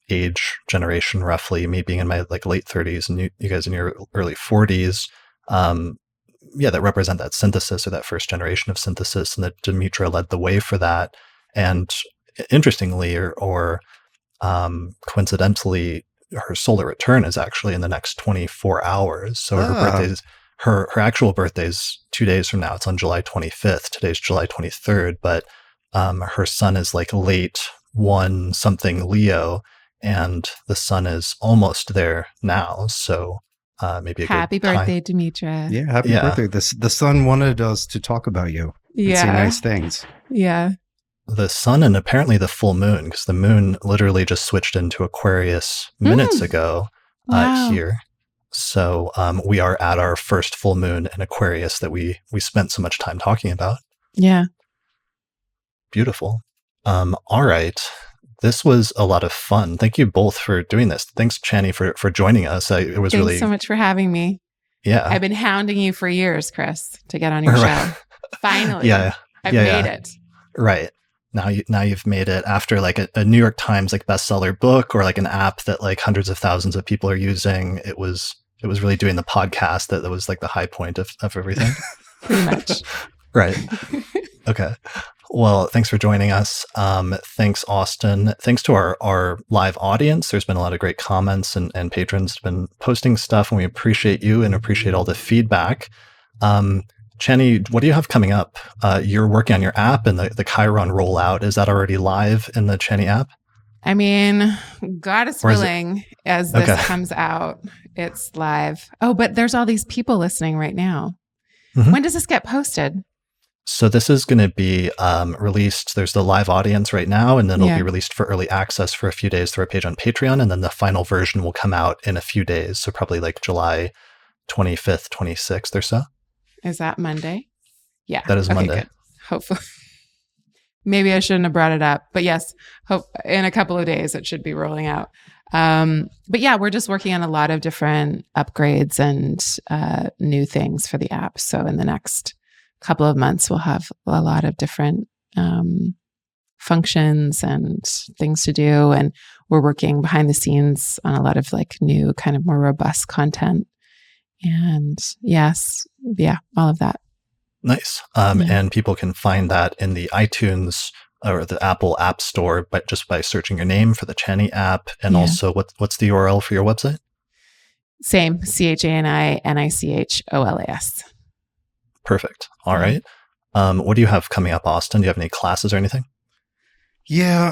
[SPEAKER 1] age generation, roughly, me being in my like late 30s and you guys in your early 40s, that represent that synthesis, or that first generation of synthesis, and that Demetra led the way for that. And interestingly, or coincidentally, her solar return is actually in the next 24 hours. So her actual birthday is 2 days from now. It's on July 25th. Today's July 23rd, but her sun is like late 1 something Leo, and the sun is almost there now. So maybe a
[SPEAKER 2] happy
[SPEAKER 1] good
[SPEAKER 2] birthday, Demetra.
[SPEAKER 3] Yeah, happy birthday. The sun wanted us to talk about you.
[SPEAKER 2] Yeah.
[SPEAKER 3] And say nice things.
[SPEAKER 2] Yeah.
[SPEAKER 1] The sun and apparently the full moon, because the moon literally just switched into Aquarius minutes ago here. So we are at our first full moon in Aquarius that we spent so much time talking about.
[SPEAKER 2] Yeah.
[SPEAKER 1] Beautiful. All right. This was a lot of fun. Thank you both for doing this. Thanks, Chani, for joining us. Thanks
[SPEAKER 2] so much for having me.
[SPEAKER 1] Yeah.
[SPEAKER 2] I've been hounding you for years, Chris, to get on your show. Finally. I've made it.
[SPEAKER 1] Right. Now you've made it after like a New York Times like bestseller book, or like an app that like hundreds of thousands of people are using. It was really doing the podcast that was like the high point of everything.
[SPEAKER 2] Pretty much.
[SPEAKER 1] Right. Okay. Well, thanks for joining us. Thanks, Austin. Thanks to our live audience. There's been a lot of great comments, and patrons have been posting stuff, and we appreciate you and appreciate all the feedback. Chani, what do you have coming up? You're working on your app and the Chiron rollout. Is that already live in the Chani app?
[SPEAKER 2] I mean, God is willing, as this comes out, it's live. Oh, but there's all these people listening right now. Mm-hmm. When does this get posted?
[SPEAKER 1] So this is going to be released. There's the live audience right now, and then it'll be released for early access for a few days through our page on Patreon. And then the final version will come out in a few days. So probably like July 25th, 26th or so.
[SPEAKER 2] Is that Monday? Yeah.
[SPEAKER 1] That is Monday.
[SPEAKER 2] Good. Hopefully. Maybe I shouldn't have brought it up, but yes, hope in a couple of days it should be rolling out. But yeah, we're just working on a lot of different upgrades and new things for the app. So in the next couple of months, we'll have a lot of different functions and things to do. And we're working behind the scenes on a lot of like new kind of more robust content. And yes, yeah, all of that.
[SPEAKER 1] Nice. And people can find that in the iTunes or the Apple App Store, but just by searching your name for the Chani app. And also, what's the URL for your website?
[SPEAKER 2] Same, ChaniNicholas.
[SPEAKER 1] Perfect. All right. What do you have coming up, Austin? Do you have any classes or anything?
[SPEAKER 3] Yeah,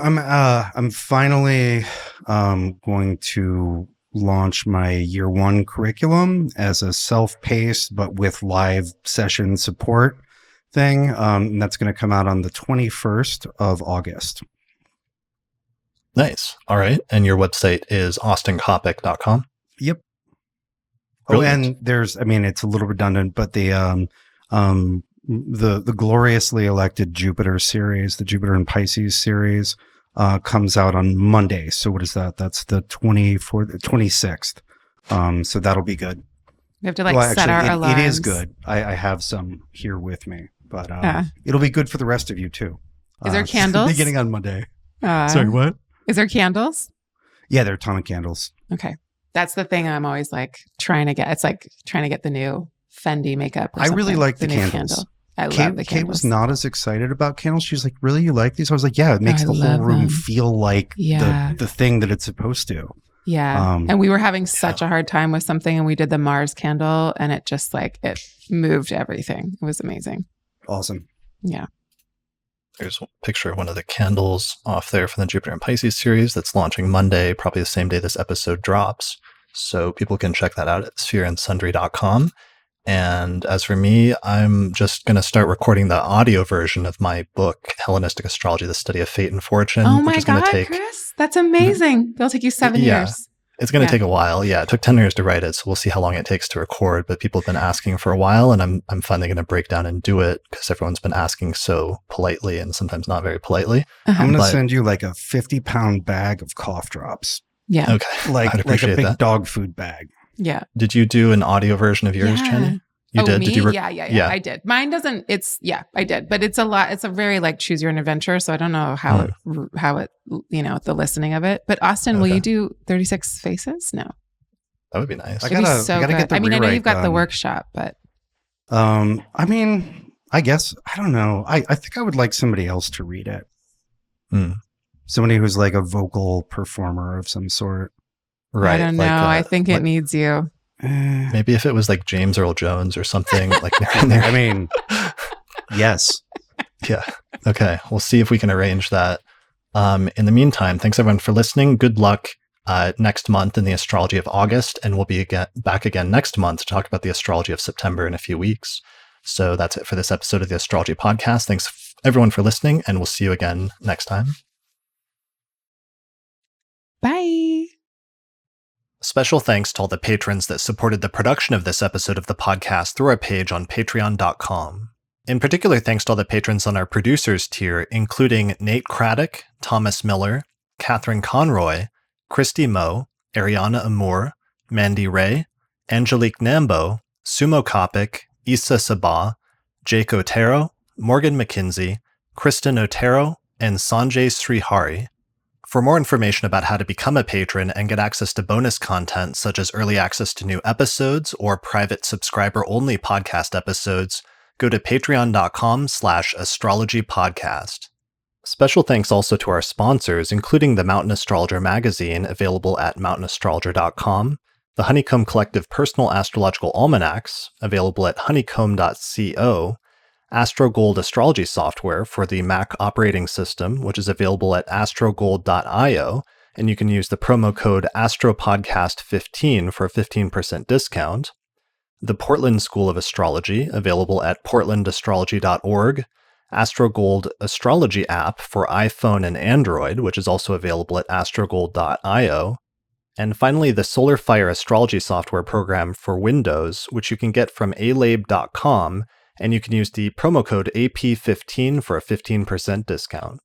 [SPEAKER 3] I'm finally going to launch my year one curriculum as a self-paced but with live session support thing. And that's going to come out on the 21st of August.
[SPEAKER 1] Nice. All right. And your website is austincoppock.com?
[SPEAKER 3] Yep.
[SPEAKER 1] Brilliant.
[SPEAKER 3] Oh, and there's, I mean, it's a little redundant, but the gloriously elected Jupiter series, the Jupiter and Pisces series, comes out on Monday. So what is that? That's the 26th. So that'll be good.
[SPEAKER 2] We have to set our alarms.
[SPEAKER 3] It is good. I have some here with me, but it'll be good for the rest of you too.
[SPEAKER 2] Is there candles?
[SPEAKER 3] Beginning on Monday.
[SPEAKER 1] Sorry, what?
[SPEAKER 2] Is there candles?
[SPEAKER 3] Yeah, there are a ton of candles.
[SPEAKER 2] Okay. That's the thing I'm always like trying to get. It's like trying to get the new Fendi makeup.
[SPEAKER 3] I really like the candles.
[SPEAKER 2] Candle. I love the candles.
[SPEAKER 3] Kate was not as excited about candles. She's like, really, you like these? I was like, yeah, it makes the whole room feel like the thing that it's supposed to.
[SPEAKER 2] Yeah. And we were having such a hard time with something, and we did the Mars candle, and it just it moved everything. It was amazing.
[SPEAKER 3] Awesome.
[SPEAKER 2] Yeah.
[SPEAKER 1] There's a picture of one of the candles off there from the Jupiter and Pisces series that's launching Monday, probably the same day this episode drops. So people can check that out at sphereandsundry.com. And as for me, I'm just going to start recording the audio version of my book, Hellenistic Astrology, The Study of Fate and Fortune.
[SPEAKER 2] Oh my God, Chris, that's amazing. It'll take you 7 years.
[SPEAKER 1] It's going to take a while. Yeah, it took 10 years to write it, so we'll see how long it takes to record. But people have been asking for a while, and I'm finally going to break down and do it because everyone's been asking so politely and sometimes not very politely.
[SPEAKER 3] I'm going to send you like a 50-pound bag of cough drops.
[SPEAKER 2] Yeah.
[SPEAKER 1] Okay.
[SPEAKER 3] Like a big dog food bag.
[SPEAKER 2] Yeah.
[SPEAKER 1] Did you do an audio version of yours, Chani? You did?
[SPEAKER 2] Me?
[SPEAKER 1] Did you
[SPEAKER 2] yeah, I did. Mine doesn't, I did, but it's a lot. It's a very choose your own adventure. So I don't know how it, the listening of it. But Austin, will you do 36 Faces? No.
[SPEAKER 1] That would be nice.
[SPEAKER 3] I gotta get the
[SPEAKER 2] I know you've got the workshop, but.
[SPEAKER 3] I mean, I guess, I don't know. I think I would like somebody else to read it. Somebody who's like a vocal performer of some sort.
[SPEAKER 1] Right.
[SPEAKER 2] I don't know. I think it needs you.
[SPEAKER 1] Maybe if it was like James Earl Jones or something like there.
[SPEAKER 3] I mean, yes.
[SPEAKER 1] Yeah. Okay. We'll see if we can arrange that. In the meantime, thanks everyone for listening. Good luck next month in the astrology of August, and we'll be back again next month to talk about the astrology of September in a few weeks. So that's it for this episode of the Astrology Podcast. Thanks everyone for listening, and we'll see you again next time.
[SPEAKER 2] Bye.
[SPEAKER 1] Special thanks to all the patrons that supported the production of this episode of the podcast through our page on patreon.com. In particular, thanks to all the patrons on our producers tier, including Nate Craddock, Thomas Miller, Catherine Conroy, Christy Moe, Ariana Amour, Mandy Ray, Angelique Nambo, Sumo Coppock, Issa Sabah, Jake Otero, Morgan McKinsey, Kristen Otero, and Sanjay Srihari. For more information about how to become a patron and get access to bonus content such as early access to new episodes or private subscriber-only podcast episodes, go to patreon.com/astrologypodcast. Special thanks also to our sponsors, including the Mountain Astrologer magazine, available at mountainastrologer.com, the Honeycomb Collective Personal Astrological Almanacs, available at honeycomb.co, AstroGold astrology software for the Mac operating system, which is available at astrogold.io, and you can use the promo code ASTROPODCAST15 for a 15% discount. The Portland School of Astrology, available at portlandastrology.org. AstroGold astrology app for iPhone and Android, which is also available at astrogold.io. And finally, the Solar Fire astrology software program for Windows, which you can get from alabe.com, and you can use the promo code AP15 for a 15% discount.